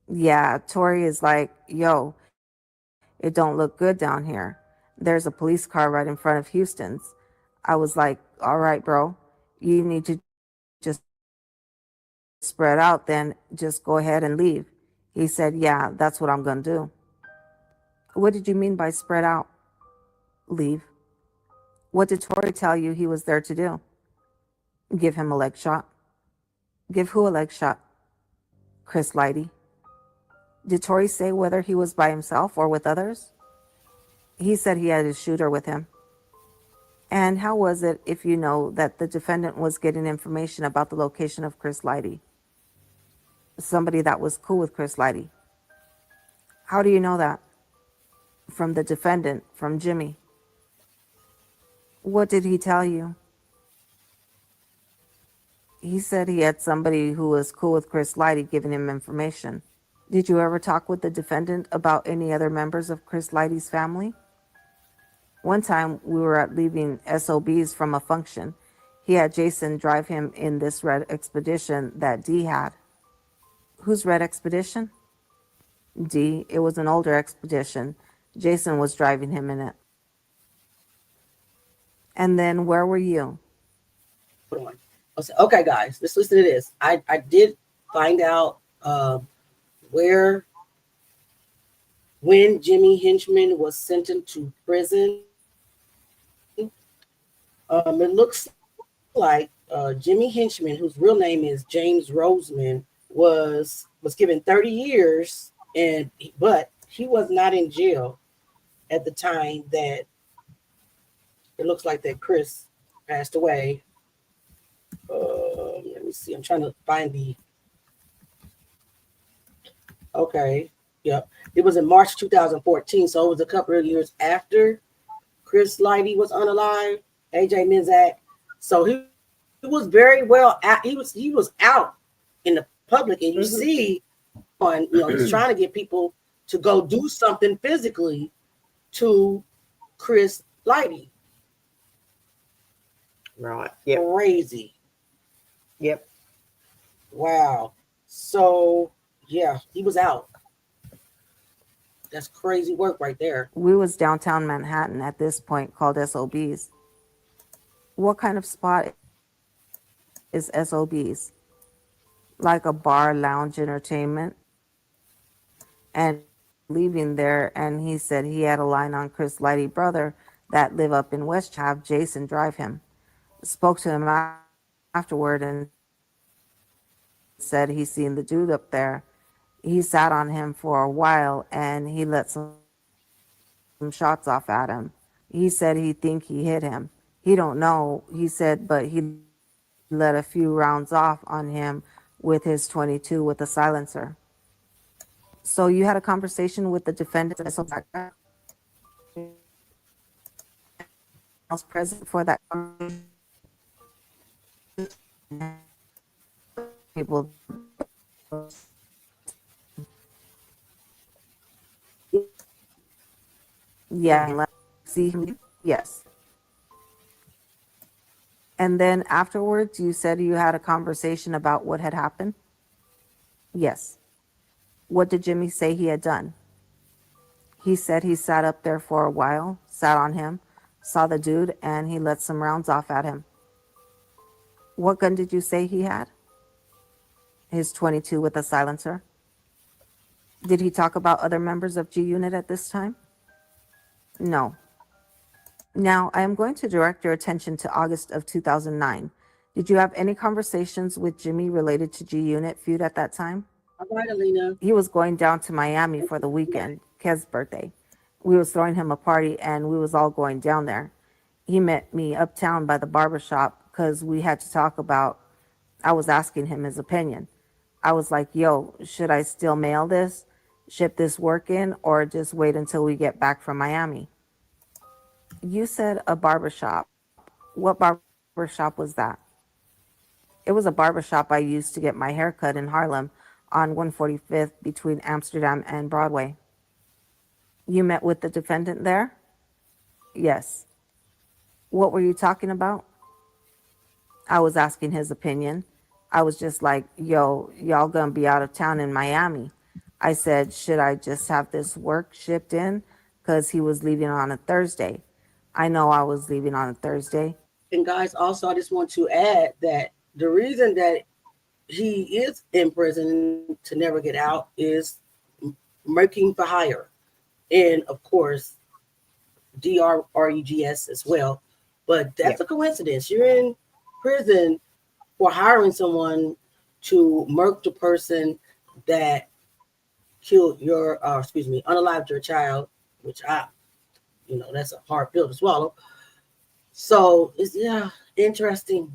Yeah, Tori is like, yo, it don't look good down here. There's a police car right in front of Houston's. I was like, all right, bro, you need to just spread out, then just go ahead and leave. He said, yeah, that's what I'm going to do. What did you mean by spread out? Leave. What did Tori tell you he was there to do? Give him a leg shot. Give who a leg shot? Chris Lighty. Did Tori say whether he was by himself or with others? He said he had his shooter with him. And how was it, if you know, that the defendant was getting information about the location of Chris Lighty? Somebody that was cool with Chris Lighty. How do you know that? From the defendant, from Jimmy. What did he tell you? He said he had somebody who was cool with Chris Lighty giving him information. Did you ever talk with the defendant about any other members of Chris Lighty's family? One time we were at leaving SOBs from a function. He had Jason drive him in this red expedition that D had. Whose red expedition? D. It was an older expedition. Jason was driving him in it. And then where were you? Hold on. Okay, guys, let's listen to this. I did find out when Jimmy Hinchman was sentenced to prison. It looks like Jimmy Hinchman, whose real name is James Roseman, was given 30 years, but he was not in jail at the time that it looks like that Chris passed away. Let me see. I'm trying to find the. Okay. Yep. It was in March 2014, so it was a couple of years after Chris Lighty was unalive. AJ Mizak. So he was very well. He was out in the public, and you see, he's trying to get people to go do something physically to Chris Lighty. Right. Yep. Crazy. Yep. Wow. So yeah, he was out. That's crazy work right there. We was downtown Manhattan at this point, called SOBs. What kind of spot is SOBs? Like a bar, lounge, entertainment. And leaving there, and he said he had a line on Chris Lighty brother that live up in West, have Jason drive him. Spoke to him afterward and said he seen the dude up there. He sat on him for a while and he let some shots off at him. He said he think he hit him. He don't know, he said, but he let a few rounds off on him with his 22 with a silencer. So you had a conversation with the defendant. else present for that people? Yeah, let's see him. Yes. And then afterwards, you said you had a conversation about what had happened? Yes. What did Jimmy say he had done? He said he sat up there for a while, sat on him, saw the dude, and he let some rounds off at him. What gun did you say he had? His 22 with a silencer. Did he talk about other members of G Unit at this time? No. Now, I am going to direct your attention to August of 2009. Did you have any conversations with Jimmy related to G Unit feud at that time? All right, Alina. He was going down to Miami for the weekend, Kez's birthday. We was throwing him a party and we was all going down there. He met me uptown by the barber shop because we had to talk about, I was asking him his opinion. I was like, yo, should I still mail this, ship this work in, or just wait until we get back from Miami? You said a barber shop. What barber shop was that? It was a barber shop I used to get my hair cut in Harlem on 145th between Amsterdam and Broadway. You met with the defendant there? Yes. What were you talking about? I was asking his opinion. I was just like, yo, y'all gonna be out of town in Miami. I said, should I just have this work shipped in? Because he was leaving on a Thursday. I know I was leaving on a Thursday. And guys, also, I just want to add that the reason that he is in prison to never get out is working for hire. And of course, DRREGS as well. But that's a coincidence. You're in prison for hiring someone to murk the person that killed your, unalived your child, which that's a hard pill to swallow. So it's interesting.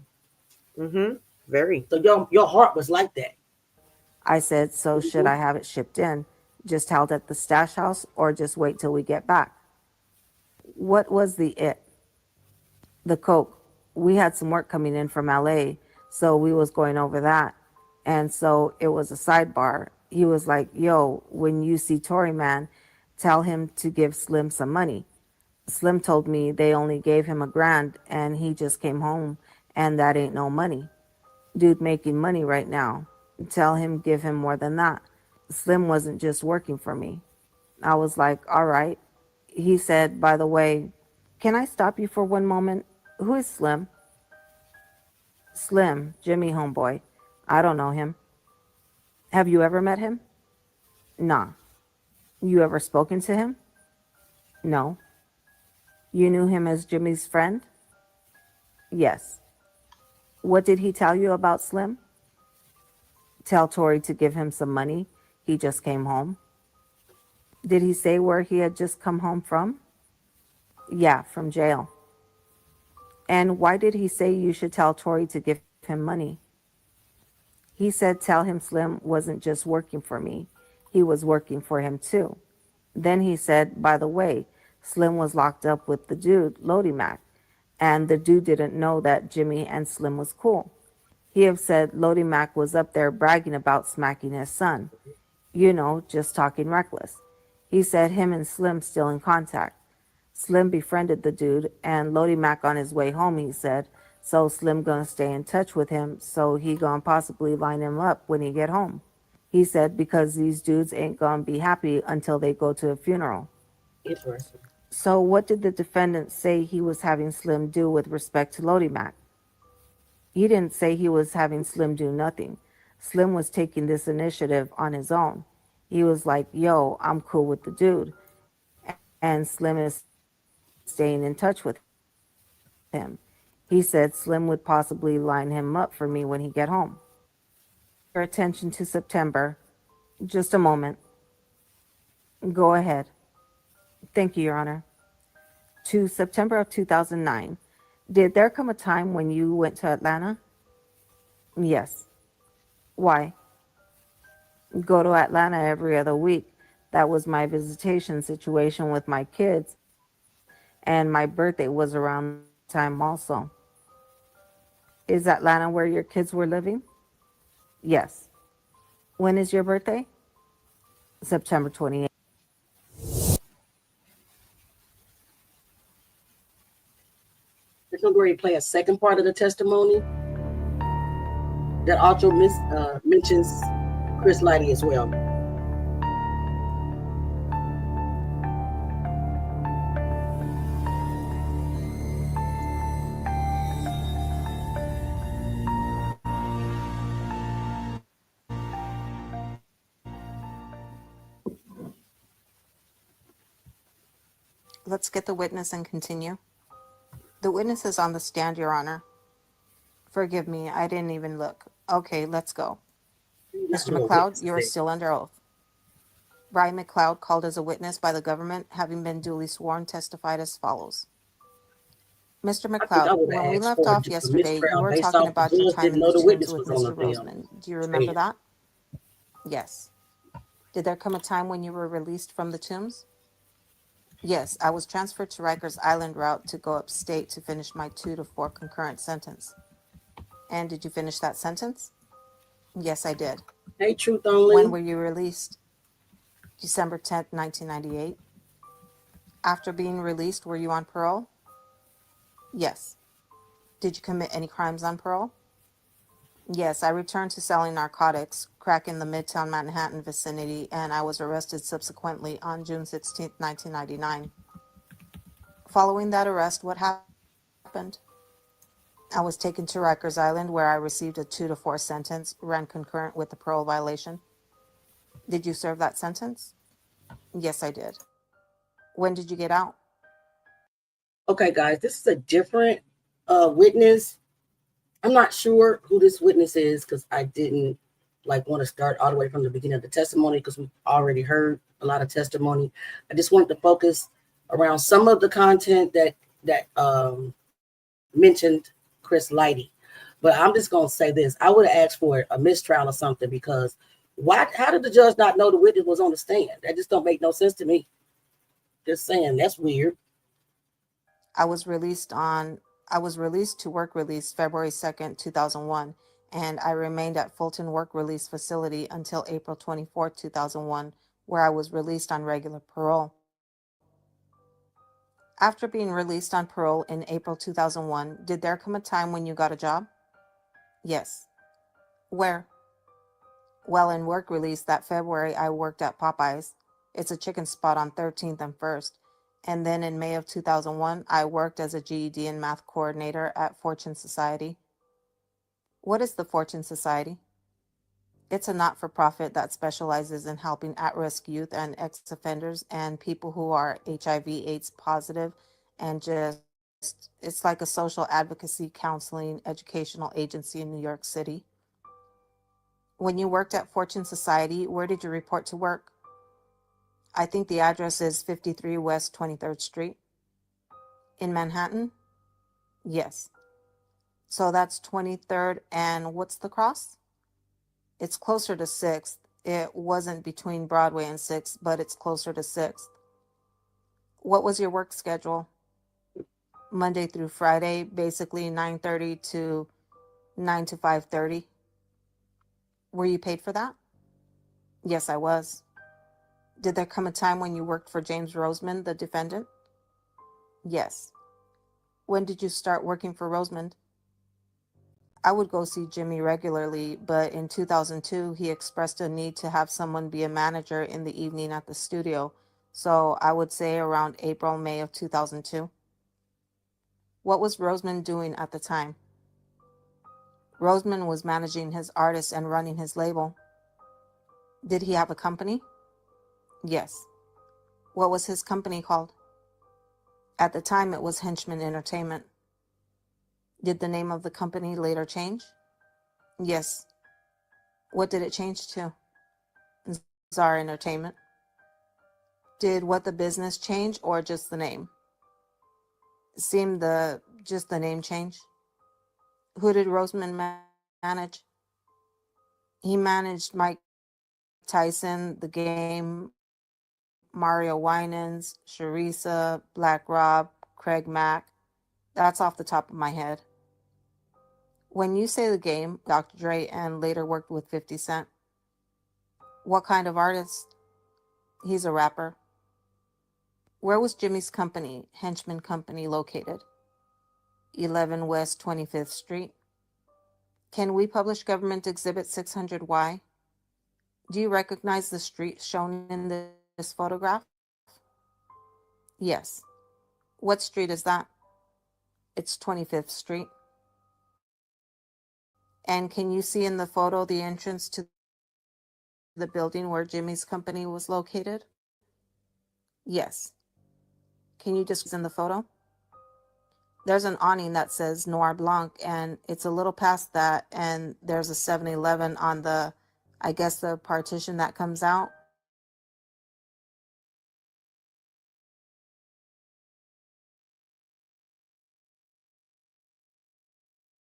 Mm-hmm. Very. So your heart was like that. I said, so should I have it shipped in, just held at the stash house, or just wait till we get back? What was the it? The coke. We had some work coming in from LA, so we was going over that. And so it was a sidebar. He was like, yo, when you see Tory man, tell him to give Slim some money. Slim told me they only gave him $1,000 and he just came home and that ain't no money. Dude making money right now. Tell him give him more than that. Slim wasn't just working for me. I was like, all right. He said, by the way, can I stop you for one moment? Who is Slim? Slim, Jimmy homeboy. I don't know him. Have you ever met him? Nah. You ever spoken to him? No. You knew him as Jimmy's friend? Yes. What did he tell you about Slim? Tell Tory to give him some money. He just came home. Did he say where he had just come home from? Yeah, from jail. And why did he say you should tell Tory to give him money? He said tell him Slim wasn't just working for me. He was working for him too. Then he said, by the way, Slim was locked up with the dude, Lodi Mac, and the dude didn't know that Jimmy and Slim was cool. He had said Lodi Mac was up there bragging about smacking his son. Just talking reckless. He said him and Slim still in contact. Slim befriended the dude, and Lodi Mac on his way home, he said, so Slim gonna stay in touch with him, so he gonna possibly line him up when he get home. He said because these dudes ain't gonna be happy until they go to a funeral. Interesting. So what did the defendant say he was having Slim do with respect to Lodi Mac? He didn't say he was having Slim do nothing. Slim was taking this initiative on his own. He was like, yo, I'm cool with the dude. And Slim is staying in touch with him. He said Slim would possibly line him up for me when he get home. Your attention to September. Just a moment. Go ahead. Thank you, Your Honor. To September of 2009. Did there come a time when you went to Atlanta? Yes. Why? Go to Atlanta every other week. That was my visitation situation with my kids. And my birthday was around time also. Is Atlanta where your kids were living? Yes. When is your birthday? September 28th. We're going to go ahead and play a second part of the testimony that also mentions Chris Lighty as well. Let's get the witness and continue. The witness is on the stand, Your Honor. Forgive me, I didn't even look. Okay, let's go. Mr. McLeod, you are still under oath. Brian McLeod, called as a witness by the government, having been duly sworn, testified as follows. Mr. McLeod, when we left off yesterday, you were talking about your time in the Tombs with Mr. Roseman. Do you remember that? Yes. Did there come a time when you were released from the Tombs? Yes, I was transferred to Rikers Island route to go upstate to finish my 2 to 4 concurrent sentence. And did you finish that sentence? Yes, I did. Hey, Truth Only. When were you released? December 10th, 1998. After being released, were you on parole? Yes. Did you commit any crimes on parole? Yes, I returned to selling narcotics, crack in the Midtown Manhattan vicinity, and I was arrested subsequently on June 16, 1999. Following that arrest, what happened? I was taken to Rikers Island, where I received a 2 to 4 sentence, ran concurrent with the parole violation. Did you serve that sentence? Yes, I did. When did you get out? Okay, guys, this is a different witness. I'm not sure who this witness is because I didn't want to start all the way from the beginning of the testimony because we've already heard a lot of testimony. I just wanted to focus around some of the content that mentioned Chris Lighty. But I'm just going to say this. I would have asked for a mistrial or something because how did the judge not know the witness was on the stand? That just don't make no sense to me. Just saying, that's weird. I was released to work release February 2nd, 2001, and I remained at Fulton Work Release Facility until April 24th, 2001, where I was released on regular parole. After being released on parole in April 2001, did there come a time when you got a job? Yes. Where? Well, in work release that February, I worked at Popeyes. It's a chicken spot on 13th and 1st. And then in May of 2001, I worked as a GED and math coordinator at Fortune Society. What is the Fortune Society? It's a not-for-profit that specializes in helping at-risk youth and ex-offenders and people who are HIV/AIDS positive, and it's like a social advocacy, counseling, educational agency in New York City. When you worked at Fortune Society, where did you report to work? I think the address is 53 West 23rd Street. In Manhattan? Yes. So that's 23rd and what's the cross? It's closer to 6th. It wasn't between Broadway and 6th, but it's closer to 6th. What was your work schedule? Monday through Friday, basically 9:30 to 9 to 5:30. Were you paid for that? Yes, I was. Did there come a time when you worked for James Roseman, the defendant? Yes. When did you start working for Roseman? I would go see Jimmy regularly, but in 2002, he expressed a need to have someone be a manager in the evening at the studio, so I would say around April, May of 2002. What was Roseman doing at the time? Roseman was managing his artists and running his label. Did he have a company? Yes. What was his company called? At the time, it was Henchman Entertainment. Did the name of the company later change? Yes. What did it change to? Czar Entertainment. Did what the business change or just the name? Seemed just the name change. Who did Roseman manage? He managed Mike Tyson, The Game, Mario Winans, Sharisa, Black Rob, Craig Mack. That's off the top of my head. When you say The Game, Dr. Dre, and later worked with 50 Cent, what kind of artist? He's a rapper. Where was Jimmy's company, Henchman Company, located? 11 West 25th Street. Can we publish Government Exhibit 600Y? Do you recognize the street shown in this photograph? Yes. What street is that? It's 25th Street. And can you see in the photo the entrance to the building where Jimmy's company was located? Yes. Can you just in the photo? There's an awning that says Noir Blanc, and it's a little past that, and there's a 7-Eleven on the, I guess, the partition that comes out.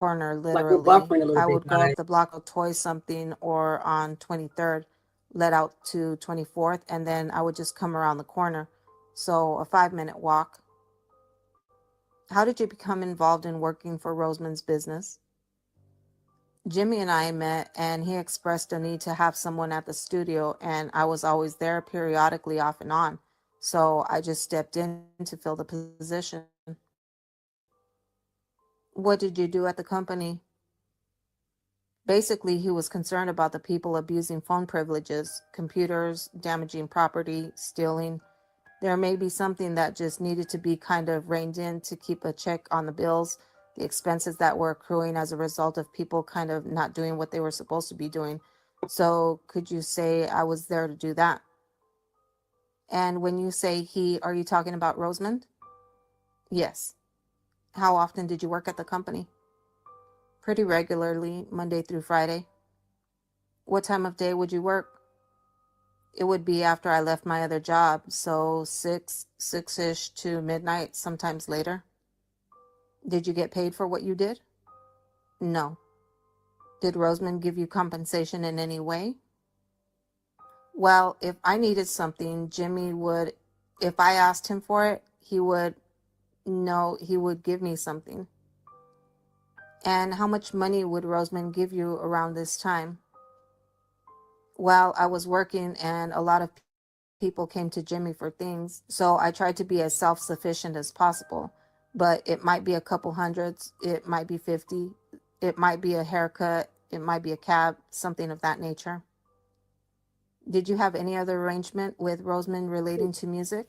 Corner, literally. I would go up the block of Toy Something or on 23rd, let out to 24th, and then I would just come around the corner. So a 5-minute walk. How did you become involved in working for Roseman's business? Jimmy and I met, and he expressed a need to have someone at the studio, and I was always there periodically off and on. So I just stepped in to fill the position. What did you do at the company? Basically, he was concerned about the people abusing phone privileges, computers, damaging property, stealing. There may be something that just needed to be kind of reined in to keep a check on the bills, the expenses that were accruing as a result of people kind of not doing what they were supposed to be doing. So could you say I was there to do that? And when you say he, are you talking about Rosemond? Yes. How often did you work at the company? Pretty regularly, Monday through Friday. What time of day would you work? It would be after I left my other job, so 6-ish to midnight, sometimes later. Did you get paid for what you did? No. Did Rosemond give you compensation in any way? Well, if I needed something, Jimmy would, if I asked him for it, he would give me something. And how much money would Rosemond give you around this time? Well, I was working and a lot of people came to Jimmy for things, so I tried to be as self-sufficient as possible. But it might be a couple hundreds, it might be 50, it might be a haircut, it might be a cab, something of that nature. Did you have any other arrangement with Rosemond relating to music?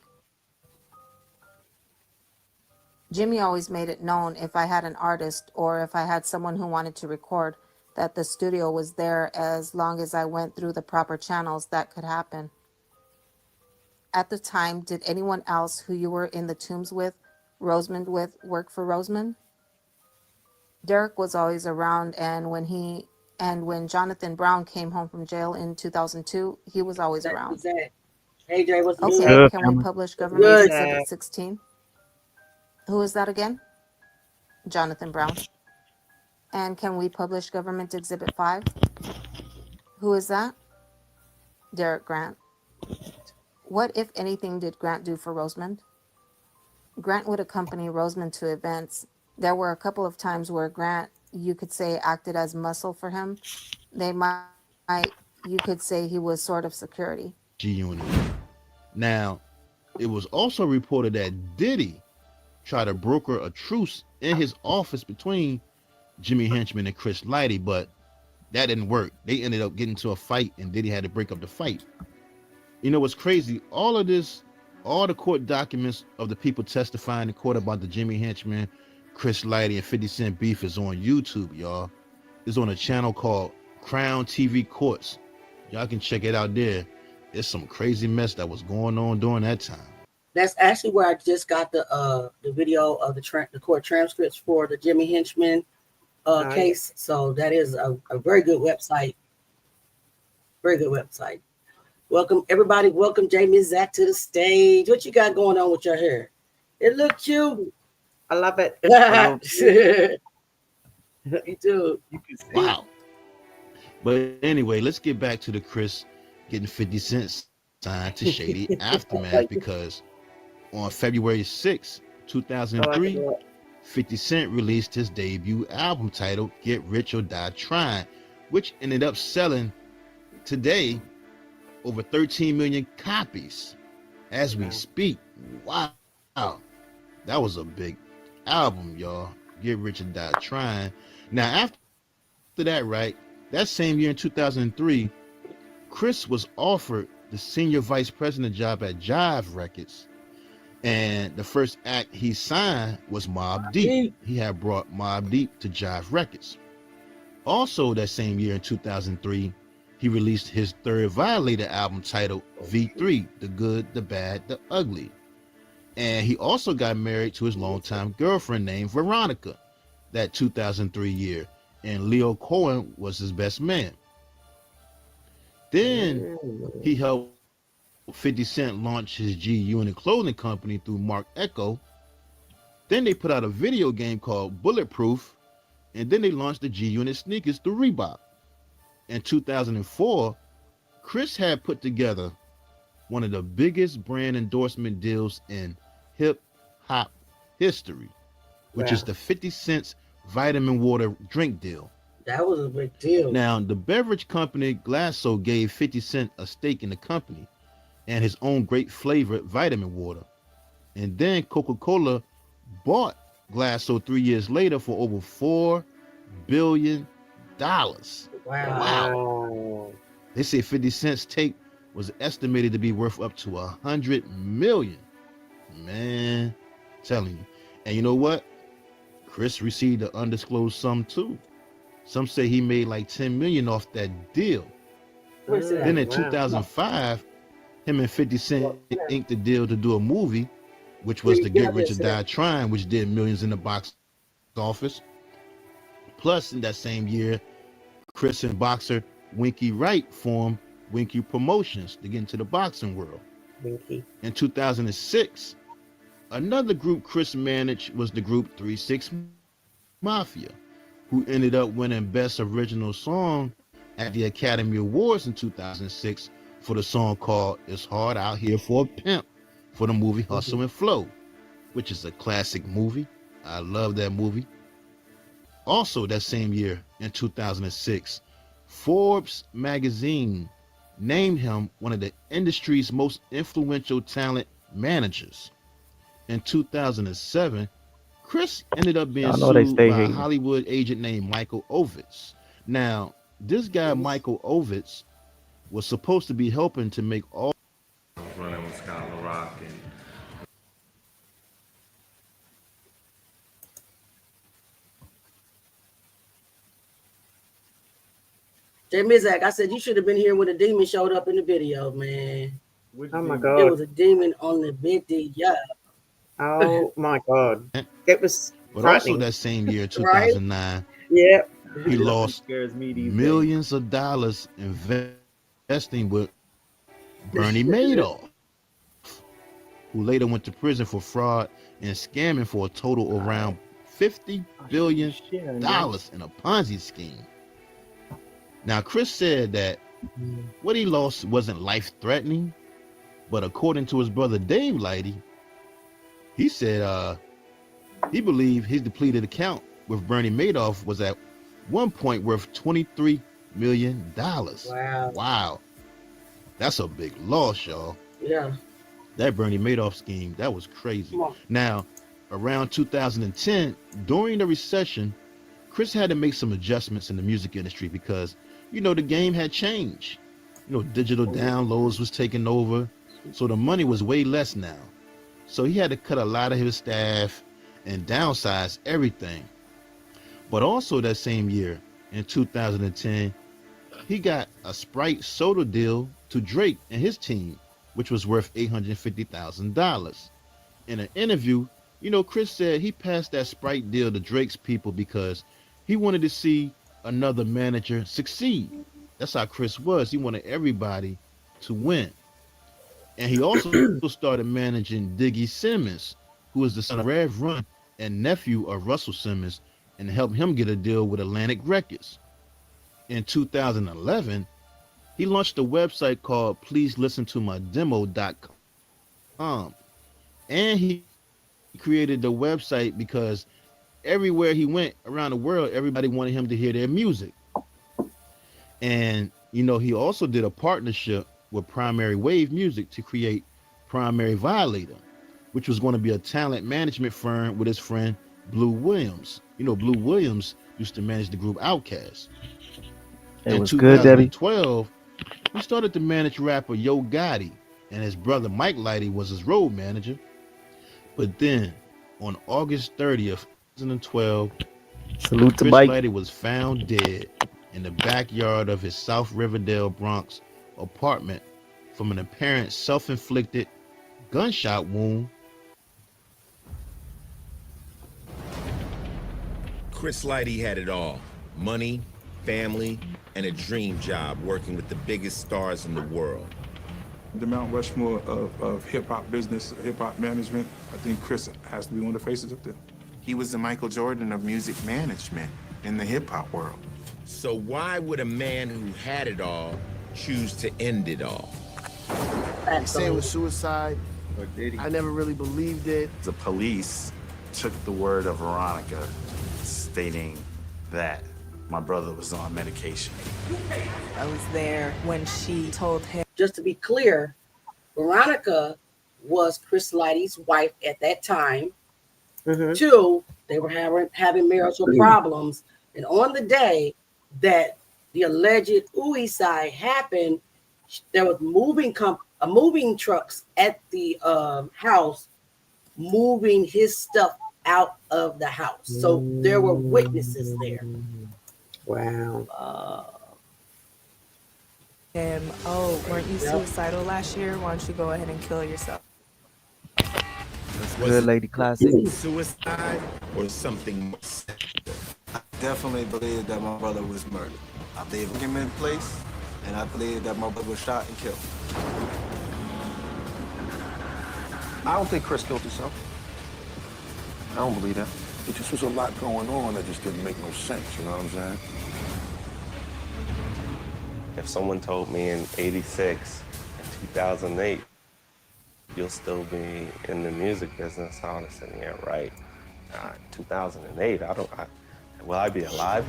Jimmy always made it known if I had an artist or if I had someone who wanted to record, that the studio was there as long as I went through the proper channels that could happen. At the time, did anyone else who you were in the Tombs with, Rosemond with, work for Rosemond? Derek was always around, and when Jonathan Brown came home from jail in 2002, he was always around. Hey Jay, what's okay, good? Can we publish Government Exhibit 16? Who is that again? Jonathan Brown. And can we publish Government Exhibit 5? Who is that? Derek Grant. What, if anything, did Grant do for Rosemond? Grant would accompany Rosemond to events. There were a couple of times where Grant, you could say, acted as muscle for him. You could say he was sort of security. G-Unit. Now, it was also reported that Diddy tried to broker a truce in his office between Jimmy Henchman and Chris Lighty, but that didn't work. They ended up getting into a fight, and Diddy had to break up the fight. You know what's crazy? All of this, all the court documents of the people testifying in court about the Jimmy Henchman, Chris Lighty, and 50 Cent beef is on YouTube, y'all. It's on a channel called Crown TV Courts. Y'all can check it out there. It's some crazy mess that was going on during that time. That's actually where I just got the video of the court transcripts for the Jimmy Henchman case. So that is a very good website. Very good website. Welcome everybody. Welcome Jamie Zach to the stage. What you got going on with your hair? It look cute. I love it. Me too. Wow. But anyway, let's get back to the Chris getting 50 cents signed to Shady Aftermath, because on February 6, 2003, 50 Cent released his debut album titled Get Rich or Die Trying, which ended up selling today over 13 million copies as we speak. Wow. That was a big album, y'all. Get Rich or Die Trying. Now, after that, right, that same year in 2003, Chris was offered the senior vice president job at Jive Records. And the first act he signed was Mobb Deep. He had brought Mobb Deep to Jive Records. Also, that same year in 2003, he released his third Violator album titled V3, The Good, The Bad, The Ugly. And he also got married to his longtime girlfriend named Veronica that 2003 year. And Leo Cohen was his best man. Then he helped 50 Cent launch his G Unit clothing company through Mark Echo. Then they put out a video game called Bulletproof. And then they launched the G Unit sneakers through Reebok. In 2004, Chris had put together one of the biggest brand endorsement deals in hip hop history, which is the 50 Cent vitamin water drink deal. That was a big deal. Now, the beverage company Glasso gave 50 Cent a stake in the company and his own great flavored vitamin water. And then Coca-Cola bought Glasso 3 years later for over $4 billion. Wow. They say 50 Cent's take was estimated to be worth up to $100 million. Man, telling you. And you know what? Chris received an undisclosed sum too. Some say he made like $10 million off that deal. Then in 2005, him and 50 Cent inked a deal to do a movie, which was to Get Rich or Die Trying, which did millions in the box office. Plus, in that same year, Chris and boxer Winky Wright formed Winky Promotions to get into the boxing world. Winky. In 2006, another group Chris managed was the group 3 6 Mafia, who ended up winning Best Original Song at the Academy Awards in 2006 for the song called It's Hard Out Here for a Pimp for the movie Hustle and Flow, which is a classic movie. I love that movie. Also, that same year, in 2006, Forbes magazine named him one of the industry's most influential talent managers. In 2007, Chris ended up being sued by a Hollywood agent named Michael Ovitz. Now, this guy, Michael Ovitz, was supposed to be helping to make all running with Scott LaRock and Jay Mizak, I said you should have been here when the demon showed up in the video, man. Oh my God. There was a demon on the big D. Yeah. Oh my God. It was But also that same year, 2009, yeah, he lost millions of dollars investing with Bernie Madoff, who later went to prison for fraud and scamming for a total of around $50 billion in a Ponzi scheme. Now, Chris said that what he lost wasn't life-threatening, but according to his brother Dave Lighty, he said he believed his depleted account with Bernie Madoff was at one point worth $23 million. Wow. That's a big loss, y'all. Yeah. That Bernie Madoff scheme, that was crazy. Now, around 2010, during the recession, Chris had to make some adjustments in the music industry because, the game had changed. Digital downloads was taking over, so the money was way less now. So he had to cut a lot of his staff and downsize everything. But also that same year, in 2010, he got a Sprite soda deal to Drake and his team, which was worth $850,000. In an interview, Chris said he passed that Sprite deal to Drake's people because he wanted to see another manager succeed. That's how Chris was. He wanted everybody to win. And he also started managing Diggy Simmons, who is the son of Rev Run and nephew of Russell Simmons, and helped him get a deal with Atlantic Records. In 2011, he launched a website called PleaseListenToMyDemo.com. And he He created the website because everywhere he went around the world, everybody wanted him to hear their music. And he also did a partnership with Primary Wave Music to create Primary Violator, which was going to be a talent management firm with his friend Blue Williams. Blue Williams used to manage the group Outkast. It In was good, Debbie. 2012, he started to manage rapper Yo Gotti, and his brother Mike Lighty was his road manager. But then, on August 30th, 2012, Salute to Chris Mike. Lighty was found dead in the backyard of his South Riverdale, Bronx apartment from an apparent self-inflicted gunshot wound. Chris Lighty had it all: money, family, and a dream job working with the biggest stars in the world. The Mount Rushmore of hip-hop business, hip-hop management, I think Chris has to be one of the faces up there. He was the Michael Jordan of music management in the hip-hop world. So why would a man who had it all choose to end it all? They say it was suicide. Or did he? I never really believed it. The police took the word of Veronica stating that my brother was on medication. I was there when she told him. Just to be clear, Veronica was Chris Lighty's wife at that time. Mm-hmm. Two, they were having marital problems. And on the day that the alleged suicide happened, there was moving trucks at the house moving his stuff out of the house. So there were witnesses there. Wow. Oh, weren't you suicidal last year? Why don't you go ahead and kill yourself? That's good, Lady Classic. Suicide or something more? I definitely believe that my brother was murdered. I believe him in place, and I believe that my brother was shot and killed. I don't think Chris killed himself. I don't believe that. It just was a lot going on that just didn't make no sense, you know what I'm saying? If someone told me in 86 and 2008, you'll still be in the music business, I would have said, yeah, right. 2008, will I be alive?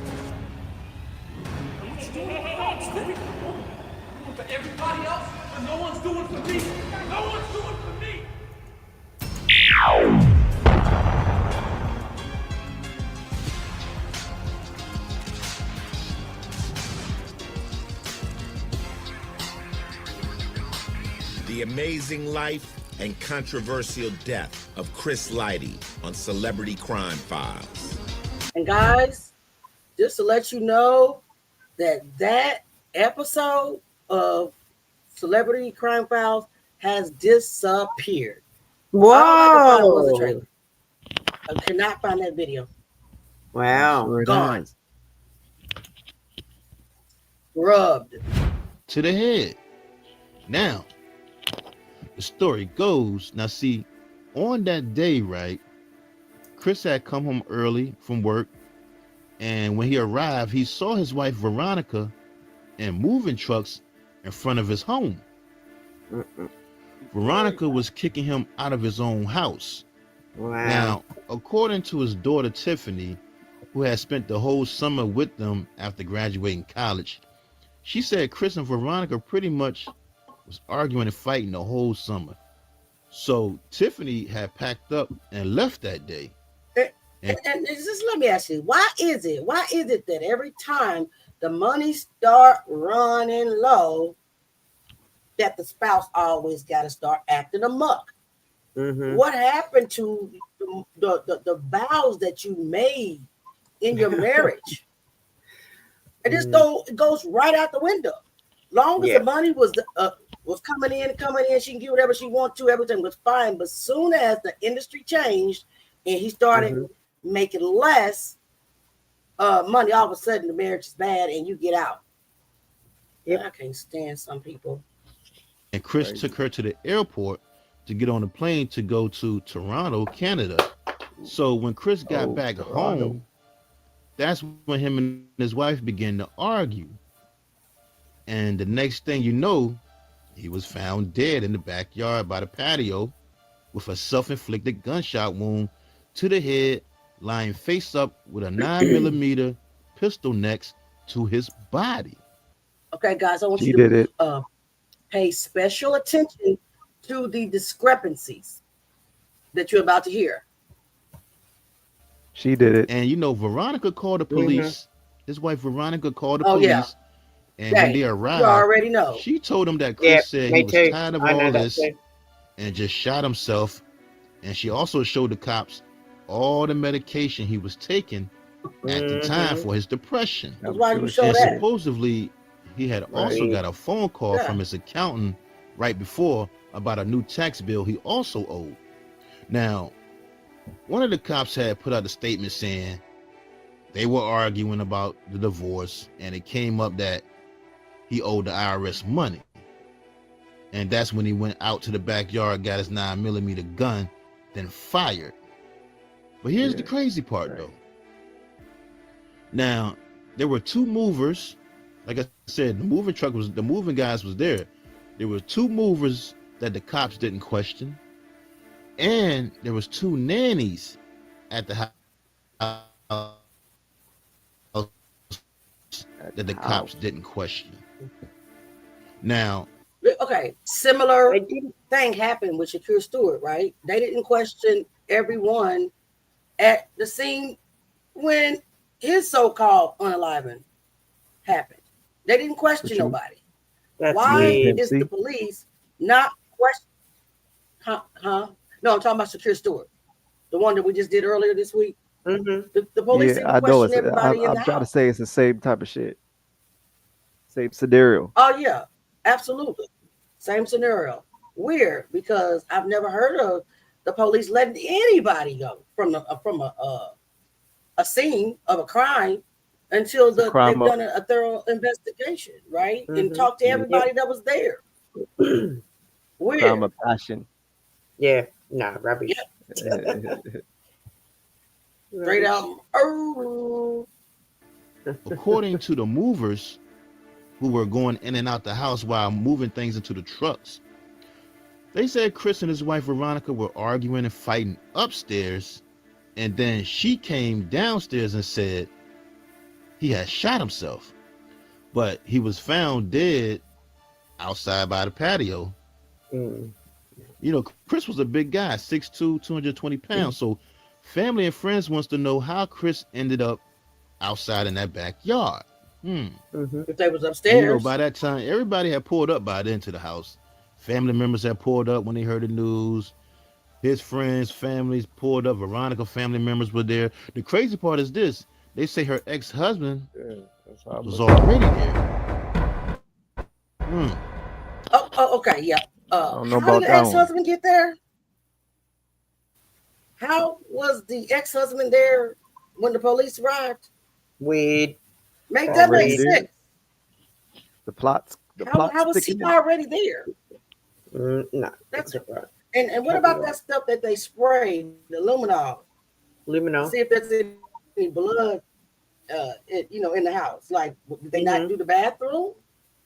For everybody else, but no one's doing for me. No one's doing for me. The amazing life and controversial death of Chris Lighty on Celebrity Crime Files. And guys, just to let you know that episode of Celebrity Crime Files has disappeared. Whoa! All I could find was a trailer. I cannot find that video. Wow. Sure Gone. Rubbed. To the head. Now, the story goes, now see, on that day, right, Chris had come home early from work, and when he arrived, he saw his wife Veronica in moving trucks in front of his home. Veronica was kicking him out of his own house. Wow. Now, according to his daughter Tiffany, who had spent the whole summer with them after graduating college, she said Chris and Veronica pretty much was arguing and fighting the whole summer. So Tiffany had packed up and left that day. And just let me ask you, why is it that every time the money start running low, that the spouse always got to start acting amok? Mm-hmm. What happened to the vows that you made in your marriage? It just it goes right out the window. Long as the money was coming in, she can get whatever she wants to, everything was fine. But soon as the industry changed and he started making less money, all of a sudden the marriage is bad and you get out. I can't stand some people. And Chris took her to the airport to get on a plane to go to Toronto, Canada. So when Chris got back home, that's when him and his wife began to argue. And the next thing you know, he was found dead in the backyard by the patio with a self-inflicted gunshot wound to the head, lying face up with a 9mm pistol next to his body. Okay, guys, I want She you did it. to pay special attention to the discrepancies that you're about to hear. She did it. And you know, Veronica called the police. His wife Veronica called the Oh, yeah. police. And when they You arrived, already know. she told him that Chris said he me was too. tired of I know all that this too. and just shot himself. And she also showed the cops all the medication he was taking at the time for his depression. That's why you show And that. supposedly, he had also got a phone call Yeah. from his accountant right before about a new tax bill he also owed. Now, one of the cops had put out a statement saying they were arguing about the divorce, and it came up that he owed the IRS money. And that's when he went out to the backyard, got his 9mm gun, then fired. But here's the crazy part, though. Now, there were two movers. Like I said, the moving guys was there. There were two movers that the cops didn't question. And there was two nannies at the house that the cops didn't question. Now, okay, similar thing happened with Shakur Stewart, right? They didn't question everyone at the scene when his so-called unaliving happened. They didn't question nobody. Why is the police not question? Huh? No, I'm talking about Shakur Stewart, the one that we just did earlier this week. The police didn't question everybody in the I'm trying to house. say it's the same type of shit. Same scenario. Oh yeah, absolutely. Same scenario. Weird, because I've never heard of the police letting anybody go from a scene of a crime until they've done a thorough investigation, right? And talk to everybody that was there. Weird. Crime of passion. Yeah, no, rubbish. Yeah. Straight out. Oh. According to the movers who were going in and out the house while moving things into the trucks, they said Chris and his wife Veronica were arguing and fighting upstairs, and then she came downstairs and said he had shot himself, but he was found dead outside by the patio. You know, Chris was a big guy, 6'2", 220 pounds. So family and friends wants to know how Chris ended up outside in that backyard. If they was upstairs. And, you know, by that time, everybody had pulled up by then to the house. Family members had pulled up when they heard the news. His friends, families pulled up. Veronica family members were there. The crazy part is this. They say her ex-husband was already there. Oh, okay, yeah. don't know How about did the that one. ex-husband get there? How was the ex-husband there when the police arrived? Weird. Make that make sense. The plot's How was he already there? No, that's right. And what about that stuff that they sprayed, the luminol? See if there's any blood, in the house. Like, did they not do the bathroom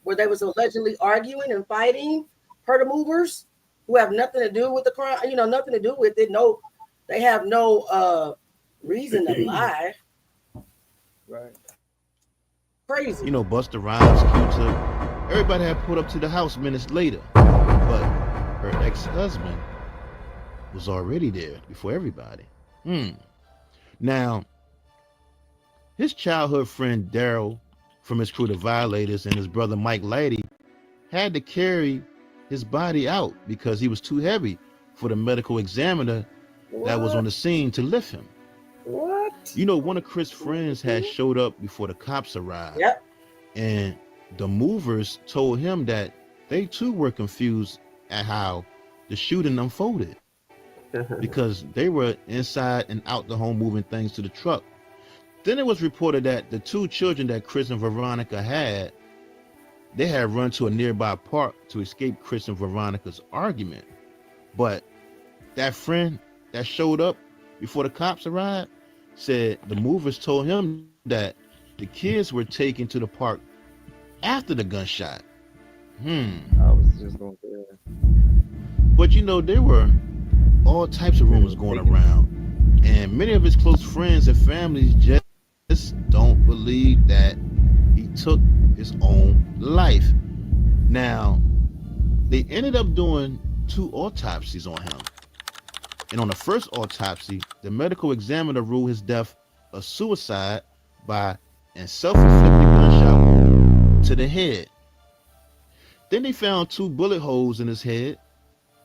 where they was allegedly arguing and fighting? Per the movers who have nothing to do with the crime, nothing to do with it. No, they have no reason to lie. Right. Crazy. You know, Busta Rhymes, Q-Tip, everybody had pulled up to the house minutes later, but her ex-husband was already there before everybody. Now, his childhood friend Daryl from his crew, the Violators, and his brother Mike Lighty had to carry his body out because he was too heavy for the medical examiner that was on the scene to lift him. What? You know, one of Chris' friends had showed up before the cops arrived. Yep. And the movers told him that they too were confused at how the shooting unfolded because they were inside and out the home moving things to the truck. Then it was reported that the two children that Chris and Veronica had, they had run to a nearby park to escape Chris and Veronica's argument. But that friend that showed up before the cops arrived said the movers told him that the kids were taken to the park after the gunshot. I was just going to say that. But you know, there were all types of rumors going around, and many of his close friends and families just don't believe that he took his own life. Now, they ended up doing 2 autopsies on him. And on the first autopsy, the medical examiner ruled his death a suicide by a self-inflicted gunshot wound to the head. Then they found 2 bullet holes in his head.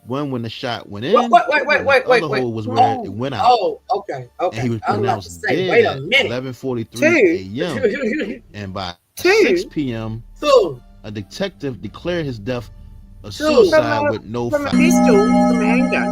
One when the shot went in, wait. the other hole was where it went out. Oh, okay. And he was I was about to pronounced say, dead wait a at minute. 11:43 a.m. And by 6 p.m., a detective declared his death a suicide with no from a foul. pistol, from a handgun.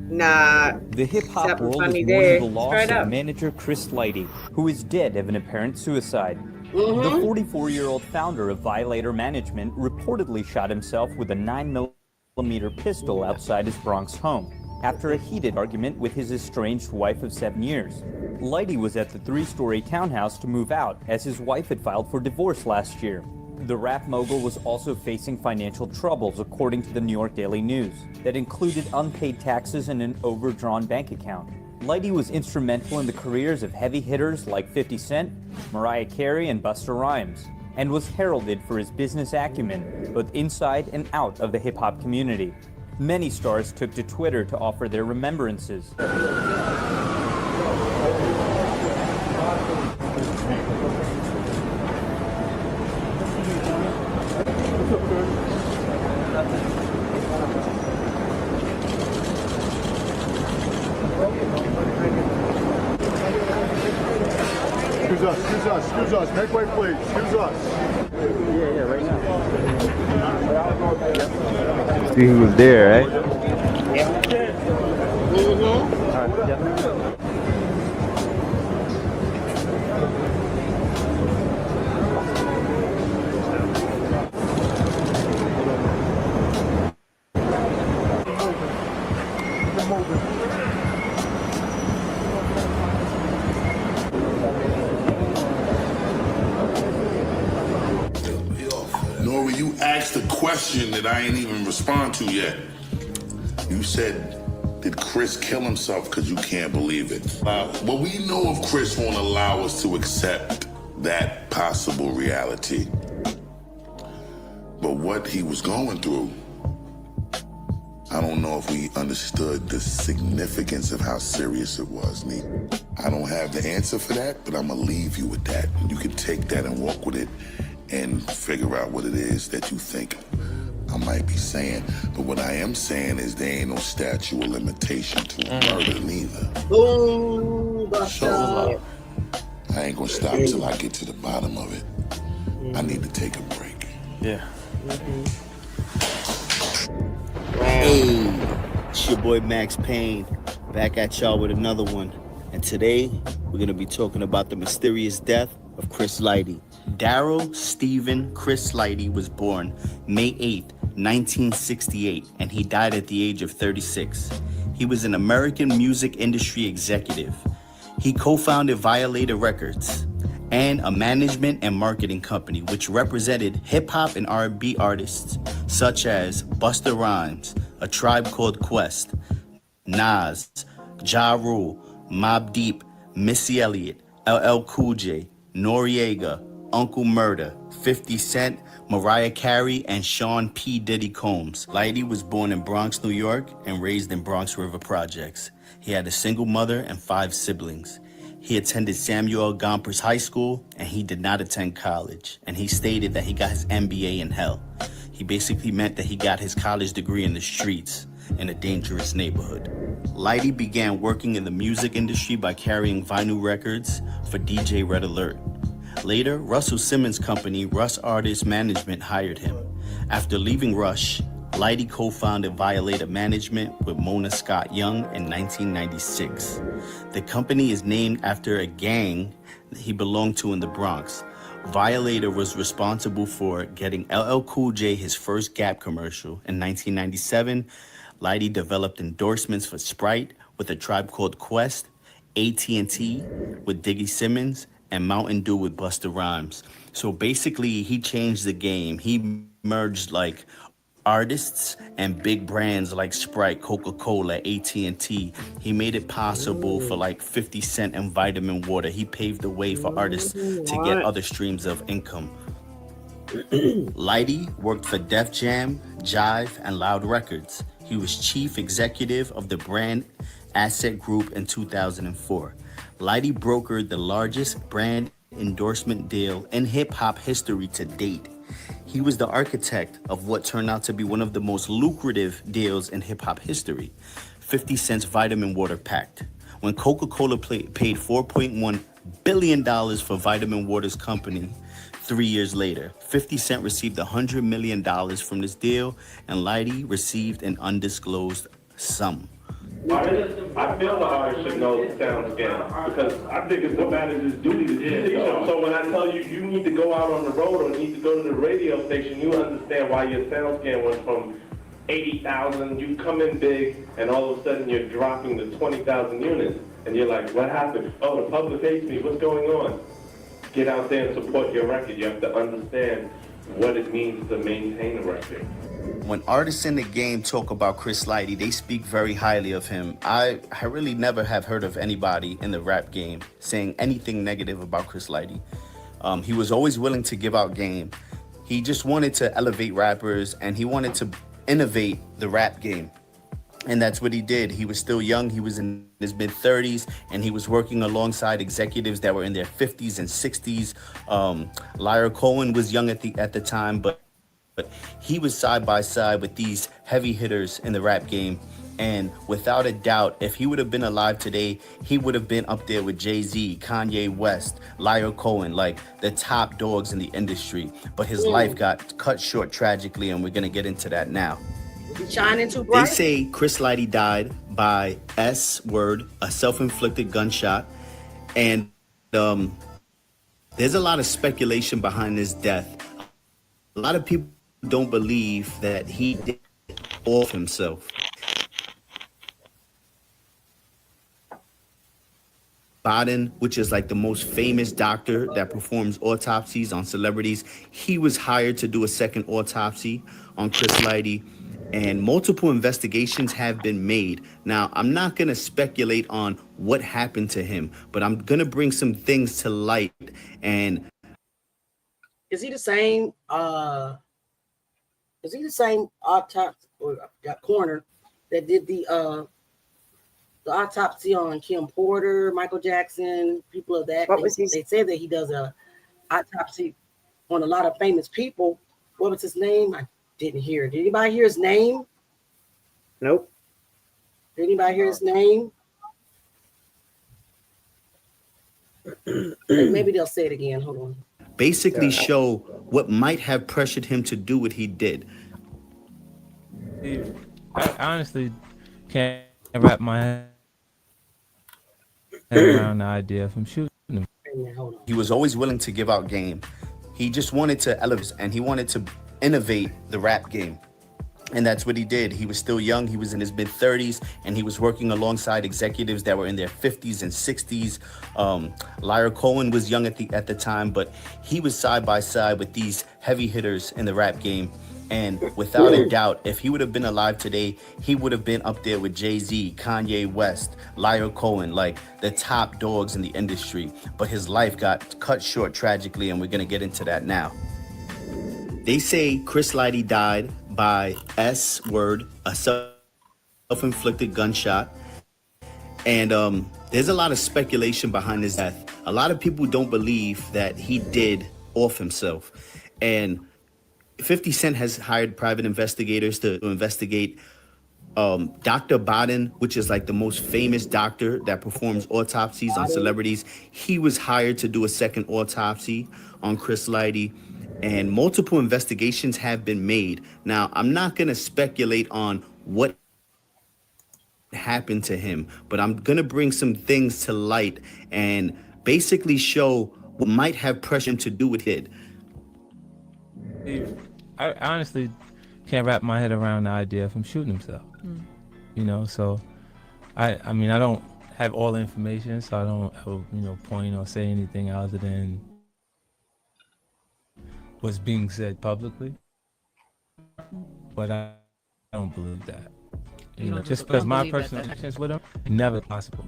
Nah. The hip-hop world is mourning the loss of manager Chris Lighty, who is dead of an apparent suicide. The 44-year-old founder of Violator Management reportedly shot himself with a 9mm pistol outside his Bronx home after a heated argument with his estranged wife of 7 years. Lighty was at the 3-story townhouse to move out as his wife had filed for divorce last year. The rap mogul was also facing financial troubles, according to the New York Daily News, that included unpaid taxes and an overdrawn bank account. Lighty was instrumental in the careers of heavy hitters like 50 Cent, Mariah Carey, and Busta Rhymes, and was heralded for his business acumen, both inside and out of the hip-hop community. Many stars took to Twitter to offer their remembrances. Excuse us. Make way, please. Excuse us. Yeah, right now. See who was there, right? Nora, you asked a question that I ain't even respond to yet. You said, did Chris kill himself because you can't believe it? Well, we know if Chris won't allow us to accept that possible reality. But what he was going through, I don't know if we understood the significance of how serious it was, Nee. I don't have the answer for that, but I'm gonna leave you with that. You can take that and walk with it and figure out what it is that you think I might be saying. But what I am saying is there ain't no statute of limitation to a murder neither. So I ain't gonna stop till I get to the bottom of it. I need to take a break. Yeah. Hey, it's your boy Max Payne, back at y'all with another one. And today, we're gonna be talking about the mysterious death of Chris Lighty. Daryl Stephen Chris Lighty was born May 8th, 1968, and he died at the age of 36. He was an American music industry executive. He co-founded Violator Records and a management and marketing company which represented hip-hop and R&B artists such as Busta Rhymes, A Tribe Called Quest, Nas, Ja Rule, Mobb Deep, Missy Elliott, LL Cool J, Noriega, Uncle Murder, 50 Cent, Mariah Carey, and Sean P. Diddy Combs. Lighty was born in Bronx, New York, and raised in Bronx River Projects. He had a single mother and 5 siblings. He attended Samuel Gompers High School, and he did not attend college. And he stated that he got his MBA in hell. He basically meant that he got his college degree in the streets, in a dangerous neighborhood. Lighty began working in the music industry by carrying vinyl records for DJ Red Alert. Later, Russell Simmons' company, Rush Artist Management, hired him. After leaving Rush, Lighty co-founded Violator Management with Mona Scott Young in 1996. The company is named after a gang he belonged to in the Bronx. Violator was responsible for getting LL Cool J his first Gap commercial. In 1997, Lighty developed endorsements for Sprite with A Tribe Called Quest, AT&T with Diggy Simmons, and Mountain Dew with Busta Rhymes. So basically, he changed the game. He merged like artists and big brands like Sprite, Coca-Cola, AT&T. He made it possible for like 50 Cent and Vitamin Water. He paved the way for artists to get other streams of income. Lighty worked for Def Jam, Jive, and Loud Records. He was chief executive of the Brand Asset Group in 2004. Lighty brokered the largest brand endorsement deal in hip-hop history to date. He was the architect of what turned out to be one of the most lucrative deals in hip-hop history, 50 Cent's Vitamin Water Pact. When Coca-Cola paid $4.1 billion for Vitamin Water's company, 3 years later, 50 Cent received $100 million from this deal, and Lighty received an undisclosed sum. I feel the artist should know the sound scan because I think it's the manager's duty to do so. So when I tell you you need to go out on the road or need to go to the radio station, you understand why your sound scan went from 80,000, you come in big, and all of a sudden you're dropping to 20,000 units, and you're like, what happened? Oh, the public hates me, what's going on? Get out there and support your record. You have to understand what it means to maintain a record. When artists in the game talk about Chris Lighty, they speak very highly of him. I really never have heard of anybody in the rap game saying anything negative about Chris Lighty. He was always willing to give out game. He just wanted to elevate rappers, and he wanted to innovate the rap game. And that's what he did. He was still young. He was in his mid-30s, and he was working alongside executives that were in their 50s and 60s. Lyra Cohen was young at the time, but he was side by side with these heavy hitters in the rap game. And without a doubt, if he would have been alive today, he would have been up there with Jay-Z, Kanye West, Lyra Cohen, like the top dogs in the industry. But his life got cut short tragically, and we're going to get into that now. Shining too bright. They say Chris Lighty died by S-word, a self-inflicted gunshot. And there's a lot of speculation behind his death. A lot of people don't believe that he did off himself. Baden, which is like the most famous doctor that performs autopsies on celebrities, he was hired to do a second autopsy on Chris Lighty, and multiple investigations have been made. Now, I'm not going to speculate on what happened to him, but I'm going to bring some things to light. And is he the same autopsy or coroner that did the autopsy on Kim Porter, Michael Jackson, people of that? They said that he does a autopsy on a lot of famous people. What was his name? I didn't hear. Did anybody hear his name? Nope. Did anybody hear his name? Maybe they'll say it again. Hold on. Basically show what might have pressured him to do what he did. I honestly can't wrap my head around the idea of him shooting him. He was always willing to give out game. He just wanted to elevate, and he wanted to innovate the rap game. And that's what he did. He was still young. He was in his mid-30s, and he was working alongside executives that were in their 50s and 60s. Lyra Cohen was young at the time, but he was side by side with these heavy hitters in the rap game. And without a doubt, if he would have been alive today, he would have been up there with Jay-Z, Kanye West, Lyra Cohen, like the top dogs in the industry. But his life got cut short tragically, and we're going to get into that now. They say Chris Lighty died by S-word, a self-inflicted gunshot. And there's a lot of speculation behind his death. A lot of people don't believe that he did off himself. And 50 Cent has hired private investigators to investigate Dr. Baden, which is like the most famous doctor that performs autopsies on celebrities. He was hired to do a second autopsy on Chris Lighty, and multiple investigations have been made. Now, I'm not going to speculate on what happened to him, but I'm going to bring some things to light and basically show what might have pressured him to do what he did. I honestly can't wrap my head around the idea of him shooting himself. You know, so I mean, I don't have all the information, so I don't, point or say anything other than what's being said publicly. but I don't believe that. You don't Just because my believe that personal that actions with him, never possible.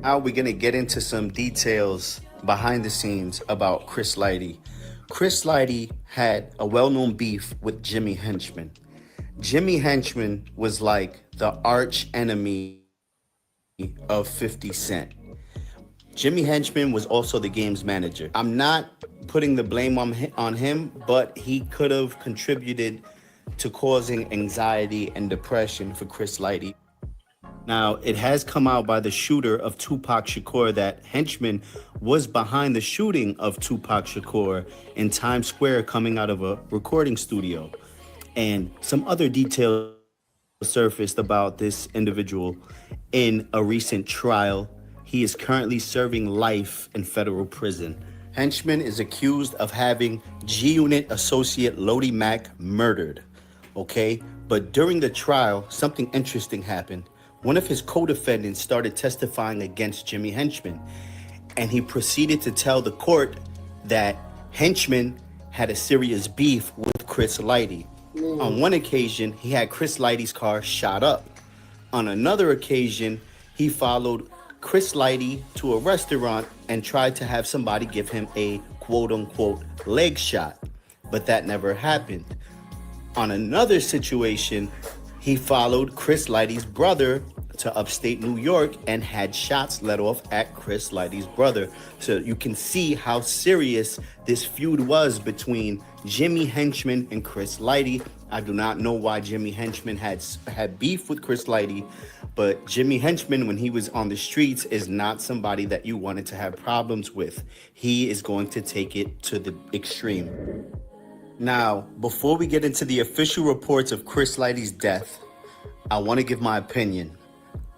Now we're gonna get into some details behind the scenes about Chris Lighty. Chris Lighty had a well-known beef with Jimmy Henchman. Jimmy Henchman was like the arch enemy of 50 Cent. Jimmy Henchman was also the game's manager. I'm not putting the blame on him, but he could have contributed to causing anxiety and depression for Chris Lighty. Now, it has come out by the shooter of Tupac Shakur that Henchman was behind the shooting of Tupac Shakur in Times Square coming out of a recording studio. And some other details surfaced about this individual in a recent trial. He is currently serving life in federal prison. Henchman is accused of having G-Unit associate Lodi Mack murdered, okay? But during the trial, something interesting happened. One of his co-defendants started testifying against Jimmy Henchman, and he proceeded to tell the court that Henchman had a serious beef with Chris Lighty. On one occasion, he had Chris Lighty's car shot up. On another occasion, he followed Chris Lighty to a restaurant and tried to have somebody give him a quote-unquote leg shot, but that never happened. On another situation, he followed Chris Lighty's brother to upstate New York and had shots let off at Chris Lighty's brother. So you can see how serious this feud was between Jimmy Henchman and Chris Lighty. I do not know why Jimmy Henchman had beef with Chris Lighty, but Jimmy Henchman, when he was on the streets, is not somebody that you wanted to have problems with. He is going to take it to the extreme. Now, before we get into the official reports of Chris Lighty's death, I want to give my opinion.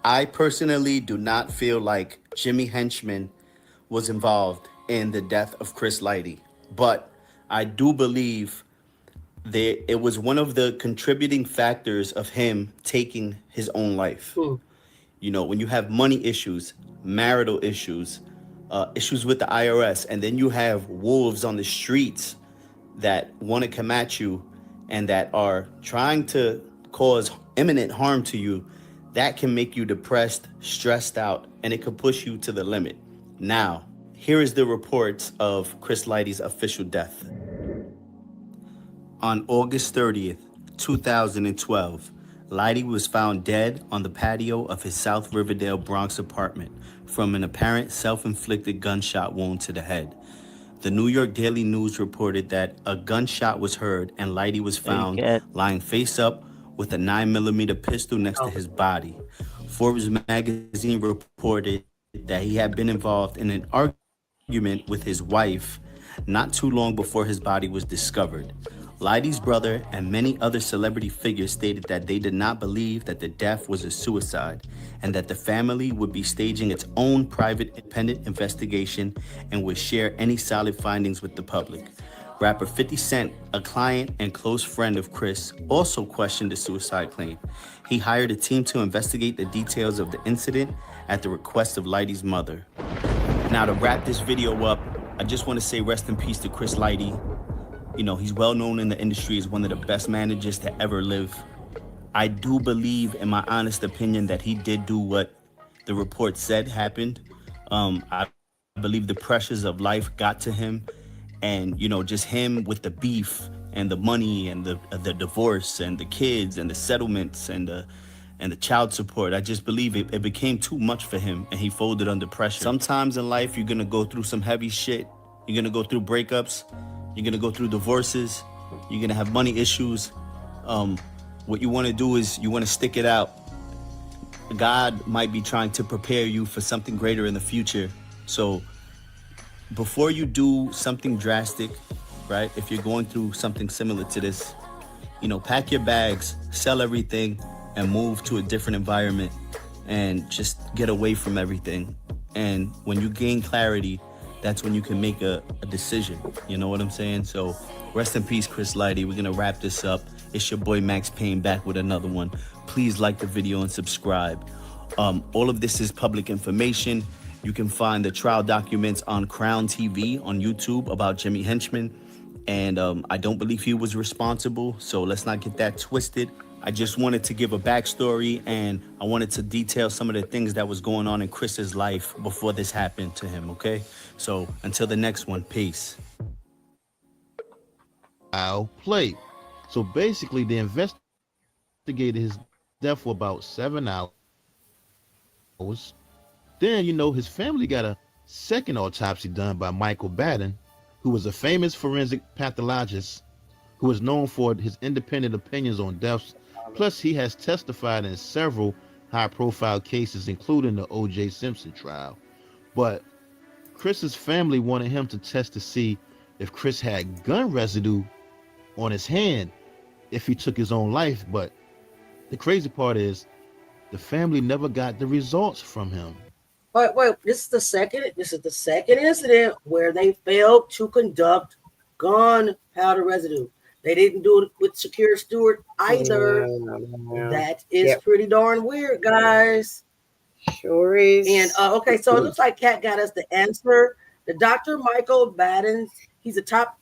I personally do not feel like Jimmy Henchman was involved in the death of Chris Lighty, but I do believe that it was one of the contributing factors of him taking his own life. You know, when you have money issues, marital issues, issues with the IRS, and then you have wolves on the streets that want to come at you and that are trying to cause imminent harm to you, that can make you depressed, stressed out, and it could push you to the limit. Now, here is the reports of Chris Lighty's official death. On August 30th, 2012, Lighty was found dead on the patio of his South Riverdale, Bronx apartment from an apparent self-inflicted gunshot wound to the head. The New York Daily News reported that a gunshot was heard and Lighty was found lying face up with a 9mm pistol next to his body. Forbes magazine reported that he had been involved in an argument with his wife not too long before his body was discovered. Lighty's brother and many other celebrity figures stated that they did not believe that the death was a suicide and that the family would be staging its own private independent investigation and would share any solid findings with the public. Rapper 50 Cent, a client and close friend of Chris, also questioned the suicide claim. He hired a team to investigate the details of the incident at the request of Lighty's mother. Now, to wrap this video up, I just want to say rest in peace to Chris Lighty. You know, he's well known in the industry as one of the best managers to ever live. I do believe, in my honest opinion, that he did do what the report said happened. I believe the pressures of life got to him. And, you know, just him with the beef and the money and the divorce and the kids and the settlements and the child support. I just believe it became too much for him and he folded under pressure. Sometimes in life, you're going to go through some heavy shit. You're going to go through breakups. You're going to go through divorces. You're going to have money issues. What you want to do is you want to stick it out. God might be trying to prepare you for something greater in the future. So before you do something drastic, right? If you're going through something similar to this, you know, pack your bags, sell everything, and move to a different environment and just get away from everything. And when you gain clarity, that's when you can make a decision. You know what I'm saying? So rest in peace, Chris Lighty. We're gonna wrap this up. It's your boy Max Payne back with another one. Please like the video and subscribe. All of this is public information. You can find the trial documents on Crown TV on YouTube about Jimmy Henchman. And I don't believe he was responsible, so let's not get that twisted. I just wanted to give a backstory, and I wanted to detail some of the things that was going on in Chris's life before this happened to him, okay? So until the next one, peace. I'll play. So basically, they investigated his death for about 7 hours. Then, his family got a second autopsy done by Michael Baden, who was a famous forensic pathologist who is known for his independent opinions on deaths. Plus, he has testified in several high-profile cases, including the O.J. Simpson trial. But Chris's family wanted him to test to see if Chris had gun residue on his hand if he took his own life. But the crazy part is the family never got the results from him. Wait, this is the second incident where they failed to conduct gunpowder residue. They didn't do it with Shakira Stewart either. No. That is pretty darn weird, guys. Sure is. And okay, so it looks like Kat got us the answer. The Dr. Michael Baden, he's his top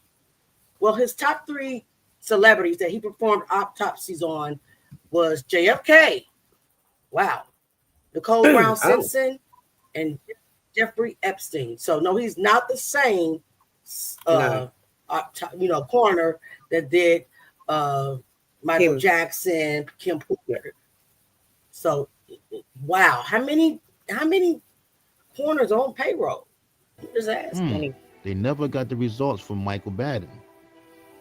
3 celebrities that he performed autopsies on was JFK. Wow. Nicole Brown Simpson and Jeffrey Epstein. So no, he's not the same coroner that did Michael Jackson, Kim Porter. So wow, how many coroners on payroll? Just ask. They never got the results from Michael Baden.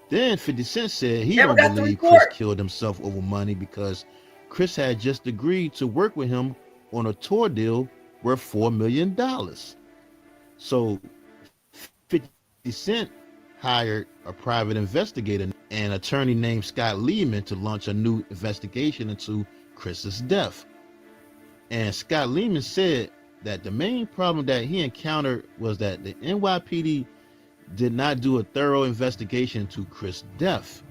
Then 50 Cent said he don't believe Chris killed himself over money because Chris had just agreed to work with him on a tour deal worth $4 million. So 50 Cent hired a private investigator, an attorney named Scott Lehman, to launch a new investigation into Chris's death. And Scott Lehman said that the main problem that he encountered was that the NYPD did not do a thorough investigation into Chris' death.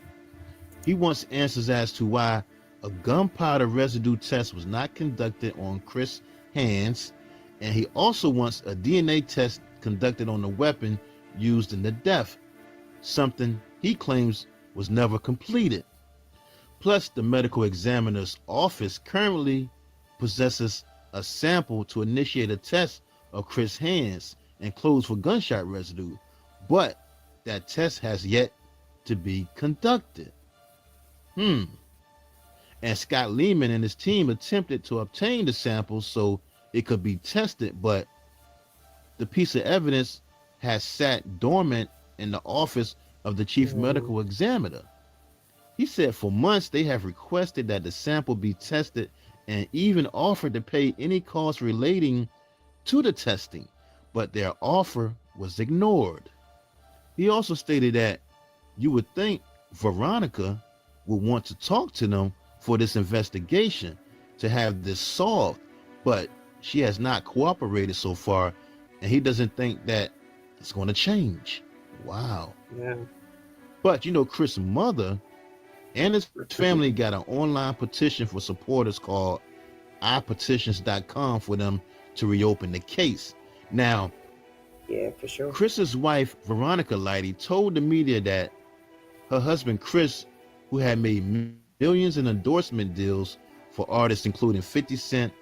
He wants answers as to why a gunpowder residue test was not conducted on Chris' hands, and he also wants a DNA test conducted on the weapon used in the death, something he claims was never completed. Plus, the medical examiner's office currently possesses a sample to initiate a test of Chris' hands and clothes for gunshot residue, but that test has yet to be conducted. And Scott Lehman and his team attempted to obtain the samples so it could be tested, but the piece of evidence has sat dormant in the office of the chief medical examiner. He said for months they have requested that the sample be tested and even offered to pay any costs relating to the testing, but their offer was ignored. He also stated that you would think Veronica would want to talk to them for this investigation to have this solved, but she has not cooperated so far, and he doesn't think that it's going to change. Wow. Yeah. But Chris' mother and his family got an online petition for supporters called iPetitions.com for them to reopen the case. Now, yeah, for sure. Chris's wife, Veronica Lighty, told the media that her husband, Chris, who had made millions in endorsement deals for artists including 50 Cent,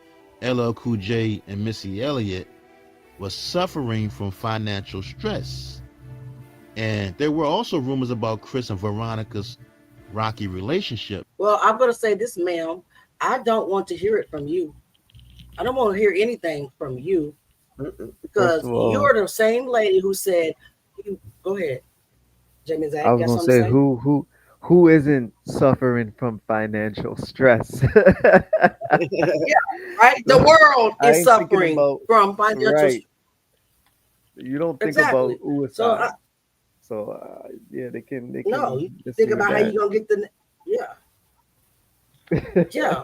LL Cool J, and Missy Elliott, was suffering from financial stress. And there were also rumors about Chris and Veronica's rocky relationship. Well, I'm going to say this, ma'am. I don't want to hear it from you. I don't want to hear anything from you because you're the same lady who said, go ahead. Jamie Zach, I was going to say, who isn't suffering from financial stress? Yeah, right. The world is suffering from financial stress. You don't think about suicide. Yeah, they can. No, you think about how you're gonna get the yeah.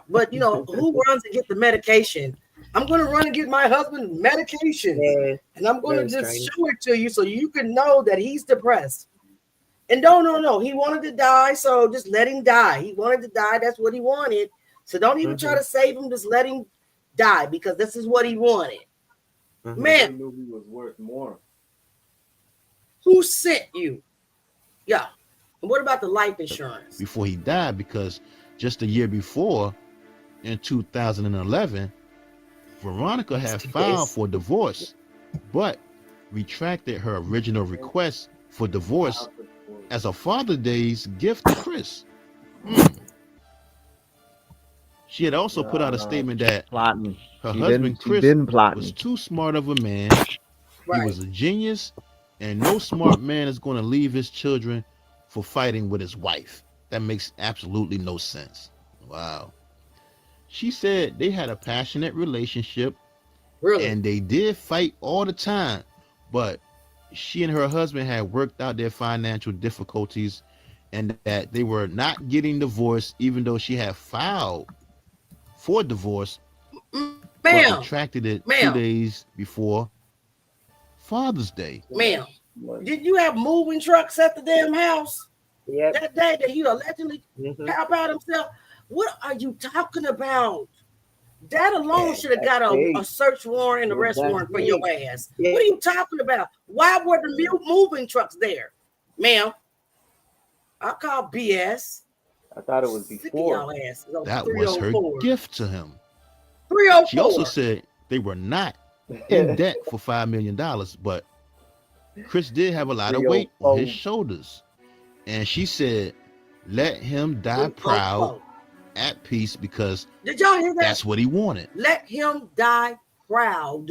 But who runs and get the medication? I'm gonna run and get my husband medication, and I'm gonna just show it to you so you can know that he's depressed. And no, he wanted to die, so just let him die. He wanted to die. That's what he wanted. So don't even try to save him. Just let him die because this is what he wanted. Man, he knew he was worth more. Who sent you? Yeah. And what about the life insurance? Before he died, because just a year before, in 2011, Veronica had filed for divorce, but retracted her original request for divorce as a Father's Day's gift to Chris. She had also put out a statement that plotting. her She husband Chris been plotting. was too smart of a man. He was a genius, and no smart man is going to leave his children for fighting with his wife. That makes absolutely no sense. Wow. She said they had a passionate relationship, and they did fight all the time, but she and her husband had worked out their financial difficulties and that they were not getting divorced, even though she had filed for divorce, but retracted it 2 days before Father's Day. Ma'am, did you have moving trucks at the damn house? Yeah. That day that he allegedly helped out himself? What are you talking about? That alone should have got a search warrant and arrest warrant for your ass. What are you talking about? Why were the moving trucks there? Ma'am, I call BS. I thought it was before. That was her gift to him. 304. She also said they were not in debt for $5 million, but Chris did have a lot of weight on his shoulders. And she said, let him die proud, at peace, because did y'all hear that? That's what he wanted. Let him die proud,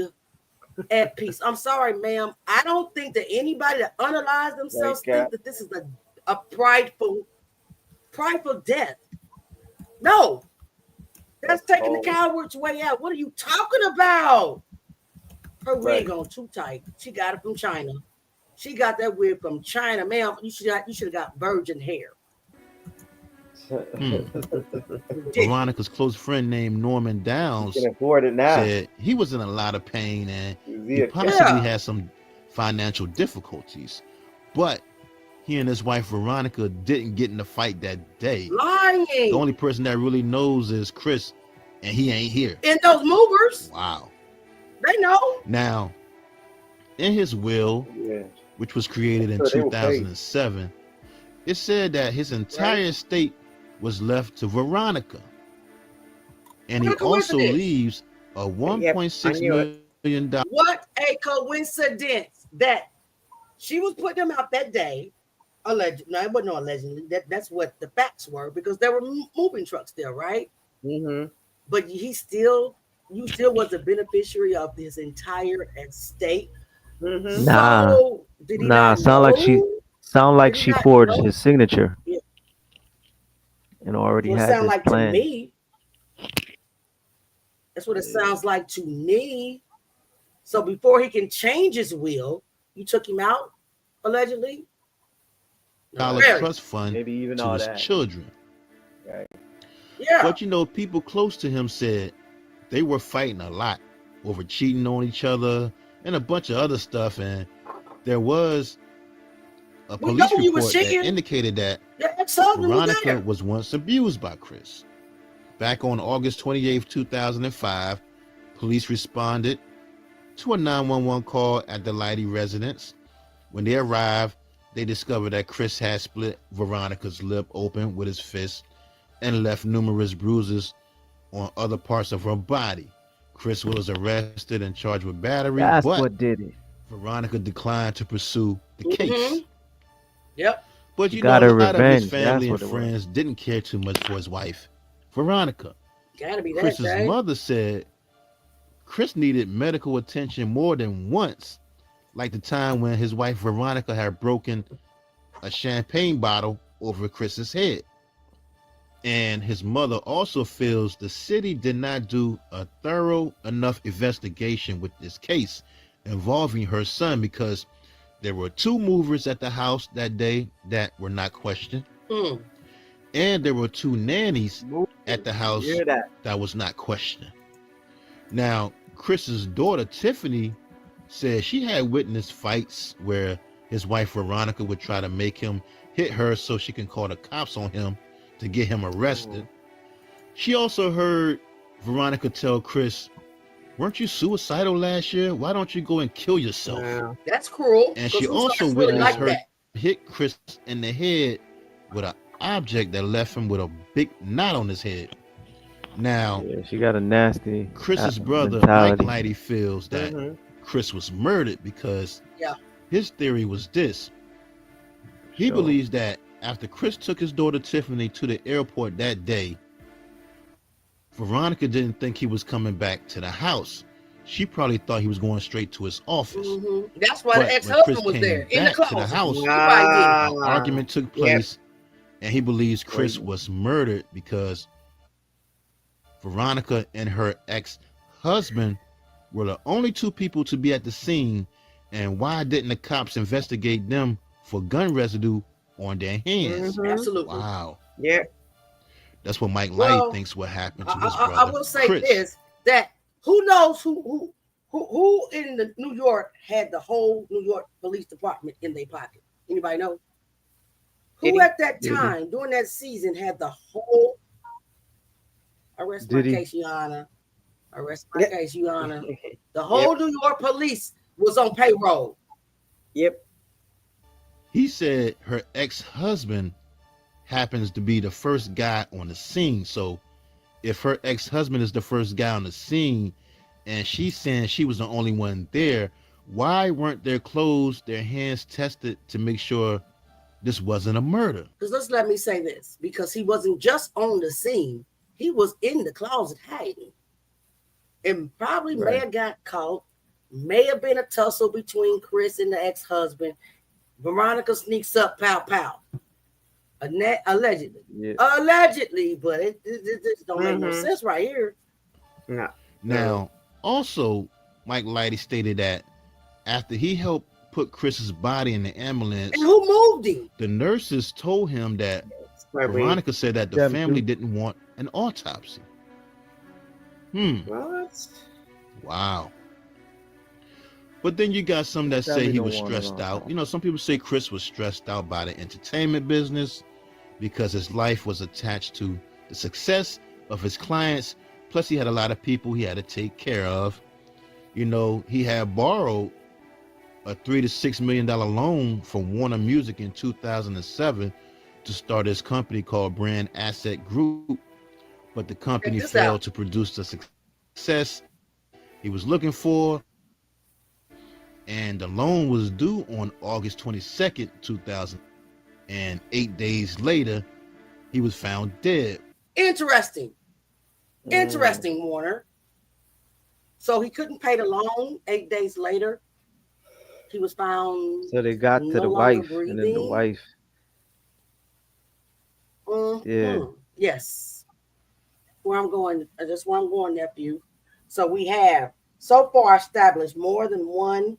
at peace. I'm sorry, ma'am. I don't think that anybody that unalives themselves think that this is a prideful death. No. That's taking the coward's way out. What are you talking about? Her wig on too tight. She got it from China. She got that wig from China, ma'am. You should have got virgin hair. Veronica's close friend named Norman Downs can afford it now. Said he was in a lot of pain and he possibly had some financial difficulties, but he and his wife Veronica didn't get in the fight that day. Lying. The only person that really knows is Chris, and he ain't here. And those movers. Wow. They know. Now, in his will, which was created in 2007, it said that his entire estate was left to Veronica. And he also leaves a $1.6 million. What a coincidence that she was putting him out that day. Allegedly, no, it wasn't no allegedly. That's what the facts were, because there were moving trucks there, right? Mm-hmm. But you still was a beneficiary of his entire estate. Mm-hmm. Nah, so, did he not sound like she forged his signature. Yeah. And already had sound this like plan. To me. That's what it sounds like to me. So before he can change his will, you took him out, allegedly. Trust fund maybe even to all his that. children. Right. Yeah. But people close to him said they were fighting a lot over cheating on each other and a bunch of other stuff. And there was a police report that indicated that Veronica was once abused by Chris. Back on August 28th, 2005, police responded to a 911 call at the Lighty residence. When they arrived, they discovered that Chris had split Veronica's lip open with his fist and left numerous bruises on other parts of her body. Chris was arrested and charged with battery. That's but what did it. Veronica declined to pursue the case. Yep. But She a got her lot of his revenge. family and That's what it friends didn't care too much for his wife, Veronica. Gotta be that, Chris's right? mother said Chris needed medical attention more than once, like the time when his wife Veronica had broken a champagne bottle over Chris's head. And his mother also feels the city did not do a thorough enough investigation with this case involving her son, because there were 2 movers at the house that day that were not questioned. And there were 2 nannies at the house that was not questioned. Now, Chris's daughter, Tiffany, said she had witnessed fights where his wife, Veronica, would try to make him hit her so she can call the cops on him to get him arrested. She also heard Veronica tell Chris, "Weren't you suicidal last year? Why don't you go and kill yourself?" That's cruel. And she also witnessed her hit Chris in the head with an object that left him with a big knot on his head. Now, Yeah, she got a nasty Chris's brother, Mike mentality. Lighty, feels that Chris was murdered because his theory was this. He believes that after Chris took his daughter Tiffany to the airport that day, Veronica didn't think he was coming back to the house. She probably thought he was going straight to his office. That's why the ex-husband was there in the closet. To the house, an argument took place, and he believes Chris was murdered because Veronica and her ex-husband were the only two people to be at the scene. And why didn't the cops investigate them for gun residue on their hands? Absolutely. Wow. Yeah. That's what Mike Light thinks what happened to his brother. I will say Chris. this: that who knows who in the New York had the whole New York Police Department in their pocket? Anybody know? Who at that time during that season had the whole? Arrest my case, Your Honor. Arrest my case, Your Honor. The whole New York Police was on payroll. Yep. He said her ex-husband happens to be the first guy on the scene. So if her ex-husband is the first guy on the scene and she's saying she was the only one there, why weren't their clothes, their hands tested to make sure this wasn't a murder? Because let me say this, because he wasn't just on the scene, he was in the closet hiding. And probably may have got caught, may have been a tussle between Chris and the ex-husband. Veronica sneaks up, pow, pow. Allegedly. Yeah. Allegedly, but it don't make no sense right here. No. Now, also, Mike Lighty stated that after he helped put Chris's body in the ambulance, and who moved him? The nurses told him that Veronica said that the family didn't want an autopsy. What? Wow. But then you got some that say he was stressed out. You know, some people say Chris was stressed out by the entertainment business because his life was attached to the success of his clients. Plus, he had a lot of people he had to take care of. You know, he had borrowed a $3 to $6 million loan from Warner Music in 2007 to start his company called Brand Asset Group. But the company failed to produce the success he was looking for. And the loan was due on August 22nd, 2000. And 8 days later, he was found dead. Interesting, Warner. So he couldn't pay the loan. 8 days later, he was found. So they got to the wife, and then the wife. Yes. Where I'm going, that's where I'm going, nephew. So we have so far established more than one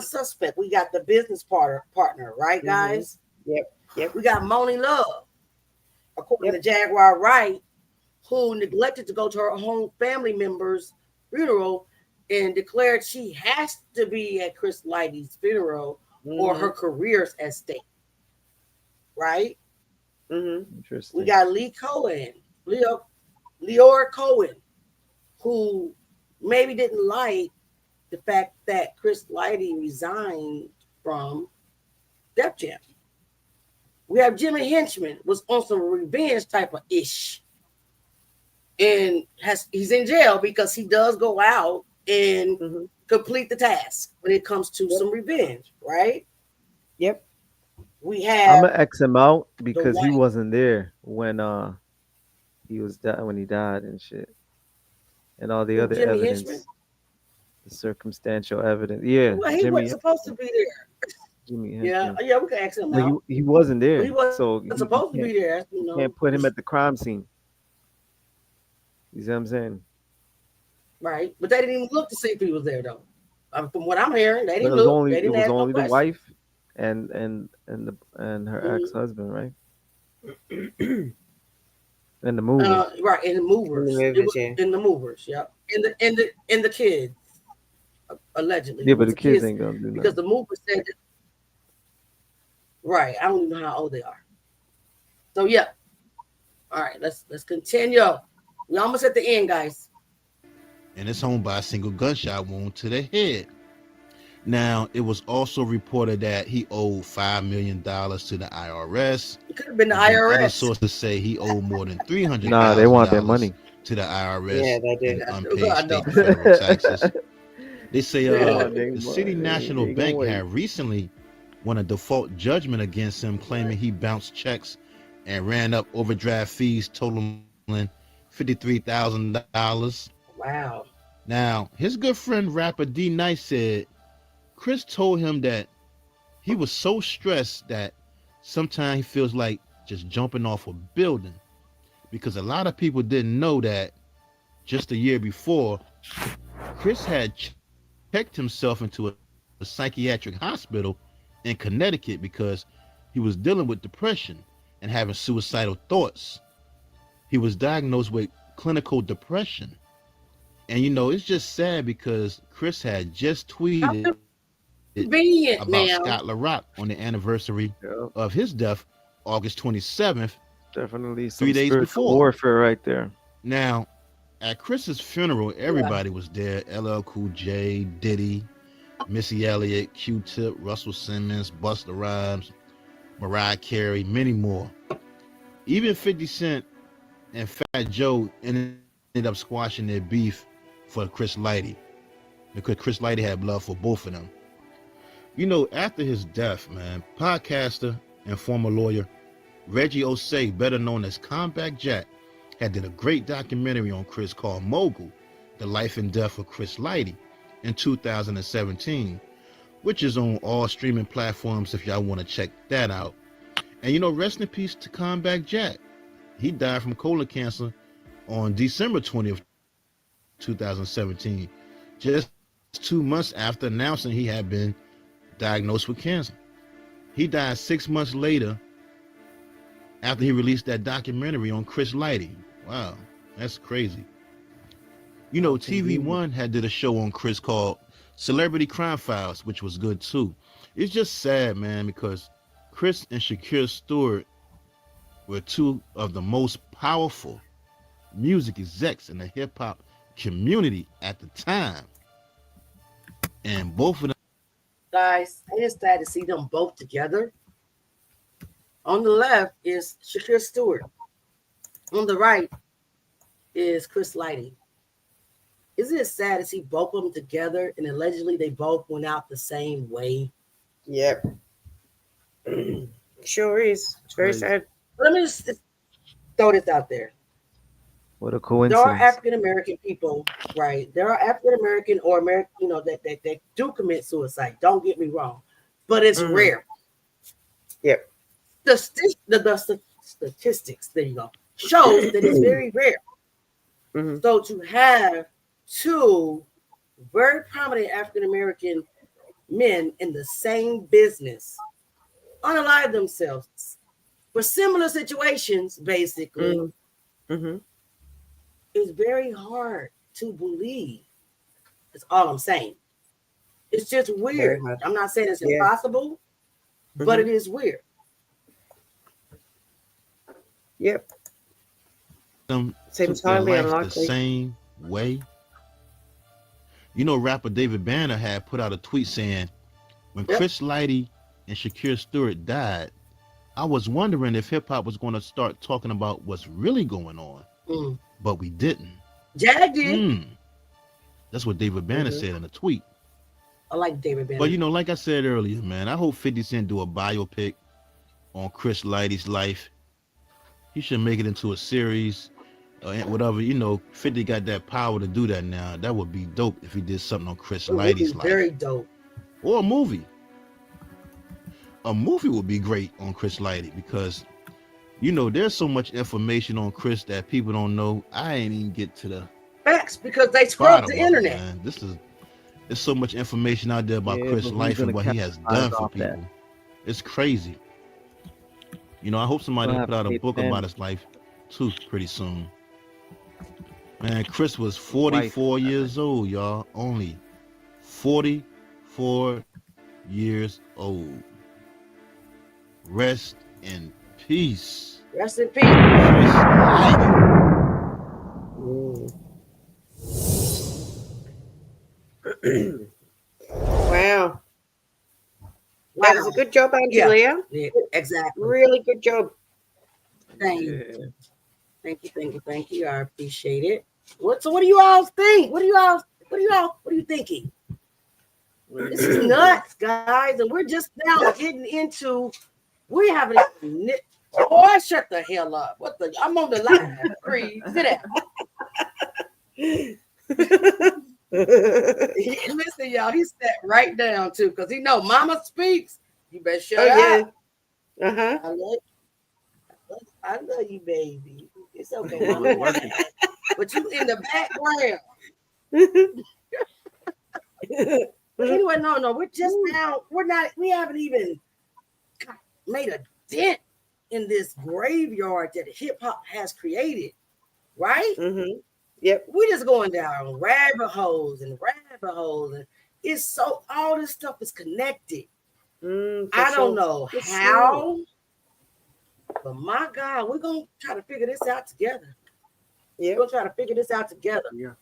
suspect. We got the business partner, right, guys? Yep. We got Moni Love, according to Jaguar Wright, who neglected to go to her home family member's funeral and declared she has to be at Chris Lighty's funeral or her career's at stake. Right? Interesting. We got Leora Cohen, who maybe didn't like the fact that Chris Lighty resigned from Def Jam. We have Jimmy Henchman, was on some revenge type of ish. And he's in jail because he does go out and complete the task when it comes to some revenge, right? Yep. We have I'm gonna X him out because he wasn't there when he died and shit. And all the other Jimmy evidence. Henchman? The circumstantial evidence. Yeah. Well, he wasn't supposed to be there. Jimmy Henchman. Yeah, we can ask him now. out. He wasn't there. He wasn't supposed to be there. You can't put him at the crime scene. You see what I'm saying? Right. But they didn't even look to see if he was there, though. From what I'm hearing, they didn't look. It was only the wife and her ex-husband, right? And the movers. Right, in the movers. In the movers, yep. In the kids, allegedly. Yeah, but the kids ain't gonna do nothing. Because the movers said that, right. I don't even know how old they are. So yeah. All right, let's continue. We're almost at the end, guys. And it's home by a single gunshot wound to the head. Now, it was also reported that he owed $5 million to the IRS. It could have been the IRS. Other IRS. sources say he owed more than $300,000 Nah, they want their money. to the IRS Yeah, they do. in unpaid state and federal taxes. They say the City National Bank had recently won a default judgment against him, claiming he bounced checks and ran up overdraft fees totaling $53,000. Wow. Now, his good friend rapper D Nice said Chris told him that he was so stressed that sometimes he feels like just jumping off a building, because a lot of people didn't know that just a year before, Chris had checked himself into a psychiatric hospital in Connecticut because he was dealing with depression and having suicidal thoughts. He was diagnosed with clinical depression. And it's just sad because Chris had just tweeted about Scott LaRock on the anniversary of his death, August 27th. Definitely some 3 days before. warfare right there. Now, at Chris's funeral, everybody was there. LL Cool J, Diddy, Missy Elliott, Q-Tip, Russell Simmons, Busta Rhymes, Mariah Carey, many more. Even 50 Cent and Fat Joe ended up squashing their beef for Chris Lighty, because Chris Lighty had love for both of them. After his death, man, podcaster and former lawyer Reggie Osei, better known as Combat Jack, had did a great documentary on Chris called Mogul, The Life and Death of Chris Lighty, in 2017, which is on all streaming platforms if y'all want to check that out. And rest in peace to Combat Jack. He died from colon cancer on December 20th, 2017, just 2 months after announcing he had been diagnosed with cancer. He died 6 months later after he released that documentary on Chris Lighty. Wow, that's crazy. TV One had did a show on Chris called Celebrity Crime Files, which was good too. It's just sad, man, because Chris and Shakira Stewart were two of the most powerful music execs in the hip-hop community at the time. And both of them... Guys, I just sad to see them both together. On the left is Shakira Stewart. On the right is Chris Lighty. Isn't it sad to see both of them together, and allegedly they both went out the same way? Yep. Sure is. It's very sad. Let me just throw this out there. What a There coincidence. are African American people, right? There are African American or American, that do commit suicide. Don't get me wrong, but it's rare. Yep. The statistics, there you go, shows that it's very rare. So to have two very prominent African American men in the same business unalive themselves for similar situations, basically, is very hard to believe. That's all I'm saying. It's just weird. I'm not saying it's impossible, but it is weird. Yep. Seems highly unlikely. The same way. Rapper David Banner had put out a tweet saying, when Chris Lighty and Shakira Stewart died, I was wondering if hip-hop was going to start talking about what's really going on. But we didn't. Jag did. That's what David Banner said in a tweet. I like David Banner. But like I said earlier, man, I hope 50 Cent do a biopic on Chris Lighty's life. He should make it into a series, whatever. 50 got that power to do that now. That would be dope if he did something on Chris Lighty's life. Very dope. Or a movie. A movie would be great on Chris Lighty because, there's so much information on Chris that people don't know. I ain't even get to the facts because they scrubbed the internet. Man. There's so much information out there about Chris' life and what he has done for people. It's crazy. I hope somebody put out a book about his life too pretty soon. Man, Chris was 44 years old, y'all. Only 44 years old. Rest in peace. Rest in peace. Wow. That was a good job, Auntie Leah. Yeah, exactly. Really good job. Thank you. Thank you. I appreciate it. So what do you all think? What are you thinking? This is nuts, guys. And we're just now getting into, we haven't even, boy, shut the hell up. I'm on the line. Creed, sit down. Listen, y'all, he sat right down too, because he know mama speaks. You better shut up. Uh-huh. I love you, baby. It's okay, mama. But you in the background. Anyway, no, we're just now, we haven't even made a dent in this graveyard that hip hop has created, right? Mm-hmm. Yep. We're just going down rabbit holes, and it's so, all this stuff is connected. I don't know how, but my God, we're gonna try to figure this out together. Yeah, we're gonna try to figure this out together. Yeah.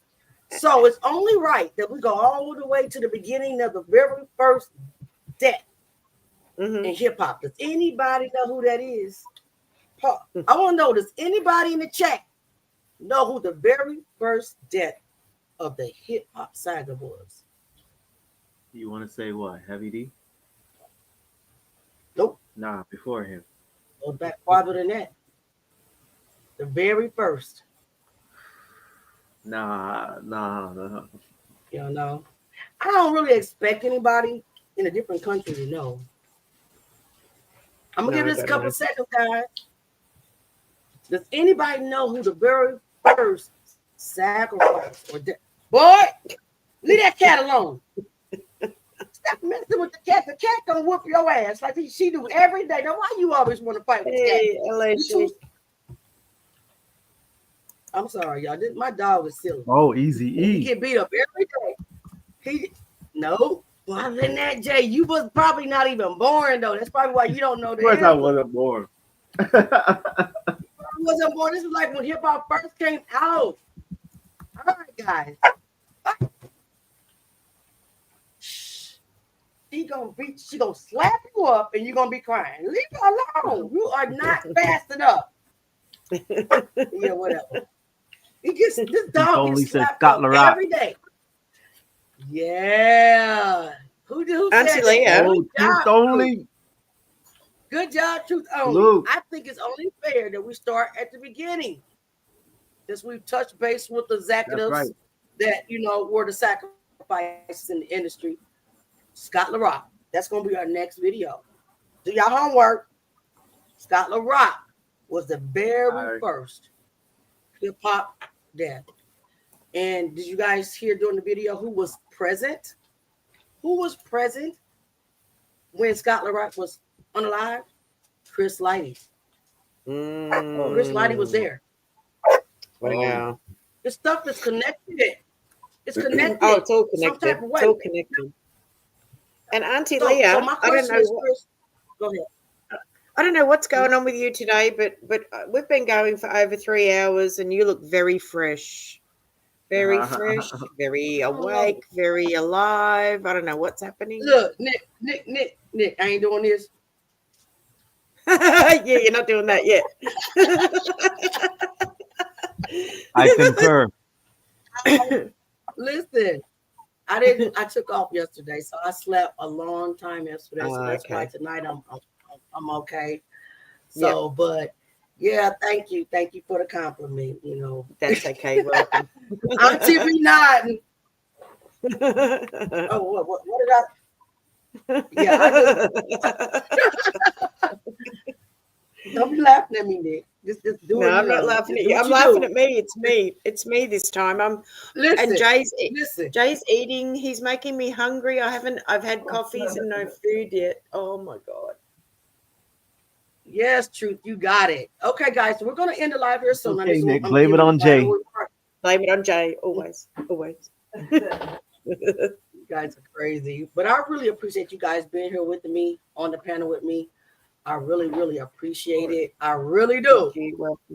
So it's only right that we go all the way to the beginning of the very first death in hip hop. Does anybody know who that is? I want to know, does anybody in the chat know who the very first death of the hip hop saga was? You want to say what? Heavy D? Nope. Nah, before him. Go back farther than that. The very first. Nah. You don't know. I don't really expect anybody in a different country to know. I'm gonna give this a couple of seconds, guys. Does anybody know who the very first sacrifice or death? Boy, leave that cat alone. Stop messing with the cat. The cat gonna whoop your ass like she do every day. Now, why you always want to fight with the cat? I'm sorry, y'all. My dog is silly. Oh, Easy E. He get beat up every day. No. Well, other than that, Jay, you was probably not even born, though. That's probably why you don't know that. Of course I wasn't born. I wasn't born. This was like when hip hop first came out. All right, guys. She gonna slap you up and you're gonna be crying. Leave her alone. You are not fast enough. Yeah, whatever. This dog gets slapped up every day. Yeah. Who said Auntie Leah. Truth only. Good job, Truth Only. Luke. I think it's only fair that we start at the beginning. Since we've touched base with the executives that, were the sacrifices in the industry. Scott LaRock. That's going to be our next video. Do y'all homework. Scott LaRock was the very first hip-hop death. And did you guys hear during the video who was present? Who was present when Scott LaRock was unalive? Chris Lighty. Chris Lighty was there. Wow. This stuff is connected. It's connected. Oh, it's all connected. Some type of way. It's all connected. And Auntie Leah, so my question is, Chris, go ahead. I don't know what's going on with you today, but we've been going for over 3 hours, and you look very fresh. Very fresh, very awake, very alive. I don't know what's happening. Look, Nick, I ain't doing this. Yeah, you're not doing that yet. I concur. Listen, I took off yesterday, so I slept a long time yesterday. So that's why tonight I'm okay. So, but yeah, thank you for the compliment. That's okay. Welcome. I'm TV nodding. Oh, what did I? Yeah. Don't be laughing at me, Nick. Just do it. No, I'm not laughing at you. I'm laughing at me. It's me. It's me this time. Listen, and Jay's eating. He's making me hungry. I've had coffees and no food yet. Oh my God. Yes, Truth, you got it. Okay, guys, so we're going to end the live here soon. Okay, Nick, blame it on Jay. Blame it on Jay, always. You guys are crazy. But I really appreciate you guys being here with me, on the panel with me. I really, really appreciate it. I really do.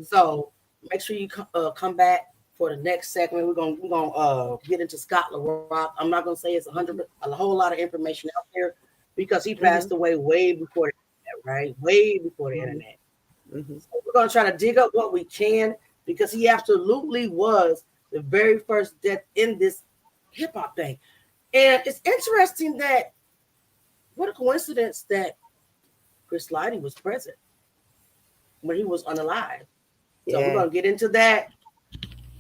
So make sure you come back for the next segment. We're gonna get into Scott LaRock. I'm not gonna say it's a whole lot of information out there, because he passed away way before the internet, right? Way before the internet. So we're going to try to dig up what we can because he absolutely was the very first death in this hip hop thing. And it's interesting that what a coincidence that Chris Lighty was present when he was unalive. So we're going to get into that.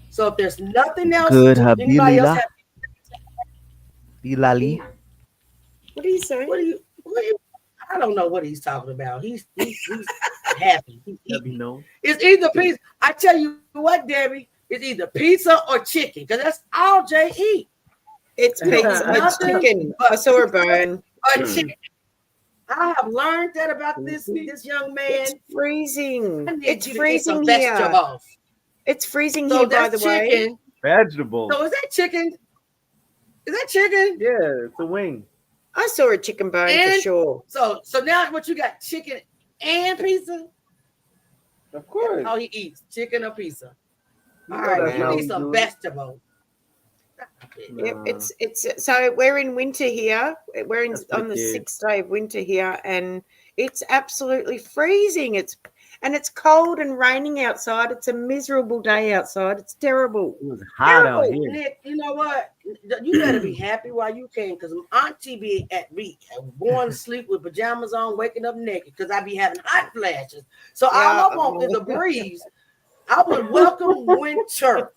So if there's nothing else, anybody else have? Dilali. What are you saying? What are you? I don't know what he's talking about. He's happy. It's either pizza. I tell you what, Debbie, it's either pizza or chicken because that's all Jay eat. It's pizza. It's chicken. I saw a bone. Chicken. I have learned that about this young man. It's freezing. It's freezing here. It's freezing here, by the way. Vegetable. So is that chicken? Is that chicken? Yeah, it's a wing. I saw a chicken bone for sure. So now what you got? Chicken and pizza? Of course. All he eats, chicken or pizza. All right, you need some vegetables. Yep, it's so we're in winter here. We're on the 6th day of winter here, and it's absolutely freezing. It's cold and raining outside. It's a miserable day outside. It's terrible. It was hot out here. Nick, you know what? You better be happy while you can, because Auntie be going to sleep with pajamas on, waking up naked, because I be having hot flashes. So all I want is a breeze. I would welcome winter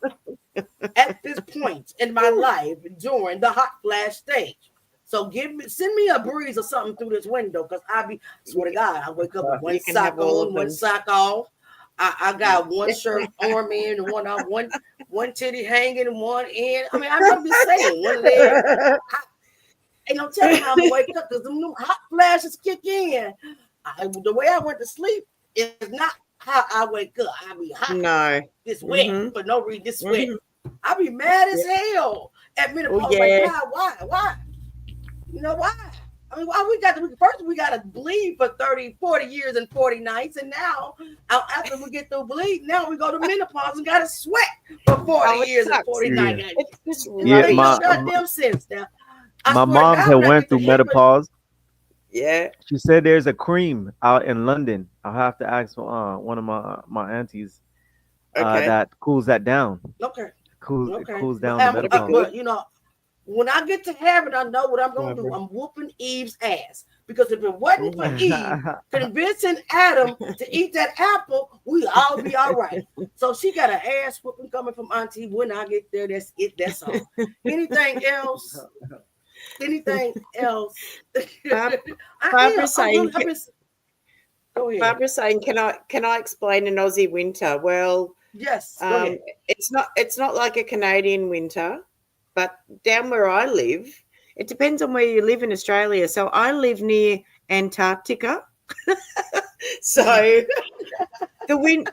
at this point in my life during the hot flash stage. So send me a breeze or something through this window, because swear to God, I wake up with one sock on, one sock off. I got one shirt arm in and one titty hanging and one in. I mean, I'm just saying, one leg. Ain't no telling how I'm gonna wake up because the new hot flashes kick in. The way I went to sleep is not how I wake up. I be hot. No. This wet for no reason. This wet. I be mad as hell at menopause. Like, God, why? You know why? I mean, why we got to bleed for 30, 40 years and 40 nights. And now, after we get through bleed, now we go to menopause and got to sweat for 40 years and 40 nights. It's really no goddamn sense now. My mom had went through menopause. Yeah. She said there's a cream out in London. I'll have to ask one of my aunties that cools that down. Okay. It cools down the menopause. But, you know, when I get to heaven, I know what I'm going to do. I'm whooping Eve's ass. Because if it wasn't for Eve convincing Adam to eat that apple, we'd all be all right. So she got an ass whooping coming from Auntie. When I get there, that's it. That's all. Anything else? Barbara's saying, go ahead. Barbara's saying, can I explain an Aussie winter? Well, yes. It's not like a Canadian winter. But down where I live, it depends on where you live in Australia. So I live near Antarctica. So the wind,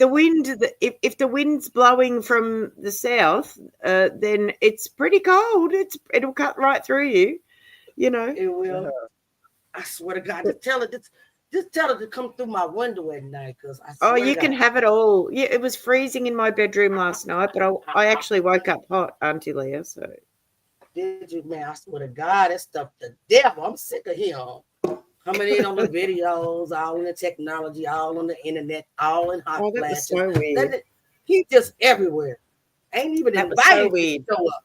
if the wind's blowing from the south, then it's pretty cold. It'll cut right through you. You know. It will. I swear to God, just tell her to come through my window at night, because you can have it all. Yeah, it was freezing in my bedroom last night, but I actually woke up hot, Auntie Leah. So. Did you, man? I swear to God, that stuff the devil. I'm sick of him coming in on the videos, all in the technology, all on the internet, all in hot flashes. So weird. He's just everywhere. Ain't even invited to show up.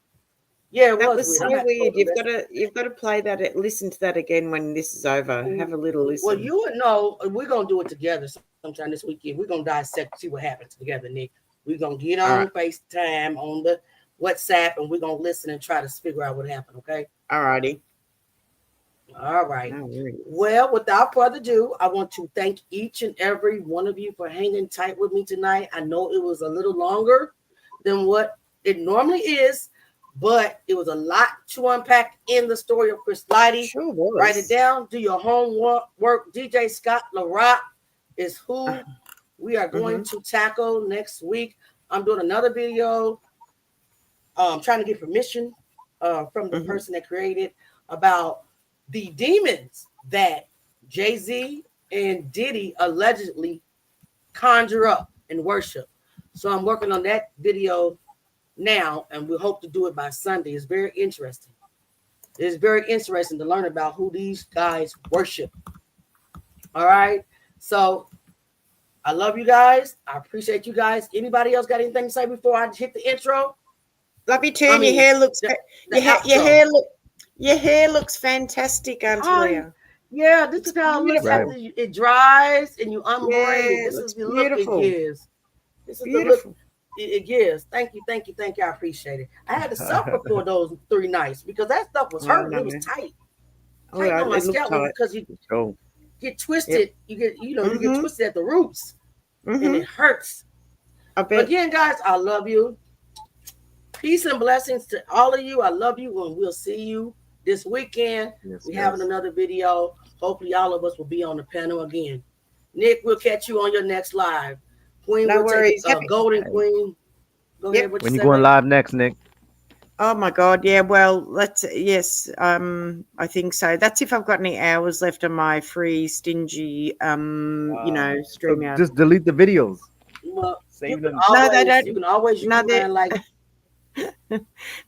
Yeah, that was so weird. You've got to play that. Listen to that again when this is over. Have a little listen. Well, you would know. We're gonna do it together sometime this weekend. We're gonna dissect, see what happens together, Nick. We're gonna get on FaceTime on the WhatsApp, and we're gonna listen and try to figure out what happened. Okay. All righty. All right. Well, without further ado, I want to thank each and every one of you for hanging tight with me tonight. I know it was a little longer than what it normally is, but it was a lot to unpack in the story of Chris Lighty. Sure was. Write it down. Do your homework. DJ Scott LaRock is who we are going to tackle next week. I'm doing another video. Trying to get permission from the person that created about the demons that Jay-Z and Diddy allegedly conjure up and worship. So I'm working on that video now, and we hope to do it by Sunday. It's very interesting. It's very interesting to learn about who these guys worship. All right. So I love you guys. I appreciate you guys. Anybody else got anything to say before I hit the intro? Love you too. Your hair looks your hair looks fantastic, Auntie Leah. Yeah, this is how it looks after it dries and you unbraid it. This is the look it gives. This is the look it gives. Thank you. I appreciate it. I had to suffer for those 3 nights because that stuff was hurting. It was tight. Tight on my scalp because you get twisted. You get twisted at the roots, and it hurts. But again, guys, I love you. Peace and blessings to all of you. I love you, and we'll see you this weekend. We're having another video. Hopefully, all of us will be on the panel again. Nick, we'll catch you on your next live. Queen, no worries. Golden Queen. Go ahead. When you going live next, Nick? Oh my God, yeah. Well, I think so. That's if I've got any hours left on my free stingy, stream out. Just delete the videos. Well, save them. They don't. You can always use mine like.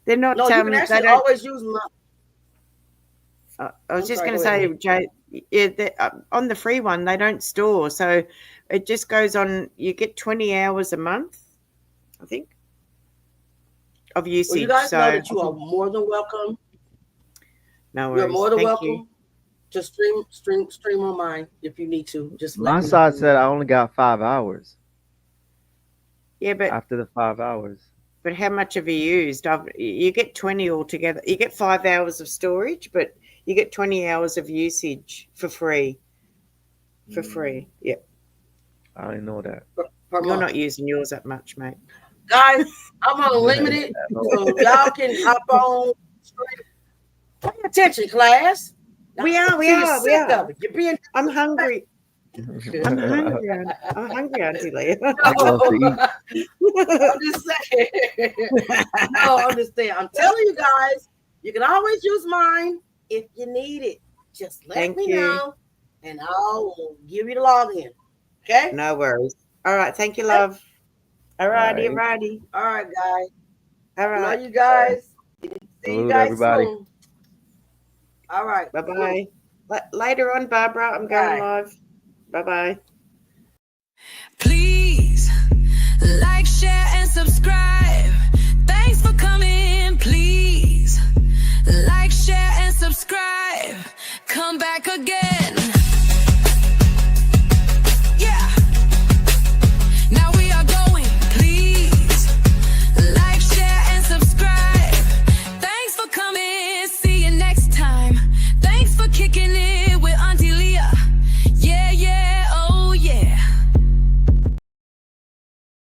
They're not. No, you can actually always use mine. I was just going to say, Jay, on the free one, they don't store. So it just goes on. You get 20 hours a month, I think, of usage. Well, you guys know that you are more than welcome. No worries. You're more than welcome to stream on mine if you need to. Just my side said I only got 5 hours. Yeah, but after the 5 hours. But how much have you used? You get 20 altogether. You get 5 hours of storage, but you get 20 hours of usage for free. Yeah. I didn't know that. You're not using yours that much, mate. Guys, I'm unlimited, so y'all can hop on. Pay attention, class. We are. You're being. I'm hungry. I'm hungry, Auntie Leah. I'm just saying. No, I'm just saying. I'm telling you guys, you can always use mine if you need it. Just let me know, and I'll give you the login. Okay? No worries. All right. Thank you, love. All righty. All right, guys. All right. Love you guys. See you guys everybody. soon. All right. Bye-bye. Later on, Barbara, I'm going live. Bye-bye. Please like, share, and subscribe. Thanks for coming. Please like, share, and subscribe. Come back again.